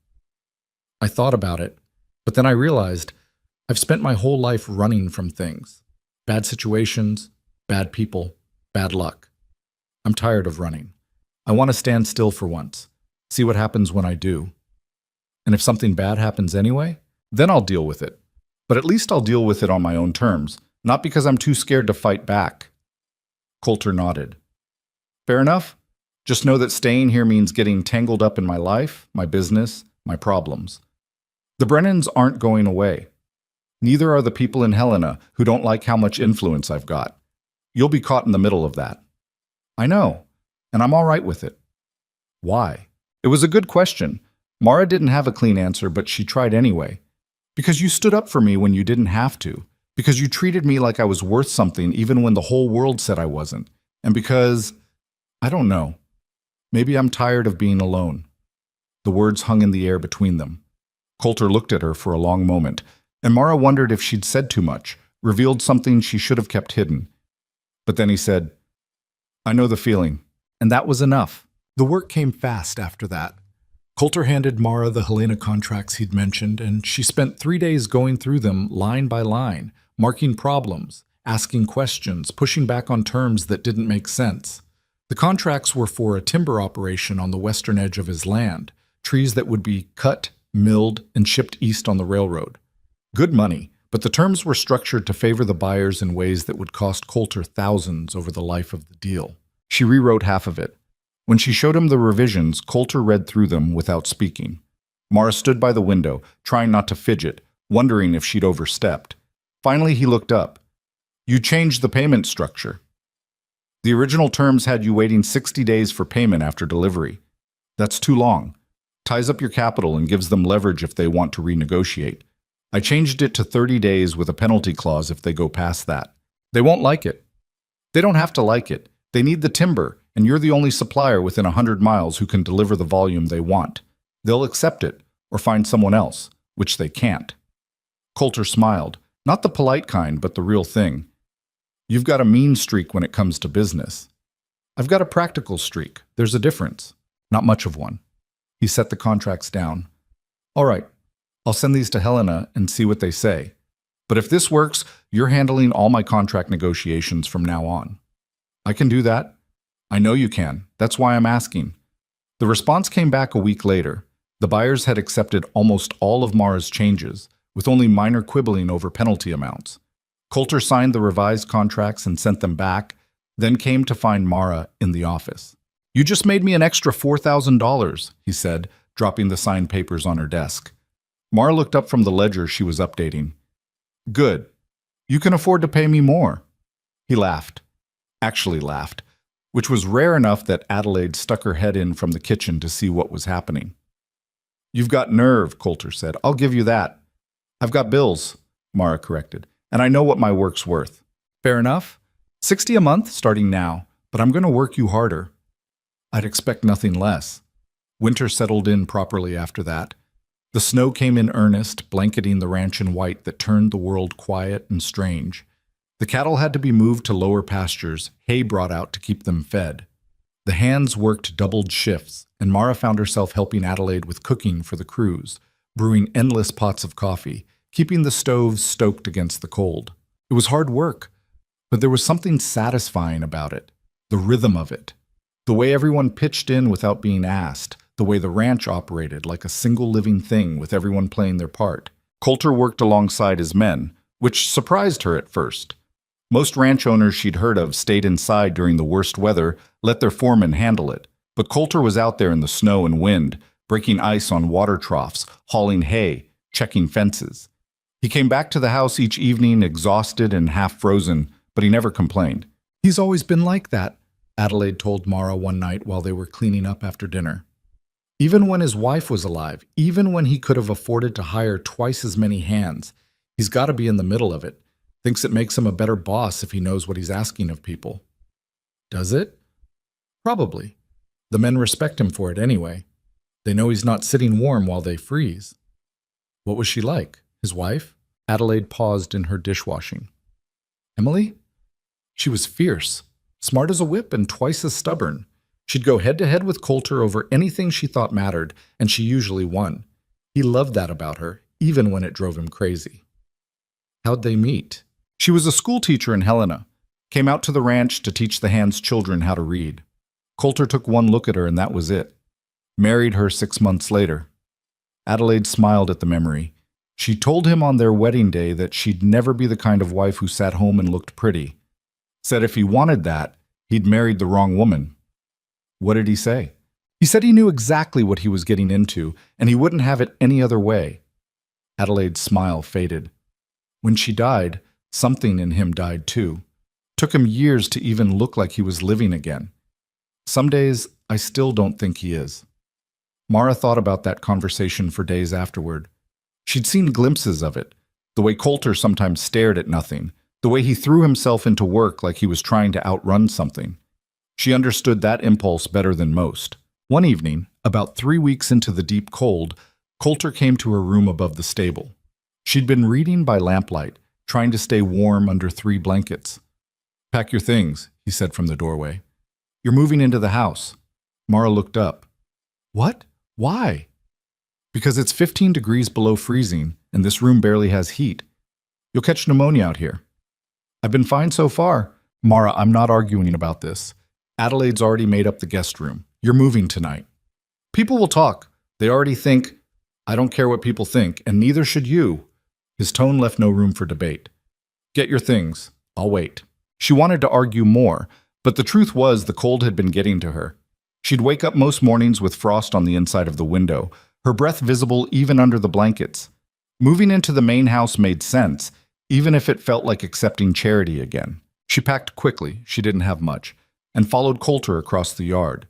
I thought about it, but then I realized I've spent my whole life running from things. Bad situations, bad people, bad luck. I'm tired of running. I want to stand still for once, see what happens when I do. And if something bad happens anyway, then I'll deal with it. But at least I'll deal with it on my own terms, not because I'm too scared to fight back." Coulter nodded. "Fair enough. Just know that staying here means getting tangled up in my life, my business, my problems. The Brennans aren't going away. Neither are the people in Helena who don't like how much influence I've got. You'll be caught in the middle of that." "I know, and I'm all right with it." "Why?" It was a good question. Mara didn't have a clean answer, but she tried anyway. "Because you stood up for me when you didn't have to. Because you treated me like I was worth something even when the whole world said I wasn't. And because, I don't know, maybe I'm tired of being alone." The words hung in the air between them. Coulter looked at her for a long moment, and Mara wondered if she'd said too much, revealed something she should have kept hidden. But then he said, "I know the feeling." And that was enough. The work came fast after that. Coulter handed Mara the Helena contracts he'd mentioned, and she spent 3 days going through them line by line, marking problems, asking questions, pushing back on terms that didn't make sense. The contracts were for a timber operation on the western edge of his land, trees that would be cut, milled, and shipped east on the railroad. Good money, but the terms were structured to favor the buyers in ways that would cost Coulter thousands over the life of the deal. She rewrote half of it. When she showed him the revisions, Coulter read through them without speaking. Mara stood by the window, trying not to fidget, wondering if she'd overstepped. Finally, he looked up. "You changed the payment structure. The original terms had you waiting 60 days for payment after delivery. That's too long. Ties up your capital and gives them leverage if they want to renegotiate. I changed it to 30 days with a penalty clause if they go past that. They won't like it. They don't have to like it. They need the timber, and you're the only supplier within 100 miles who can deliver the volume they want. They'll accept it, or find someone else, which they can't." Coulter smiled, not the polite kind, but the real thing. "You've got a mean streak when it comes to business. I've got a practical streak. There's a difference. Not much of one." He set the contracts down. "All right, I'll send these to Helena and see what they say. But if this works, you're handling all my contract negotiations from now on." "I can do that. I know you can. That's why I'm asking." The response came back a week later. The buyers had accepted almost all of Mara's changes, with only minor quibbling over penalty amounts. Coulter signed the revised contracts and sent them back, then came to find Mara in the office. "You just made me an extra $4,000, he said, dropping the signed papers on her desk. Mara looked up from the ledger she was updating. "Good. You can afford to pay me more." He laughed. Actually laughed, which was rare enough that Adelaide stuck her head in from the kitchen to see what was happening. "You've got nerve," Coulter said. "I'll give you that." "I've got bills," Mara corrected, "and I know what my work's worth." "Fair enough. 60 a month starting now, but I'm going to work you harder." "I'd expect nothing less." Winter settled in properly after that. The snow came in earnest, blanketing the ranch in white that turned the world quiet and strange. The cattle had to be moved to lower pastures, hay brought out to keep them fed. The hands worked doubled shifts, and Mara found herself helping Adelaide with cooking for the crews, brewing endless pots of coffee, keeping the stoves stoked against the cold. It was hard work, but there was something satisfying about it, the rhythm of it, the way everyone pitched in without being asked, the way the ranch operated like a single living thing with everyone playing their part. Coulter worked alongside his men, which surprised her at first. Most ranch owners she'd heard of stayed inside during the worst weather, let their foremen handle it. But Coulter was out there in the snow and wind, breaking ice on water troughs, hauling hay, checking fences. He came back to the house each evening exhausted and half frozen, but he never complained. "He's always been like that," Adelaide told Mara one night while they were cleaning up after dinner. Even when his wife was alive, even when he could have afforded to hire twice as many hands, he's got to be in the middle of it. Thinks it makes him a better boss if he knows what he's asking of people. Does it? Probably. The men respect him for it anyway. They know he's not sitting warm while they freeze. What was she like? His wife? Adelaide paused in her dishwashing. Emily? She was fierce, smart as a whip and twice as stubborn. She'd go head-to-head with Coulter over anything she thought mattered, and she usually won. He loved that about her, even when it drove him crazy. How'd they meet? She was a school teacher in Helena, came out to the ranch to teach the hands' children how to read. Coulter took one look at her and that was it. Married her 6 months later. Adelaide smiled at the memory. She told him on their wedding day that she'd never be the kind of wife who sat home and looked pretty. Said if he wanted that, he'd married the wrong woman. What did he say? He said he knew exactly what he was getting into, and he wouldn't have it any other way. Adelaide's smile faded. When she died, something in him died too. Took him years to even look like he was living again. Some days, I still don't think he is. Mara thought about that conversation for days afterward. She'd seen glimpses of it, the way Coulter sometimes stared at nothing, the way he threw himself into work like he was trying to outrun something. She understood that impulse better than most. One evening, about 3 weeks into the deep cold, Coulter came to her room above the stable. She'd been reading by lamplight, trying to stay warm under 3 blankets. "Pack your things," he said from the doorway. "You're moving into the house." Mara looked up. "What? Why?" "Because it's 15 degrees below freezing, and this room barely has heat. You'll catch pneumonia out here." "I've been fine so far." "Mara, I'm not arguing about this. Adelaide's already made up the guest room. You're moving tonight. People will talk. They already think. I don't care what people think, and neither should you." His tone left no room for debate. "Get your things. I'll wait." She wanted to argue more, but the truth was the cold had been getting to her. She'd wake up most mornings with frost on the inside of the window, her breath visible even under the blankets. Moving into the main house made sense, even if it felt like accepting charity again. She packed quickly, she didn't have much, and followed Coulter across the yard.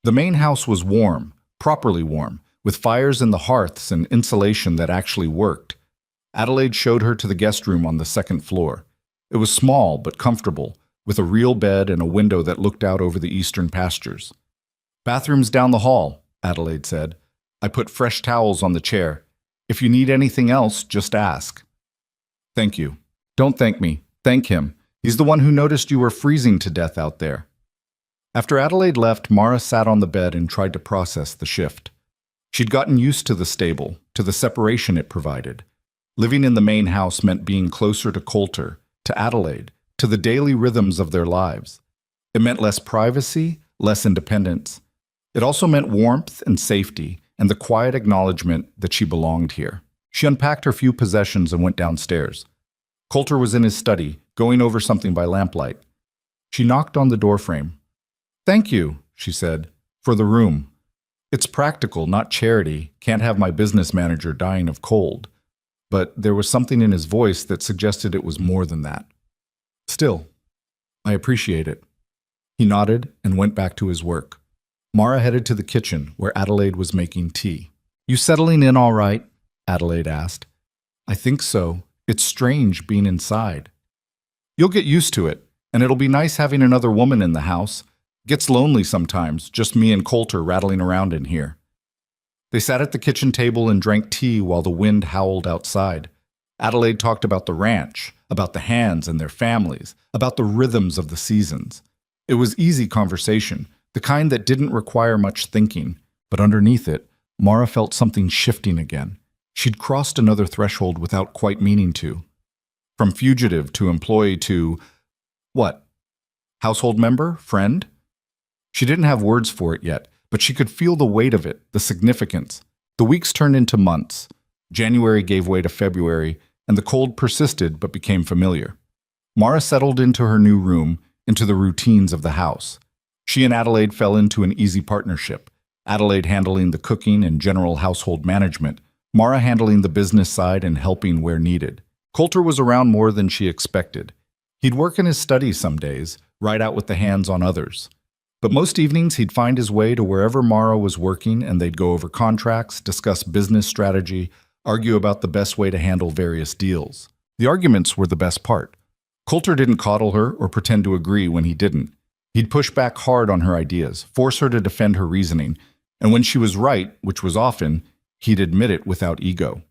The main house was warm, properly warm, with fires in the hearths and insulation that actually worked. Adelaide showed her to the guest room on the 2nd floor. It was small but comfortable, with a real bed and a window that looked out over the eastern pastures. "Bathroom's down the hall," Adelaide said. "I put fresh towels on the chair. If you need anything else, just ask." "Thank you." "Don't thank me. Thank him. He's the one who noticed you were freezing to death out there." After Adelaide left, Mara sat on the bed and tried to process the shift. She'd gotten used to the stable, to the separation it provided. Living in the main house meant being closer to Coulter, to Adelaide, to the daily rhythms of their lives. It meant less privacy, less independence. It also meant warmth and safety, and the quiet acknowledgement that she belonged here. She unpacked her few possessions and went downstairs. Coulter was in his study, going over something by lamplight. She knocked on the doorframe. "Thank you," she said, "for the room. It's practical, not charity. Can't have my business manager dying of cold." But there was something in his voice that suggested it was more than that. "Still, I appreciate it." He nodded and went back to his work. Mara headed to the kitchen, where Adelaide was making tea. "You settling in all right?" Adelaide asked. "I think so. It's strange being inside." "You'll get used to it, and it'll be nice having another woman in the house. Gets lonely sometimes, just me and Coulter rattling around in here." They sat at the kitchen table and drank tea while the wind howled outside. Adelaide talked about the ranch, about the hands and their families, about the rhythms of the seasons. It was easy conversation, the kind that didn't require much thinking, but underneath it, Mara felt something shifting again. She'd crossed another threshold without quite meaning to. From fugitive to employee to, what? Household member? Friend? She didn't have words for it yet, but she could feel the weight of it, the significance. The weeks turned into months. January gave way to February, and the cold persisted but became familiar. Mara settled into her new room, into the routines of the house. She and Adelaide fell into an easy partnership, Adelaide handling the cooking and general household management, Mara handling the business side and helping where needed. Coulter was around more than she expected. He'd work in his study some days, ride out with the hands on others. But most evenings he'd find his way to wherever Mara was working, and they'd go over contracts, discuss business strategy, argue about the best way to handle various deals. The arguments were the best part. Coulter didn't coddle her or pretend to agree when he didn't. He'd push back hard on her ideas, force her to defend her reasoning, and when she was right, which was often, he'd admit it without ego.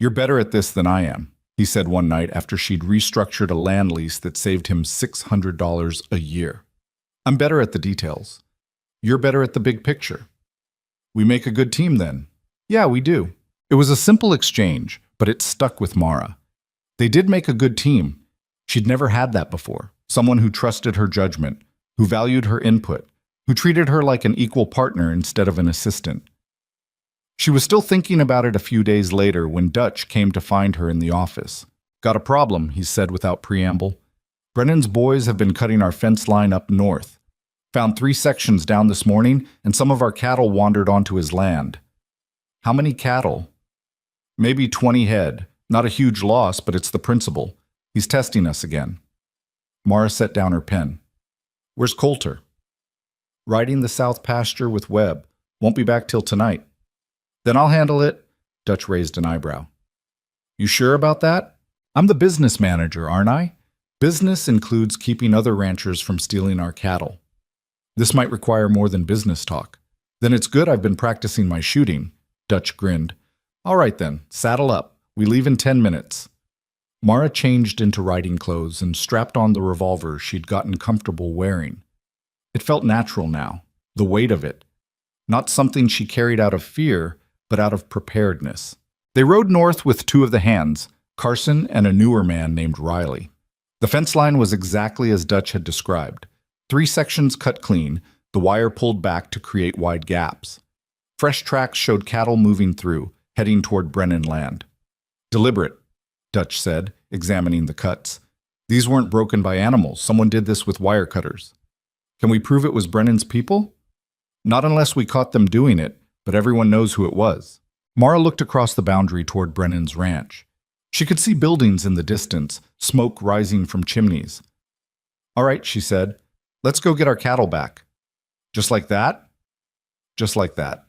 "You're better at this than I am," he said one night after she'd restructured a land lease that saved him $600 a year. "I'm better at the details. You're better at the big picture. We make a good team then." "Yeah, we do." It was a simple exchange, but it stuck with Mara. They did make a good team. She'd never had that before. Someone who trusted her judgment, who valued her input, who treated her like an equal partner instead of an assistant. She was still thinking about it a few days later when Dutch came to find her in the office. "Got a problem," he said without preamble. "Brennan's boys have been cutting our fence line up north. Found 3 sections down this morning, and some of our cattle wandered onto his land." "How many cattle?" "Maybe 20 head. Not a huge loss, but it's the principle. He's testing us again." Mara set down her pen. "Where's Coulter?" "Riding the south pasture with Webb. Won't be back till tonight." "Then I'll handle it." Dutch raised an eyebrow. You sure about that? I'm the business manager, aren't I? Business includes keeping other ranchers from stealing our cattle. This might require more than business talk. Then it's good I've been practicing my shooting. Dutch grinned. All right then, saddle up. We leave in 10 minutes. Mara changed into riding clothes and strapped on the revolver she'd gotten comfortable wearing. It felt natural now, the weight of it. Not something she carried out of fear, but out of preparedness. They rode north with two of the hands, Carson and a newer man named Riley. The fence line was exactly as Dutch had described. 3 sections cut clean, the wire pulled back to create wide gaps. Fresh tracks showed cattle moving through, heading toward Brennan land. Deliberate, Dutch said, examining the cuts. These weren't broken by animals. Someone did this with wire cutters. Can we prove it was Brennan's people? Not unless we caught them doing it, but everyone knows who it was. Mara looked across the boundary toward Brennan's ranch. She could see buildings in the distance, smoke rising from chimneys. All right, she said, let's go get our cattle back. Just like that? Just like that.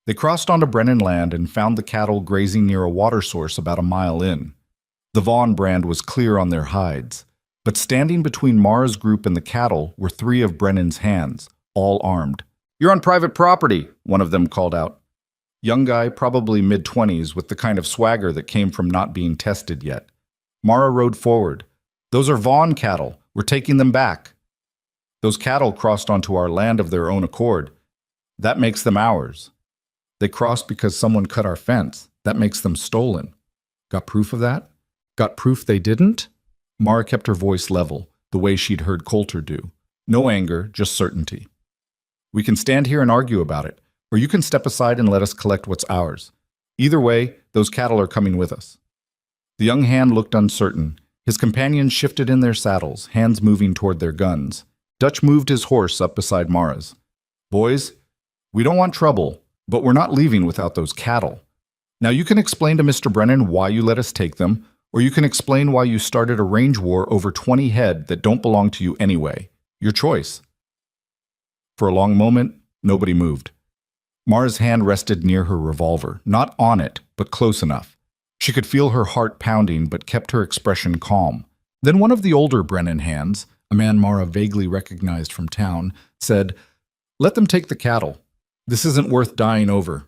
They crossed onto Brennan land and found the cattle grazing near a water source about a mile in. The Vaughn brand was clear on their hides, but standing between Mara's group and the cattle were 3 of Brennan's hands, all armed. You're on private property, one of them called out. Young guy, probably mid-20s, with the kind of swagger that came from not being tested yet. Mara rode forward. Those are Vaughn cattle. We're taking them back. Those cattle crossed onto our land of their own accord. That makes them ours. They crossed because someone cut our fence. That makes them stolen. Got proof of that? Got proof they didn't? Mara kept her voice level, the way she'd heard Coulter do. No anger, just certainty. We can stand here and argue about it, or you can step aside and let us collect what's ours. Either way, those cattle are coming with us. The young hand looked uncertain. His companions shifted in their saddles, hands moving toward their guns. Dutch moved his horse up beside Mara's. Boys, we don't want trouble, but we're not leaving without those cattle. Now you can explain to Mr. Brennan why you let us take them, or you can explain why you started a range war over 20 head that don't belong to you anyway. Your choice. For a long moment, nobody moved. Mara's hand rested near her revolver, not on it, but close enough. She could feel her heart pounding, but kept her expression calm. Then one of the older Brennan hands, a man Mara vaguely recognized from town, said, "Let them take the cattle. This isn't worth dying over."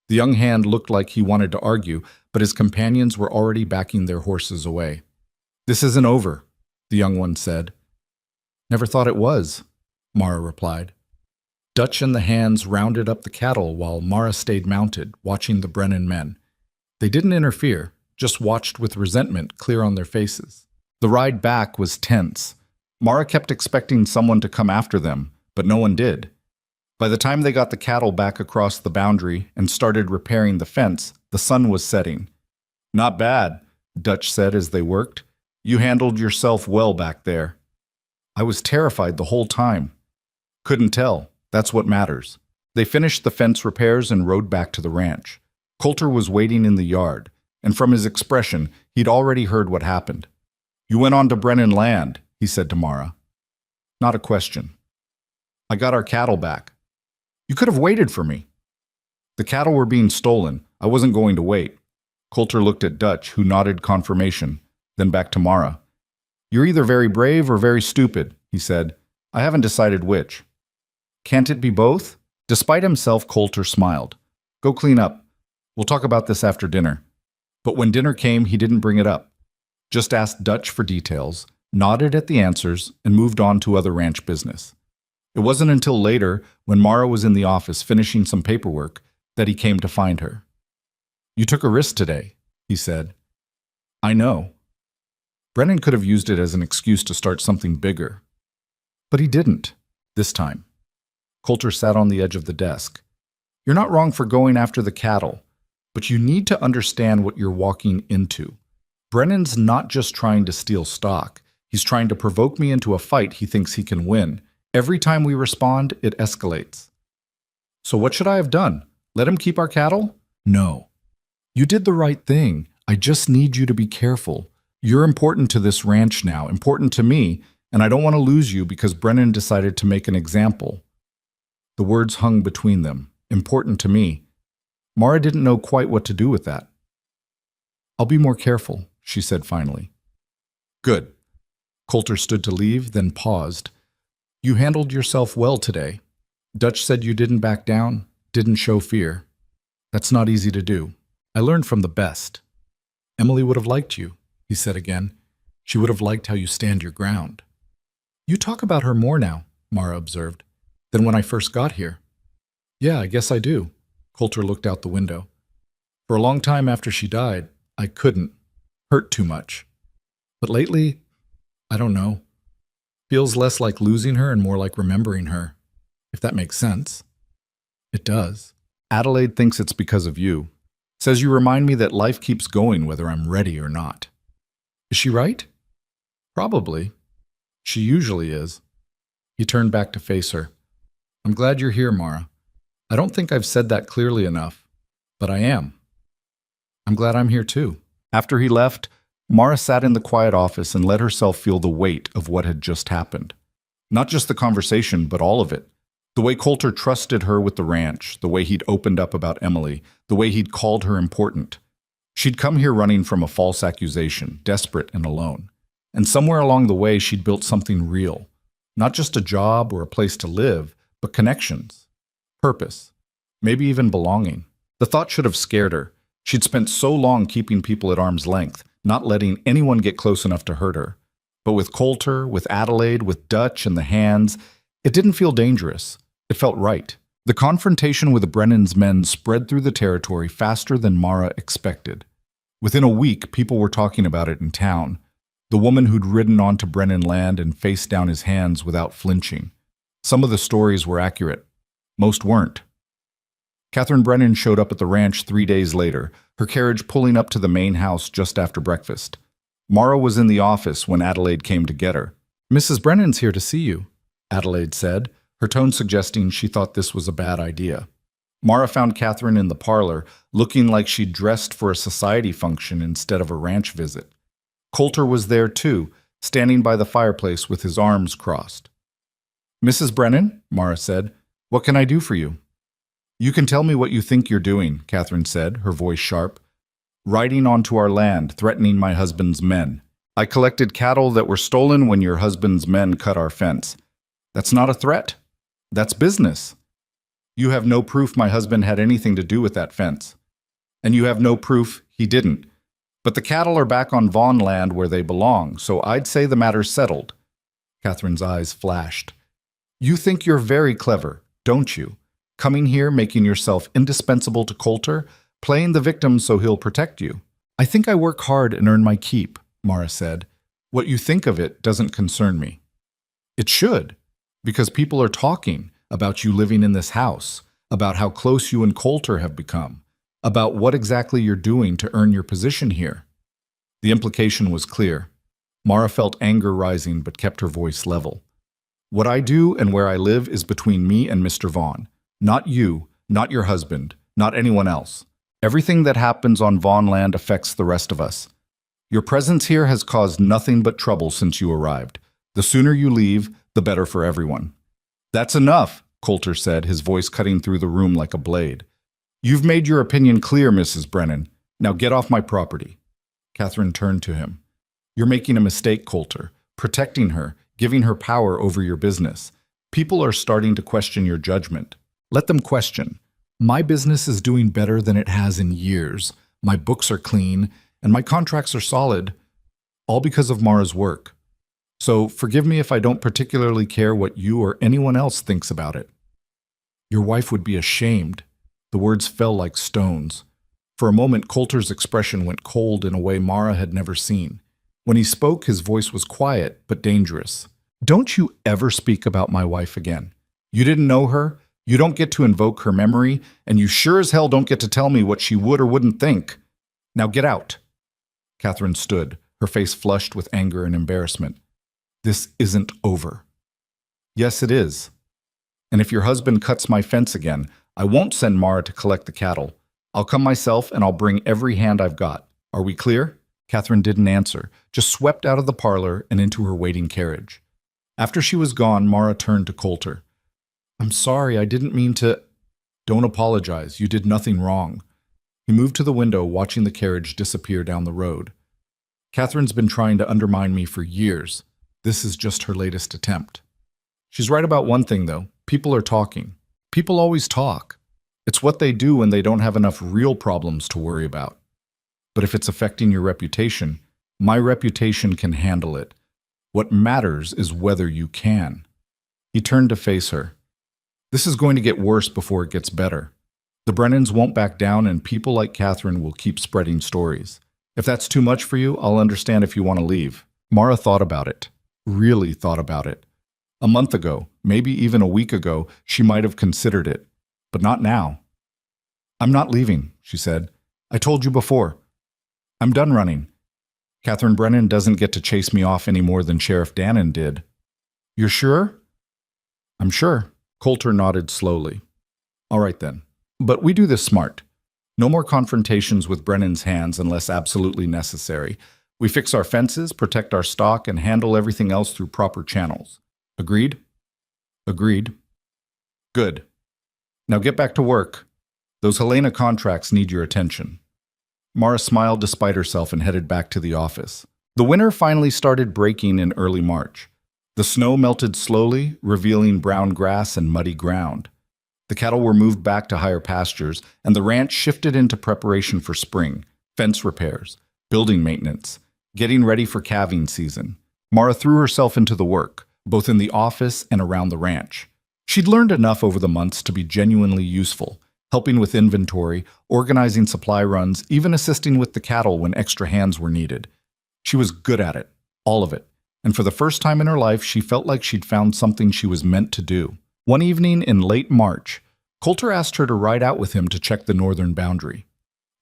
The young hand looked like he wanted to argue, but his companions were already backing their horses away. "This isn't over," the young one said. "Never thought it was," Mara replied. Dutch and the hands rounded up the cattle while Mara stayed mounted, watching the Brennan men. They didn't interfere, just watched with resentment clear on their faces. The ride back was tense. Mara kept expecting someone to come after them, but no one did. By the time they got the cattle back across the boundary and started repairing the fence, the sun was setting. "Not bad," Dutch said as they worked. "You handled yourself well back there." "I was terrified the whole time." "Couldn't tell. That's what matters." They finished the fence repairs and rode back to the ranch. Coulter was waiting in the yard, and from his expression, he'd already heard what happened. "You went on to Brennan land," he said to Mara. "Not a question." "I got our cattle back." "You could have waited for me." "The cattle were being stolen. I wasn't going to wait." Coulter looked at Dutch, who nodded confirmation, then back to Mara. "You're either very brave or very stupid," he said. "I haven't decided which." "Can't it be both?" Despite himself, Coulter smiled. "Go clean up. We'll talk about this after dinner." But when dinner came, he didn't bring it up. Just asked Dutch for details, nodded at the answers, and moved on to other ranch business. It wasn't until later, when Mara was in the office finishing some paperwork, that he came to find her. "You took a risk today," he said. "I know." Brennan could have used it as an excuse to start something bigger. But he didn't, this time. Coulter sat on the edge of the desk. "You're not wrong for going after the cattle, but you need to understand what you're walking into. Brennan's not just trying to steal stock. He's trying to provoke me into a fight he thinks he can win. Every time we respond, it escalates." "So what should I have done? Let him keep our cattle?" "No. You did the right thing. I just need you to be careful. You're important to this ranch now, important to me, and I don't want to lose you because Brennan decided to make an example." The words hung between them. Important to me. Mara didn't know quite what to do with that. I'll be more careful, she said finally. Good. Coulter stood to leave, then paused. You handled yourself well today. Dutch said you didn't back down, didn't show fear. That's not easy to do. I learned from the best. Emily would have liked you, he said again. She would have liked how you stand your ground. You talk about her more now, Mara observed, than when I first got here. Yeah, I guess I do. Coulter looked out the window. For a long time after she died, I couldn't. Hurt too much. But lately, I don't know. Feels less like losing her and more like remembering her, if that makes sense. It does. Adelaide thinks it's because of you. Says you remind me that life keeps going whether I'm ready or not. Is she right? Probably. She usually is. He turned back to face her. I'm glad you're here, Mara. I don't think I've said that clearly enough, but I am. I'm glad I'm here too. After he left, Mara sat in the quiet office and let herself feel the weight of what had just happened. Not just the conversation, but all of it. The way Coulter trusted her with the ranch, the way he'd opened up about Emily, the way he'd called her important. She'd come here running from a false accusation, desperate and alone. And somewhere along the way, she'd built something real. Not just a job or a place to live, but connections, purpose, maybe even belonging. The thought should have scared her. She'd spent so long keeping people at arm's length, not letting anyone get close enough to hurt her. But with Coulter, with Adelaide, with Dutch and the hands, it didn't feel dangerous. It felt right. The confrontation with the Brennan's men spread through the territory faster than Mara expected. Within a week, people were talking about it in town. The woman who'd ridden onto Brennan land and faced down his hands without flinching. Some of the stories were accurate. Most weren't. Catherine Brennan showed up at the ranch 3 days later, her carriage pulling up to the main house just after breakfast. Mara was in the office when Adelaide came to get her. Mrs. Brennan's here to see you, Adelaide said, her tone suggesting she thought this was a bad idea. Mara found Catherine in the parlor, looking like she'd dressed for a society function instead of a ranch visit. Coulter was there too, standing by the fireplace with his arms crossed. Mrs. Brennan, Mara said, what can I do for you? You can tell me what you think you're doing, Catherine said, her voice sharp. Riding onto our land, threatening my husband's men. I collected cattle that were stolen when your husband's men cut our fence. That's not a threat. That's business. You have no proof my husband had anything to do with that fence. And you have no proof he didn't. But the cattle are back on Vaughn land where they belong, so I'd say the matter's settled. Catherine's eyes flashed. You think you're very clever, don't you? Coming here, making yourself indispensable to Coulter, playing the victim so he'll protect you. I think I work hard and earn my keep, Mara said. What you think of it doesn't concern me. It should, because people are talking about you living in this house, about how close you and Coulter have become, about what exactly you're doing to earn your position here. The implication was clear. Mara felt anger rising but kept her voice level. What I do and where I live is between me and Mr. Vaughn. Not you, not your husband, not anyone else. Everything that happens on Vaughn land affects the rest of us. Your presence here has caused nothing but trouble since you arrived. The sooner you leave, the better for everyone. That's enough, Coulter said, his voice cutting through the room like a blade. You've made your opinion clear, Mrs. Brennan. Now get off my property. Catherine turned to him. You're making a mistake, Coulter. Protecting her, giving her power over your business. People are starting to question your judgment. Let them question. My business is doing better than it has in years. My books are clean, and my contracts are solid, all because of Mara's work. So forgive me if I don't particularly care what you or anyone else thinks about it. Your wife would be ashamed. The words fell like stones. For a moment, Coulter's expression went cold in a way Mara had never seen. When he spoke, his voice was quiet but dangerous. Don't you ever speak about my wife again. You didn't know her, you don't get to invoke her memory, and you sure as hell don't get to tell me what she would or wouldn't think. Now get out. Catherine stood, her face flushed with anger and embarrassment. This isn't over. Yes, it is. And if your husband cuts my fence again, I won't send Mara to collect the cattle. I'll come myself and I'll bring every hand I've got. Are we clear? Catherine didn't answer, just swept out of the parlor and into her waiting carriage. After she was gone, Mara turned to Coulter. I'm sorry, I didn't mean to... Don't apologize, you did nothing wrong. He moved to the window, watching the carriage disappear down the road. Catherine's been trying to undermine me for years. This is just her latest attempt. She's right about one thing, though. People are talking. People always talk. It's what they do when they don't have enough real problems to worry about. But if it's affecting your reputation, my reputation can handle it. What matters is whether you can. He turned to face her. This is going to get worse before it gets better. The Brennans won't back down, and people like Catherine will keep spreading stories. If that's too much for you, I'll understand if you want to leave. Mara thought about it. Really thought about it. A month ago, maybe even a week ago, she might have considered it. But not now. I'm not leaving, she said. I told you before. I'm done running. Catherine Brennan doesn't get to chase me off any more than Sheriff Dannon did. You're sure? I'm sure. Coulter nodded slowly. All right then. But we do this smart. No more confrontations with Brennan's hands unless absolutely necessary. We fix our fences, protect our stock, and handle everything else through proper channels. Agreed? Agreed. Good. Now get back to work. Those Helena contracts need your attention. Mara smiled despite herself and headed back to the office. The winter finally started breaking in early March. The snow melted slowly, revealing brown grass and muddy ground. The cattle were moved back to higher pastures, and the ranch shifted into preparation for spring, fence repairs, building maintenance, getting ready for calving season. Mara threw herself into the work, both in the office and around the ranch. She'd learned enough over the months to be genuinely useful, helping with inventory, organizing supply runs, even assisting with the cattle when extra hands were needed. She was good at it, all of it, and for the first time in her life, she felt like she'd found something she was meant to do. One evening in late March, Coulter asked her to ride out with him to check the northern boundary.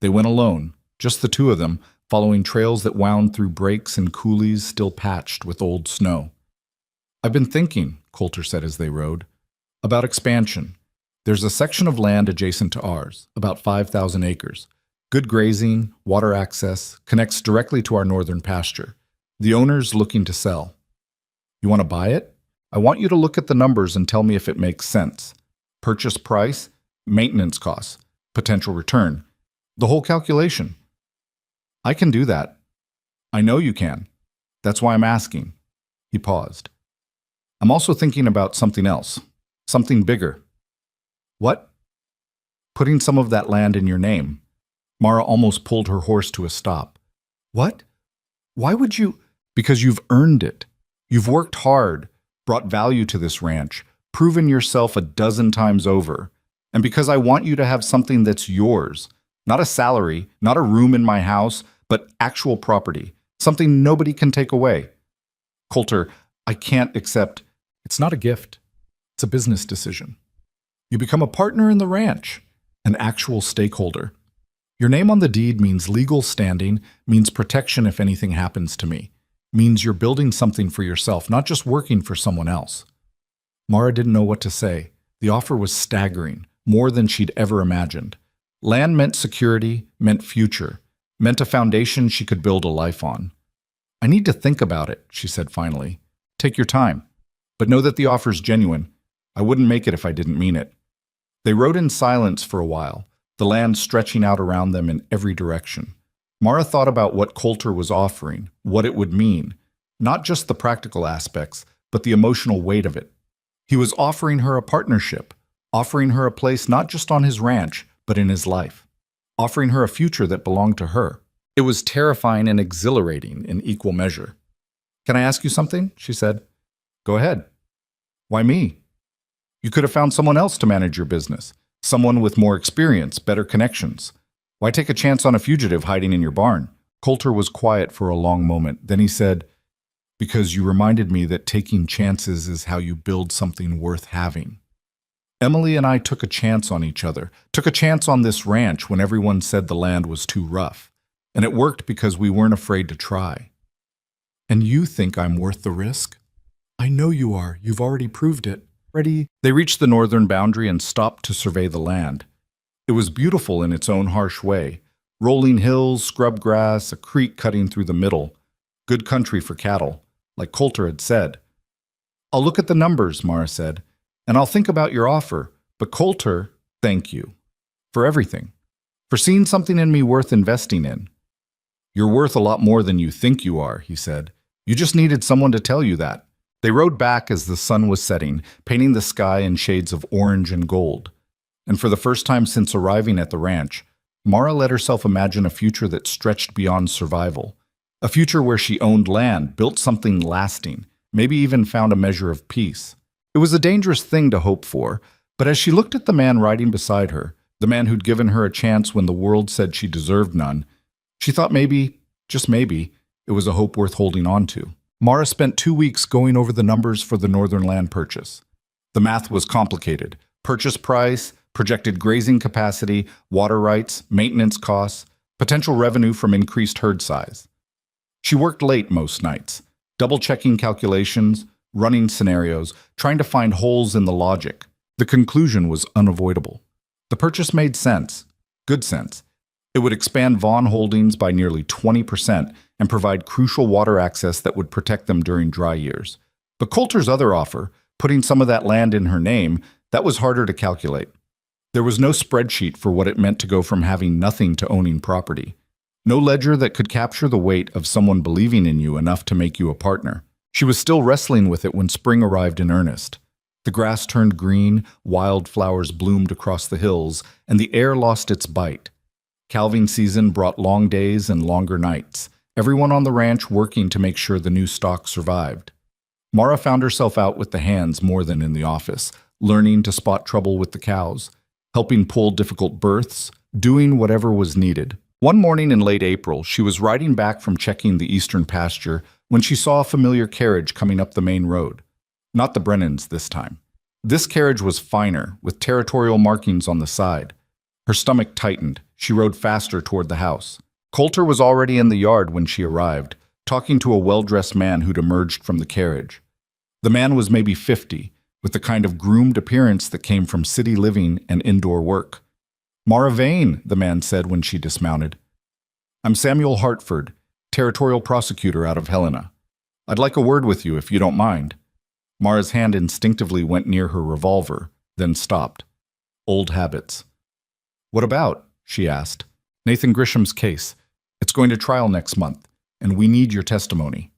They went alone, just the two of them, following trails that wound through breaks and coulees still patched with old snow. I've been thinking, Coulter said as they rode, about expansion. There's a section of land adjacent to ours, about 5,000 acres. Good grazing, water access, connects directly to our northern pasture. The owner's looking to sell. You want to buy it? I want you to look at the numbers and tell me if it makes sense. Purchase price, maintenance costs, potential return. The whole calculation. I can do that. I know you can. That's why I'm asking. He paused. I'm also thinking about something else. Something bigger. What? Putting some of that land in your name. Mara almost pulled her horse to a stop. What? Why would you? Because you've earned it. You've worked hard, brought value to this ranch, proven yourself a dozen times over. And because I want you to have something that's yours. Not a salary, not a room in my house, but actual property. Something nobody can take away. Coulter, I can't accept. It's not a gift. It's a business decision. You become a partner in the ranch, an actual stakeholder. Your name on the deed means legal standing, means protection if anything happens to me, means you're building something for yourself, not just working for someone else. Mara didn't know what to say. The offer was staggering, more than she'd ever imagined. Land meant security, meant future, meant a foundation she could build a life on. I need to think about it, she said finally. Take your time, but know that the offer's genuine. I wouldn't make it if I didn't mean it. They rode in silence for a while, the land stretching out around them in every direction. Mara thought about what Coulter was offering, what it would mean, not just the practical aspects, but the emotional weight of it. He was offering her a partnership, offering her a place not just on his ranch, but in his life, offering her a future that belonged to her. It was terrifying and exhilarating in equal measure. Can I ask you something? She said. Go ahead. Why me? You could have found someone else to manage your business, someone with more experience, better connections. Why take a chance on a fugitive hiding in your barn? Coulter was quiet for a long moment. Then he said, because you reminded me that taking chances is how you build something worth having. Emily and I took a chance on each other, took a chance on this ranch when everyone said the land was too rough. And it worked because we weren't afraid to try. And you think I'm worth the risk? I know you are. You've already proved it. Ready? They reached the northern boundary and stopped to survey the land. It was beautiful in its own harsh way. Rolling hills, scrub grass, a creek cutting through the middle. Good country for cattle, like Coulter had said. I'll look at the numbers, Mara said, and I'll think about your offer. But Coulter, thank you. For everything. For seeing something in me worth investing in. You're worth a lot more than you think you are, he said. You just needed someone to tell you that. They rode back as the sun was setting, painting the sky in shades of orange and gold. And for the first time since arriving at the ranch, Mara let herself imagine a future that stretched beyond survival. A future where she owned land, built something lasting, maybe even found a measure of peace. It was a dangerous thing to hope for, but as she looked at the man riding beside her, the man who'd given her a chance when the world said she deserved none, she thought maybe, just maybe, it was a hope worth holding on to. Mara spent 2 weeks going over the numbers for the northern land purchase. The math was complicated. Purchase price, projected grazing capacity, water rights, maintenance costs, potential revenue from increased herd size. She worked late most nights, double-checking calculations, running scenarios, trying to find holes in the logic. The conclusion was unavoidable. The purchase made sense, good sense. It would expand Vaughn Holdings by nearly 20% and provide crucial water access that would protect them during dry years. But Coulter's other offer, putting some of that land in her name, that was harder to calculate. There was no spreadsheet for what it meant to go from having nothing to owning property. No ledger that could capture the weight of someone believing in you enough to make you a partner. She was still wrestling with it when spring arrived in earnest. The grass turned green, wildflowers bloomed across the hills, and the air lost its bite. Calving season brought long days and longer nights, everyone on the ranch working to make sure the new stock survived. Mara found herself out with the hands more than in the office, learning to spot trouble with the cows, helping pull difficult births, doing whatever was needed. One morning in late April, she was riding back from checking the eastern pasture when she saw a familiar carriage coming up the main road. Not the Brennans this time. This carriage was finer, with territorial markings on the side. Her stomach tightened. She rode faster toward the house. Coulter was already in the yard when she arrived, talking to a well-dressed man who'd emerged from the carriage. The man was maybe 50, with the kind of groomed appearance that came from city living and indoor work. "Mara Vane," the man said when she dismounted. "I'm Samuel Hartford, territorial prosecutor out of Helena. I'd like a word with you if you don't mind." Mara's hand instinctively went near her revolver, then stopped. Old habits. "What about?" she asked. "Nathan Grisham's case. It's going to trial next month, and we need your testimony."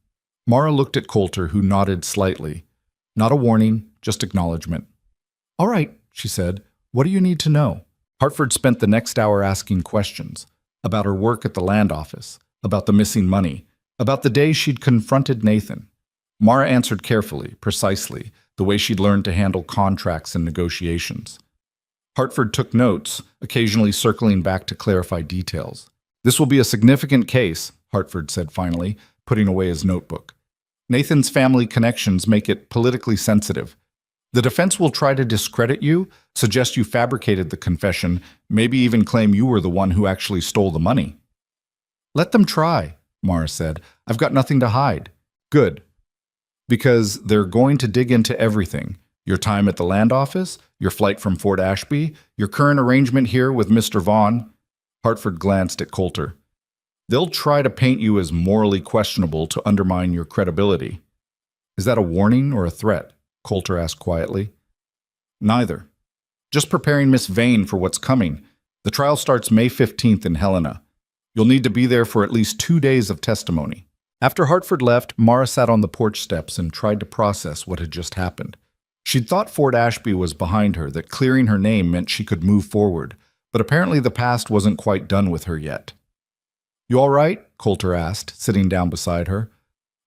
Mara looked at Coulter, who nodded slightly. Not a warning, just acknowledgement. "All right," she said. "What do you need to know?" Hartford spent the next hour asking questions about her work at the land office, about the missing money, about the day she'd confronted Nathan. Mara answered carefully, precisely, the way she'd learned to handle contracts and negotiations. Hartford took notes, occasionally circling back to clarify details. "This will be a significant case," Hartford said finally, putting away his notebook. "Nathan's family connections make it politically sensitive. The defense will try to discredit you, suggest you fabricated the confession, maybe even claim you were the one who actually stole the money." "Let them try," Mara said. "I've got nothing to hide." "Good. Because they're going to dig into everything. Your time at the land office, your flight from Fort Ashby, your current arrangement here with Mr. Vaughn." Hartford glanced at Coulter. "They'll try to paint you as morally questionable to undermine your credibility." "Is that a warning or a threat?" Coulter asked quietly. "Neither. Just preparing Miss Vane for what's coming. The trial starts May 15th in Helena. You'll need to be there for at least 2 days of testimony." After Hartford left, Mara sat on the porch steps and tried to process what had just happened. She'd thought Fort Ashby was behind her, that clearing her name meant she could move forward, but apparently the past wasn't quite done with her yet. "You all right?" Coulter asked, sitting down beside her.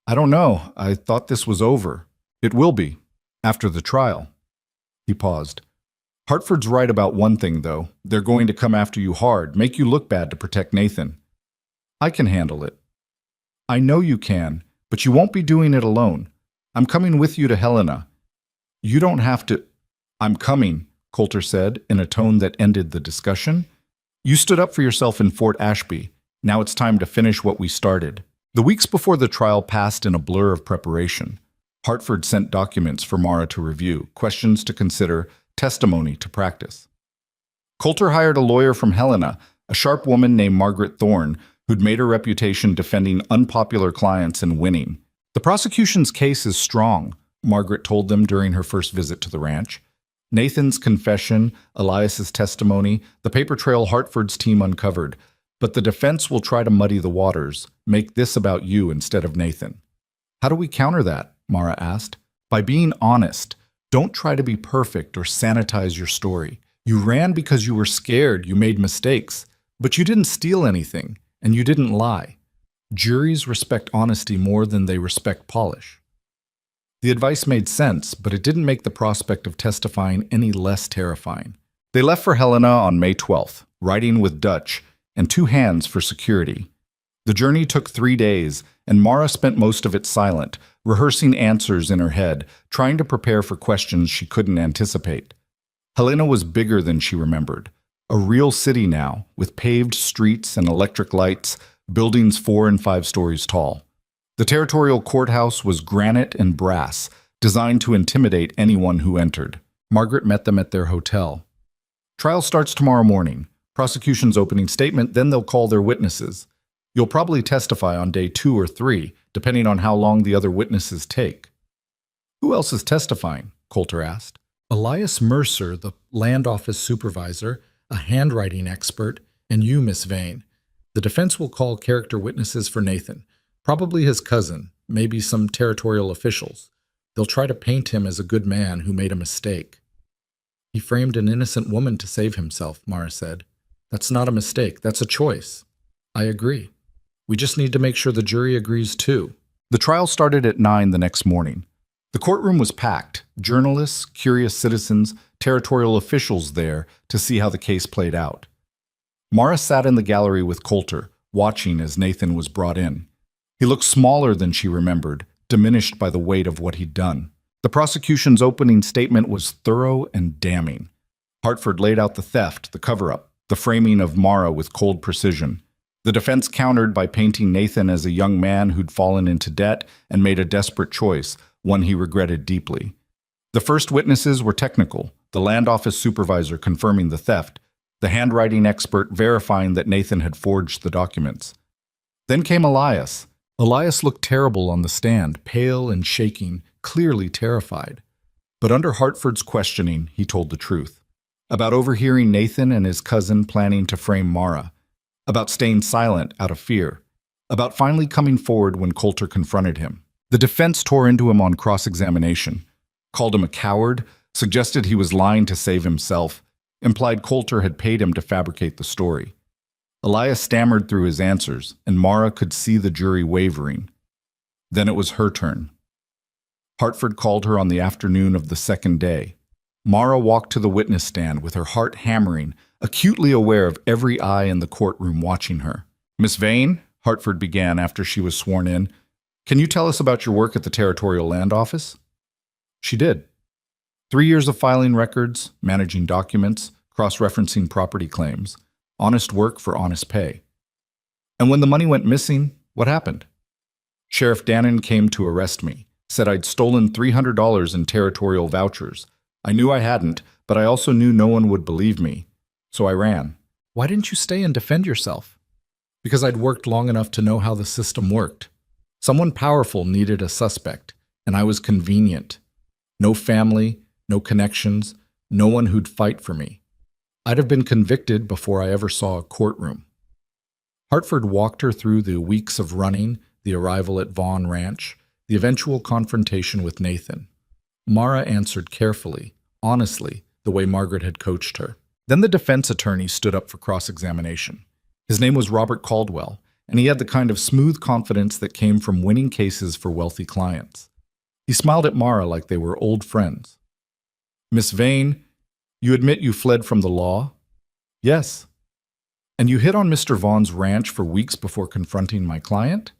"I don't know. I thought this was over." "It will be, after the trial." He paused. "Hartford's right about one thing, though. They're going to come after you hard, make you look bad to protect Nathan." "I can handle it." "I know you can, but you won't be doing it alone. I'm coming with you to Helena." "You don't have to—" "I'm coming," Coulter said, in a tone that ended the discussion. "You stood up for yourself in Fort Ashby. Now it's time to finish what we started." The weeks before the trial passed in a blur of preparation. Hartford sent documents for Mara to review, questions to consider, testimony to practice. Coulter hired a lawyer from Helena, a sharp woman named Margaret Thorne, who'd made her reputation defending unpopular clients and winning. "The prosecution's case is strong," Margaret told them during her first visit to the ranch. Nathan's confession, Elias's testimony, the paper trail Hartford's team uncovered. But the defense will try to muddy the waters, make this about you instead of Nathan. How do we counter that? Mara asked. By being honest. Don't try to be perfect or sanitize your story. You ran because you were scared, you made mistakes, but you didn't steal anything, and you didn't lie. Juries respect honesty more than they respect polish. The advice made sense, but it didn't make the prospect of testifying any less terrifying. They left for Helena on May 12th, riding with Dutch, and 2 hands for security. The journey took 3 days, and Mara spent most of it silent, rehearsing answers in her head, trying to prepare for questions she couldn't anticipate. Helena was bigger than she remembered. A real city now, with paved streets and electric lights, buildings 4 and 5 stories tall. The territorial courthouse was granite and brass, designed to intimidate anyone who entered. Margaret met them at their hotel. Trial starts tomorrow morning. Prosecution's opening statement, then they'll call their witnesses. You'll probably testify on day 2 or 3, depending on how long the other witnesses take. Who else is testifying? Coulter asked. Elias Mercer, the land office supervisor, a handwriting expert, and you, Miss Vane. The defense will call character witnesses for Nathan, probably his cousin, maybe some territorial officials. They'll try to paint him as a good man who made a mistake. He framed an innocent woman to save himself, Mara said. That's not a mistake, that's a choice. I agree. We just need to make sure the jury agrees too. The trial started at 9 the next morning. The courtroom was packed, journalists, curious citizens, territorial officials there to see how the case played out. Mara sat in the gallery with Coulter, watching as Nathan was brought in. He looked smaller than she remembered, diminished by the weight of what he'd done. The prosecution's opening statement was thorough and damning. Hartford laid out the theft, the cover-up, the framing of Mara with cold precision. The defense countered by painting Nathan as a young man who'd fallen into debt and made a desperate choice, one he regretted deeply. The first witnesses were technical, the land office supervisor confirming the theft, the handwriting expert verifying that Nathan had forged the documents. Then came Elias. Elias looked terrible on the stand, pale and shaking, clearly terrified. But under Hartford's questioning, he told the truth. About overhearing Nathan and his cousin planning to frame Mara. About staying silent out of fear. About finally coming forward when Coulter confronted him. The defense tore into him on cross-examination, called him a coward, suggested he was lying to save himself, implied Coulter had paid him to fabricate the story. Elias stammered through his answers, and Mara could see the jury wavering. Then it was her turn. Hartford called her on the afternoon of the second day. Mara walked to the witness stand with her heart hammering, acutely aware of every eye in the courtroom watching her. Miss Vane, Hartford began after she was sworn in, can you tell us about your work at the Territorial Land Office? She did. 3 years of filing records, managing documents, cross-referencing property claims. Honest work for honest pay. And when the money went missing, what happened? Sheriff Dannon came to arrest me, said I'd stolen $300 in territorial vouchers. I knew I hadn't, but I also knew no one would believe me. So I ran. Why didn't you stay and defend yourself? Because I'd worked long enough to know how the system worked. Someone powerful needed a suspect, and I was convenient. No family, no connections, no one who'd fight for me. I'd have been convicted before I ever saw a courtroom. Hartford walked her through the weeks of running, the arrival at Vaughn Ranch, the eventual confrontation with Nathan. Mara answered carefully, honestly, the way Margaret had coached her. Then the defense attorney stood up for cross-examination. His name was Robert Caldwell, and he had the kind of smooth confidence that came from winning cases for wealthy clients. He smiled at Mara like they were old friends. Miss Vane, you admit you fled from the law? Yes. And you hid on Mr. Vaughn's ranch for weeks before confronting my client?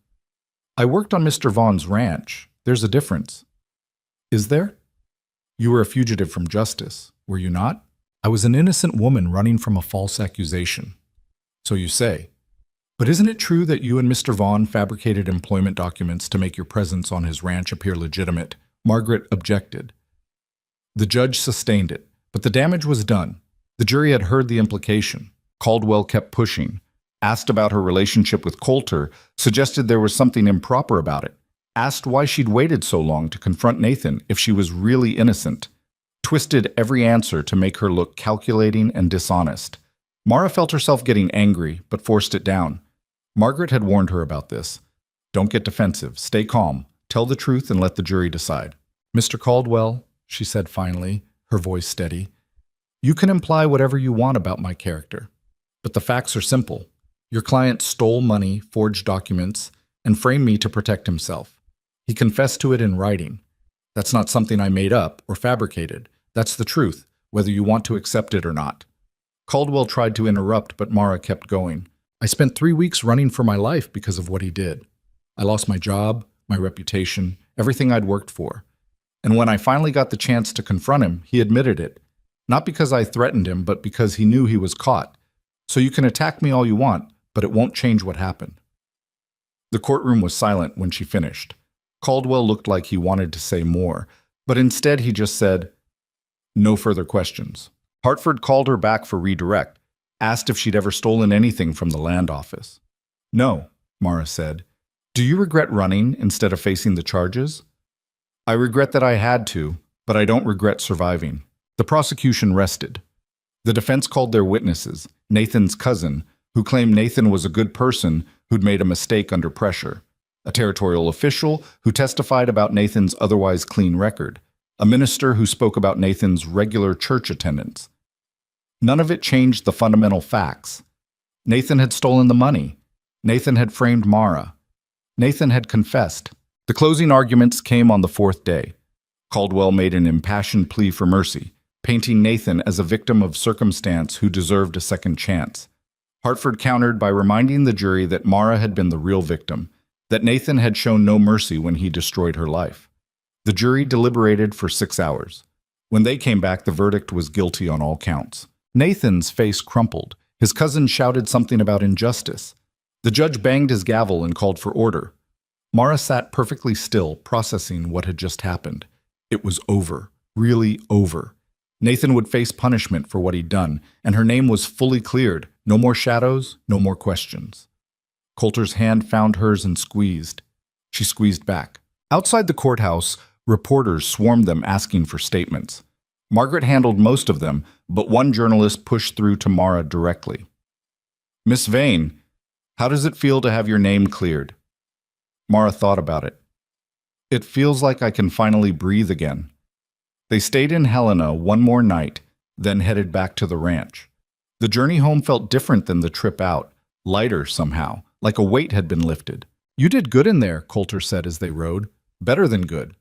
I worked on Mr. Vaughn's ranch. There's a difference. Is there? You were a fugitive from justice, were you not? I was an innocent woman running from a false accusation. So you say. But isn't it true that you and Mr. Vaughn fabricated employment documents to make your presence on his ranch appear legitimate? Margaret objected. The judge sustained it, but the damage was done. The jury had heard the implication. Caldwell kept pushing, asked about her relationship with Coulter, suggested there was something improper about it, asked why she'd waited so long to confront Nathan if she was really innocent. twisted every answer to make her look calculating and dishonest. Mara felt herself getting angry, but forced it down. Margaret had warned her about this. Don't get defensive. Stay calm. Tell the truth and let the jury decide. Mr. Caldwell, she said finally, her voice steady, you can imply whatever you want about my character. But the facts are simple. Your client stole money, forged documents, and framed me to protect himself. He confessed to it in writing. That's not something I made up or fabricated. That's the truth, whether you want to accept it or not. Caldwell tried to interrupt, but Mara kept going. I spent 3 weeks running for my life because of what he did. I lost my job, my reputation, everything I'd worked for. And when I finally got the chance to confront him, he admitted it. Not because I threatened him, but because he knew he was caught. So you can attack me all you want, but it won't change what happened. The courtroom was silent when she finished. Caldwell looked like he wanted to say more, but instead he just said, no further questions. Hartford called her back for redirect, asked if she'd ever stolen anything from the land office. No, Mara said. Do you regret running instead of facing the charges? I regret that I had to, but I don't regret surviving. The prosecution rested. The defense called their witnesses, Nathan's cousin, who claimed Nathan was a good person who'd made a mistake under pressure, a territorial official who testified about Nathan's otherwise clean record, a minister who spoke about Nathan's regular church attendance. None of it changed the fundamental facts. Nathan had stolen the money. Nathan had framed Mara. Nathan had confessed. The closing arguments came on the 4th day. Caldwell made an impassioned plea for mercy, painting Nathan as a victim of circumstance who deserved a second chance. Hartford countered by reminding the jury that Mara had been the real victim, that Nathan had shown no mercy when he destroyed her life. The jury deliberated for 6 hours. When they came back, the verdict was guilty on all counts. Nathan's face crumpled. His cousin shouted something about injustice. The judge banged his gavel and called for order. Mara sat perfectly still, processing what had just happened. It was over, really over. Nathan would face punishment for what he'd done, and her name was fully cleared. No more shadows, no more questions. Coulter's hand found hers and squeezed. She squeezed back. Outside the courthouse, reporters swarmed them asking for statements. Margaret handled most of them, but one journalist pushed through to Mara directly. Miss Vane, how does it feel to have your name cleared? Mara thought about it. It feels like I can finally breathe again. They stayed in Helena one more night, then headed back to the ranch. The journey home felt different than the trip out, lighter somehow, like a weight had been lifted. You did good in there, Coulter said as they rode. Better than good.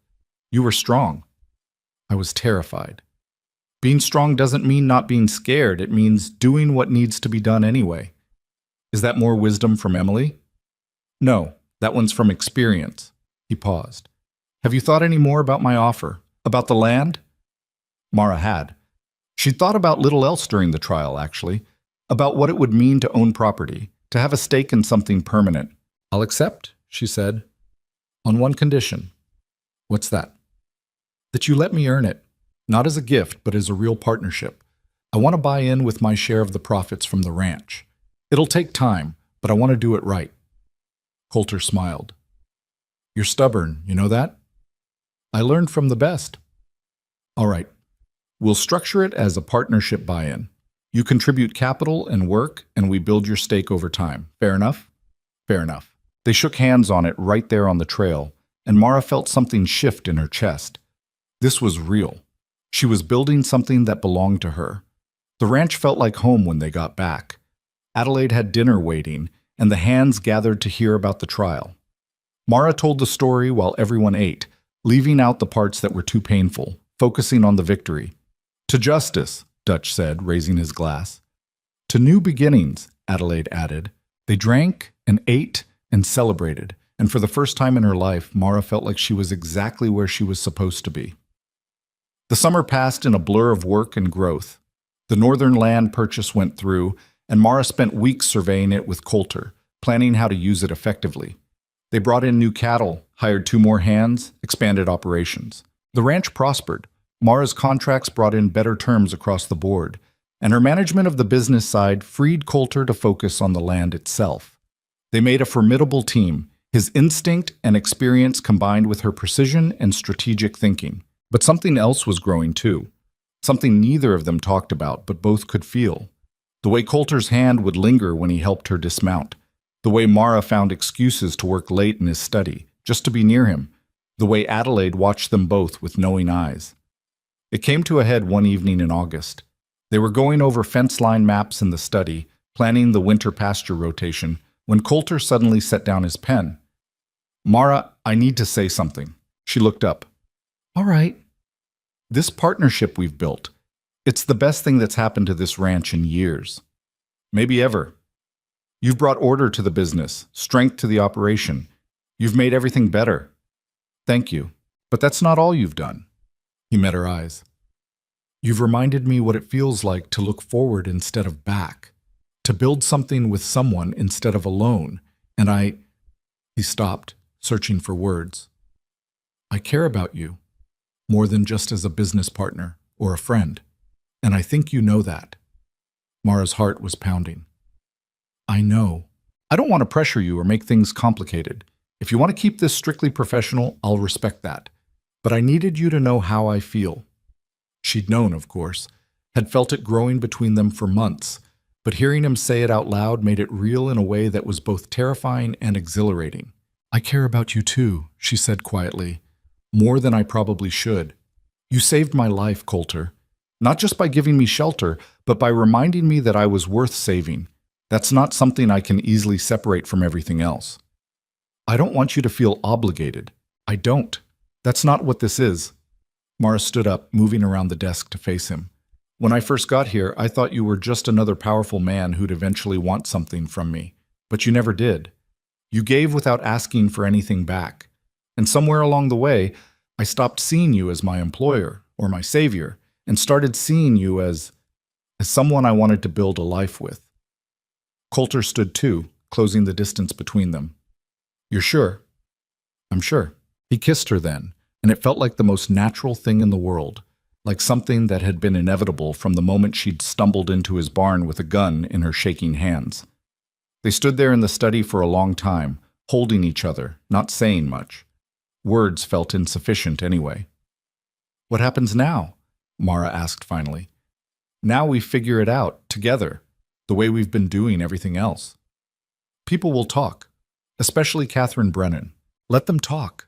You were strong. I was terrified. Being strong doesn't mean not being scared. It means doing what needs to be done anyway. Is that more wisdom from Emily? No, that one's from experience. He paused. Have you thought any more about my offer? About the land? Mara had. She'd thought about little else during the trial, actually. About what it would mean to own property, to have a stake in something permanent. I'll accept, she said. On one condition. What's that? That you let me earn it. Not as a gift, but as a real partnership. I want to buy in with my share of the profits from the ranch. It'll take time, but I want to do it right. Coulter smiled. You're stubborn, you know that? I learned from the best. All right. We'll structure it as a partnership buy-in. You contribute capital and work, and we build your stake over time. Fair enough? Fair enough. They shook hands on it right there on the trail, and Mara felt something shift in her chest. This was real. She was building something that belonged to her. The ranch felt like home when they got back. Adelaide had dinner waiting, and the hands gathered to hear about the trial. Mara told the story while everyone ate, leaving out the parts that were too painful, focusing on the victory. To justice, Dutch said, raising his glass. To new beginnings, Adelaide added. They drank and ate and celebrated, and for the first time in her life, Mara felt like she was exactly where she was supposed to be. The summer passed in a blur of work and growth. The northern land purchase went through, and Mara spent weeks surveying it with Coulter, planning how to use it effectively. They brought in new cattle, hired 2 more hands, expanded operations. The ranch prospered. Mara's contracts brought in better terms across the board, and her management of the business side freed Coulter to focus on the land itself. They made a formidable team, his instinct and experience combined with her precision and strategic thinking. But something else was growing too. something neither of them talked about but both could feel. The way Coulter's hand would linger when he helped her dismount. The way Mara found excuses to work late in his study, just to be near him. The way Adelaide watched them both with knowing eyes. It came to a head one evening in August. They were going over fence line maps in the study, planning the winter pasture rotation, when Coulter suddenly set down his pen. "Mara, I need to say something." She looked up. "All right." "This partnership we've built, it's the best thing that's happened to this ranch in years. Maybe ever. You've brought order to the business, strength to the operation. You've made everything better. Thank you. But that's not all you've done." He met her eyes. "You've reminded me what it feels like to look forward instead of back, to build something with someone instead of alone, and I—" He stopped, searching for words. "I care about you, more than just as a business partner or a friend, and I think you know that." Mara's heart was pounding. "I know. I don't want to pressure you or make things complicated. If you want to keep this strictly professional, I'll respect that. But I needed you to know how I feel." She'd known, of course, had felt it growing between them for months, but hearing him say it out loud made it real in a way that was both terrifying and exhilarating. "I care about you too," she said quietly, "more than I probably should. You saved my life, Coulter, not just by giving me shelter, but by reminding me that I was worth saving. That's not something I can easily separate from everything else. I don't want you to feel obligated. I don't. That's not what this is." Mara stood up, moving around the desk to face him. "When I first got here, I thought you were just another powerful man who'd eventually want something from me. But you never did. You gave without asking for anything back. And somewhere along the way, I stopped seeing you as my employer or my savior and started seeing you as someone I wanted to build a life with." Coulter stood too, closing the distance between them. "You're sure?" "I'm sure." He kissed her then, and it felt like the most natural thing in the world, like something that had been inevitable from the moment she'd stumbled into his barn with a gun in her shaking hands. They stood there in the study for a long time, holding each other, not saying much. Words felt insufficient anyway. "What happens now?" Mara asked finally. "Now we figure it out, together, the way we've been doing everything else. People will talk, especially Catherine Brennan. Let them talk.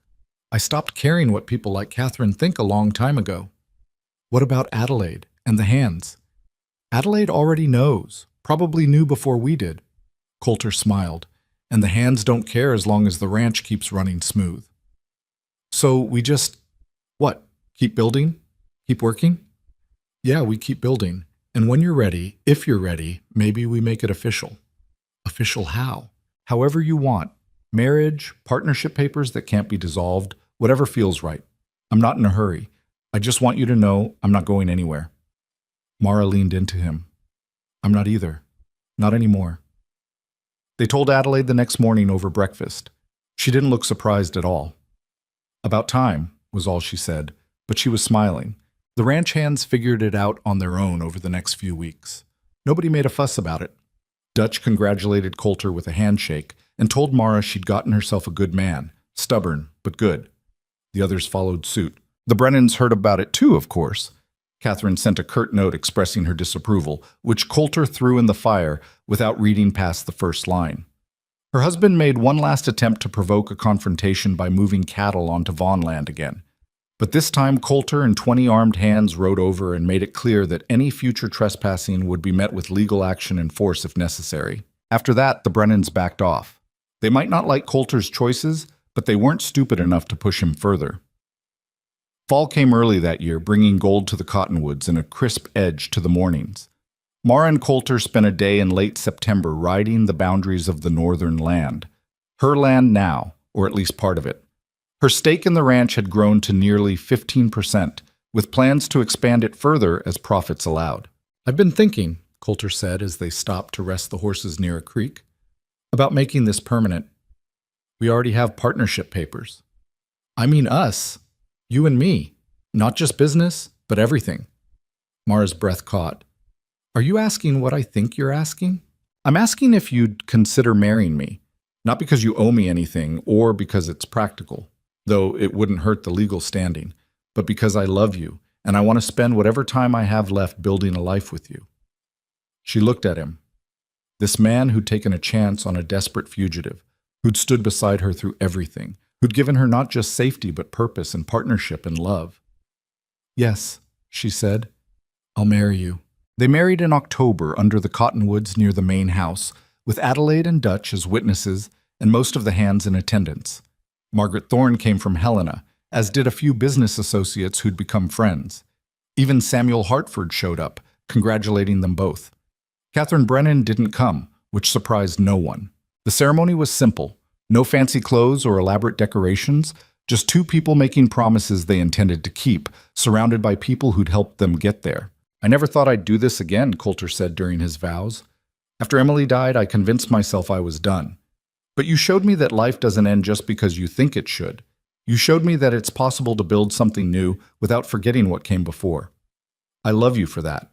I stopped caring what people like Catherine think a long time ago. What about Adelaide and the hands? Adelaide already knows, probably knew before we did." Coulter smiled. "And the hands don't care as long as the ranch keeps running smooth. So we just, what, keep building? Keep working?" "Yeah, we keep building. And when you're ready, if you're ready, maybe we make it official." "Official how?" "However you want. Marriage, partnership papers that can't be dissolved, whatever feels right. I'm not in a hurry. I just want you to know I'm not going anywhere." Mara leaned into him. "I'm not either. Not anymore." They told Adelaide the next morning over breakfast. She didn't look surprised at all. "About time," was all she said, but she was smiling. The ranch hands figured it out on their own over the next few weeks. Nobody made a fuss about it. Dutch congratulated Coulter with a handshake and told Mara she'd gotten herself a good man, stubborn, but good. The others followed suit. The Brennans heard about it too, of course. Catherine sent a curt note expressing her disapproval, which Coulter threw in the fire without reading past the first line. Her husband made one last attempt to provoke a confrontation by moving cattle onto Vaughn land again. But this time Coulter and 20 armed hands rode over and made it clear that any future trespassing would be met with legal action and force if necessary. After that, the Brennans backed off. They might not like Coulter's choices, but they weren't stupid enough to push him further. Fall came early that year, bringing gold to the cottonwoods and a crisp edge to the mornings. Mara and Coulter spent a day in late September riding the boundaries of the northern land. Her land now, or at least part of it. Her stake in the ranch had grown to nearly 15%, with plans to expand it further as profits allowed. "I've been thinking," Coulter said as they stopped to rest the horses near a creek, "about making this permanent. We already have partnership papers. I mean us, you and me, not just business, but everything." Mara's breath caught. "Are you asking what I think you're asking?" "I'm asking if you'd consider marrying me, not because you owe me anything or because it's practical, though it wouldn't hurt the legal standing, but because I love you and I want to spend whatever time I have left building a life with you." She looked at him. This man who'd taken a chance on a desperate fugitive, who'd stood beside her through everything, who'd given her not just safety but purpose and partnership and love. "Yes," she said, "I'll marry you." They married in October under the cottonwoods near the main house, with Adelaide and Dutch as witnesses and most of the hands in attendance. Margaret Thorne came from Helena, as did a few business associates who'd become friends. Even Samuel Hartford showed up, congratulating them both. Catherine Brennan didn't come, which surprised no one. The ceremony was simple. No fancy clothes or elaborate decorations, just two people making promises they intended to keep, surrounded by people who'd helped them get there. "I never thought I'd do this again," Coulter said during his vows. "After Emily died, I convinced myself I was done. But you showed me that life doesn't end just because you think it should. You showed me that it's possible to build something new without forgetting what came before. I love you for that,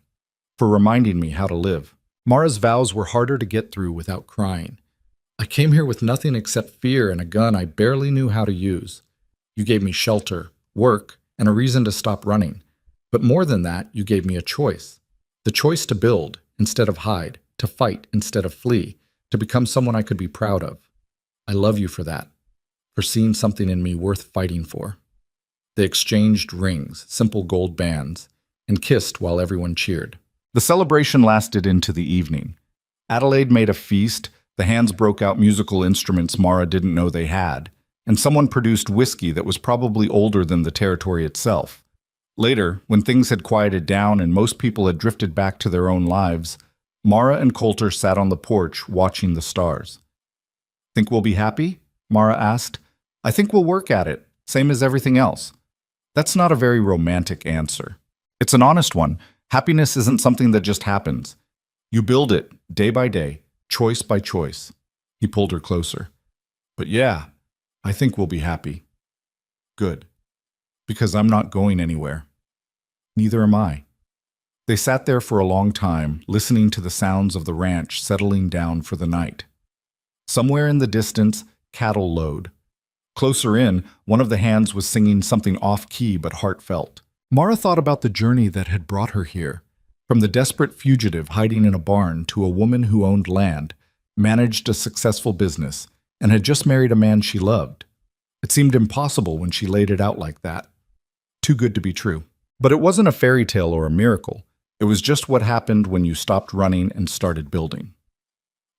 for reminding me how to live." Mara's vows were harder to get through without crying. "I came here with nothing except fear and a gun I barely knew how to use. You gave me shelter, work, and a reason to stop running. But more than that, you gave me a choice. The choice to build instead of hide, to fight instead of flee, to become someone I could be proud of. I love you for that, for seeing something in me worth fighting for." They exchanged rings, simple gold bands, and kissed while everyone cheered. The celebration lasted into the evening. Adelaide made a feast, the hands broke out musical instruments Mara didn't know they had, and someone produced whiskey that was probably older than the territory itself. Later, when things had quieted down and most people had drifted back to their own lives, Mara and Coulter sat on the porch watching the stars. "Think we'll be happy?" Mara asked. "I think we'll work at it, same as everything else." That's not a very romantic answer. It's an honest one. Happiness isn't something that just happens. You build it, day by day, choice by choice. He pulled her closer. "But yeah, I think we'll be happy." "Good. Because I'm not going anywhere." "Neither am I." They sat there for a long time, listening to the sounds of the ranch settling down for the night. Somewhere in the distance, cattle lowed. Closer in, one of the hands was singing something off-key but heartfelt. Mara thought about the journey that had brought her here, from the desperate fugitive hiding in a barn to a woman who owned land, managed a successful business, and had just married a man she loved. It seemed impossible when she laid it out like that. Too good to be true. But it wasn't a fairy tale or a miracle. It was just what happened when you stopped running and started building.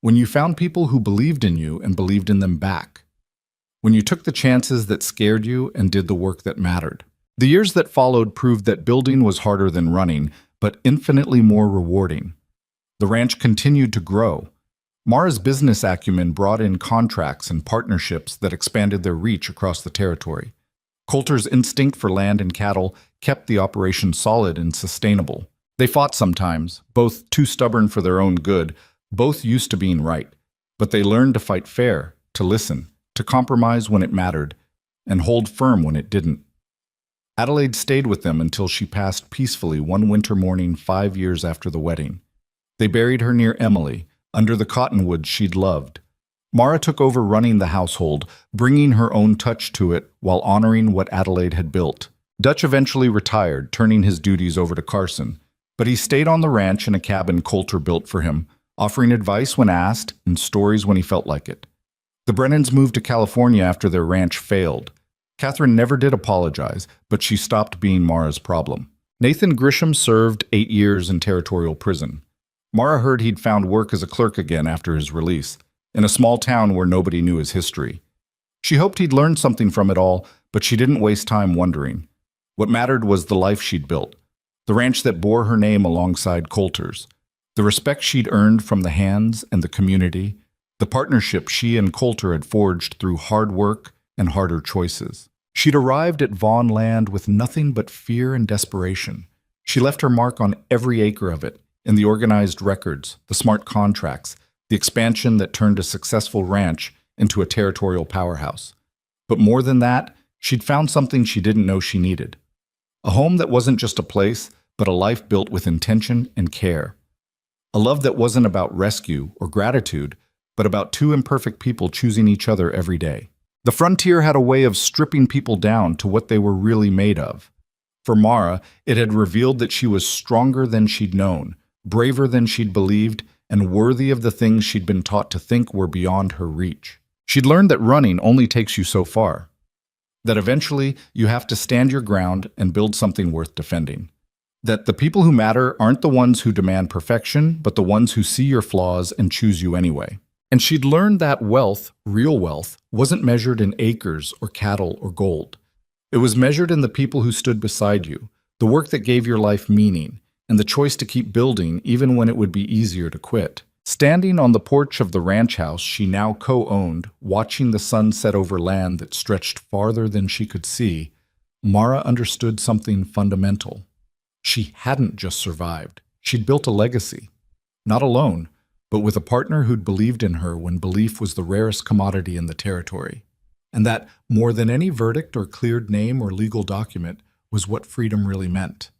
When you found people who believed in you and believed in them back. When you took the chances that scared you and did the work that mattered. The years that followed proved that building was harder than running, but infinitely more rewarding. The ranch continued to grow. Mara's business acumen brought in contracts and partnerships that expanded their reach across the territory. Coulter's instinct for land and cattle kept the operation solid and sustainable. They fought sometimes, both too stubborn for their own good, both used to being right. But they learned to fight fair, to listen, to compromise when it mattered, and hold firm when it didn't. Adelaide stayed with them until she passed peacefully one winter morning 5 years after the wedding. They buried her near Emily, under the cottonwoods she'd loved. Mara took over running the household, bringing her own touch to it while honoring what Adelaide had built. Dutch eventually retired, turning his duties over to Carson, but he stayed on the ranch in a cabin Coulter built for him, offering advice when asked and stories when he felt like it. The Brennans moved to California after their ranch failed. Catherine never did apologize, but she stopped being Mara's problem. Nathan Grisham served 8 years in territorial prison. Mara heard he'd found work as a clerk again after his release, in a small town where nobody knew his history. She hoped he'd learned something from it all, but she didn't waste time wondering. What mattered was the life she'd built, the ranch that bore her name alongside Coulter's, the respect she'd earned from the hands and the community, the partnership she and Coulter had forged through hard work and harder choices. She'd arrived at Vaughn land with nothing but fear and desperation. She left her mark on every acre of it, in the organized records, the smart contracts, the expansion that turned a successful ranch into a territorial powerhouse. But more than that, she'd found something she didn't know she needed. A home that wasn't just a place, but a life built with intention and care. A love that wasn't about rescue or gratitude, but about two imperfect people choosing each other every day. The frontier had a way of stripping people down to what they were really made of. For Mara, it had revealed that she was stronger than she'd known, braver than she'd believed, and worthy of the things she'd been taught to think were beyond her reach. She'd learned that running only takes you so far, that eventually you have to stand your ground and build something worth defending. That the people who matter aren't the ones who demand perfection, but the ones who see your flaws and choose you anyway. And she'd learned that wealth, real wealth, wasn't measured in acres or cattle or gold. It was measured in the people who stood beside you, the work that gave your life meaning, and the choice to keep building even when it would be easier to quit. Standing on the porch of the ranch house she now co-owned, watching the sun set over land that stretched farther than she could see, Mara understood something fundamental. She hadn't just survived. She'd built a legacy. Not alone, but with a partner who'd believed in her when belief was the rarest commodity in the territory. And that, more than any verdict or cleared name or legal document, was what freedom really meant.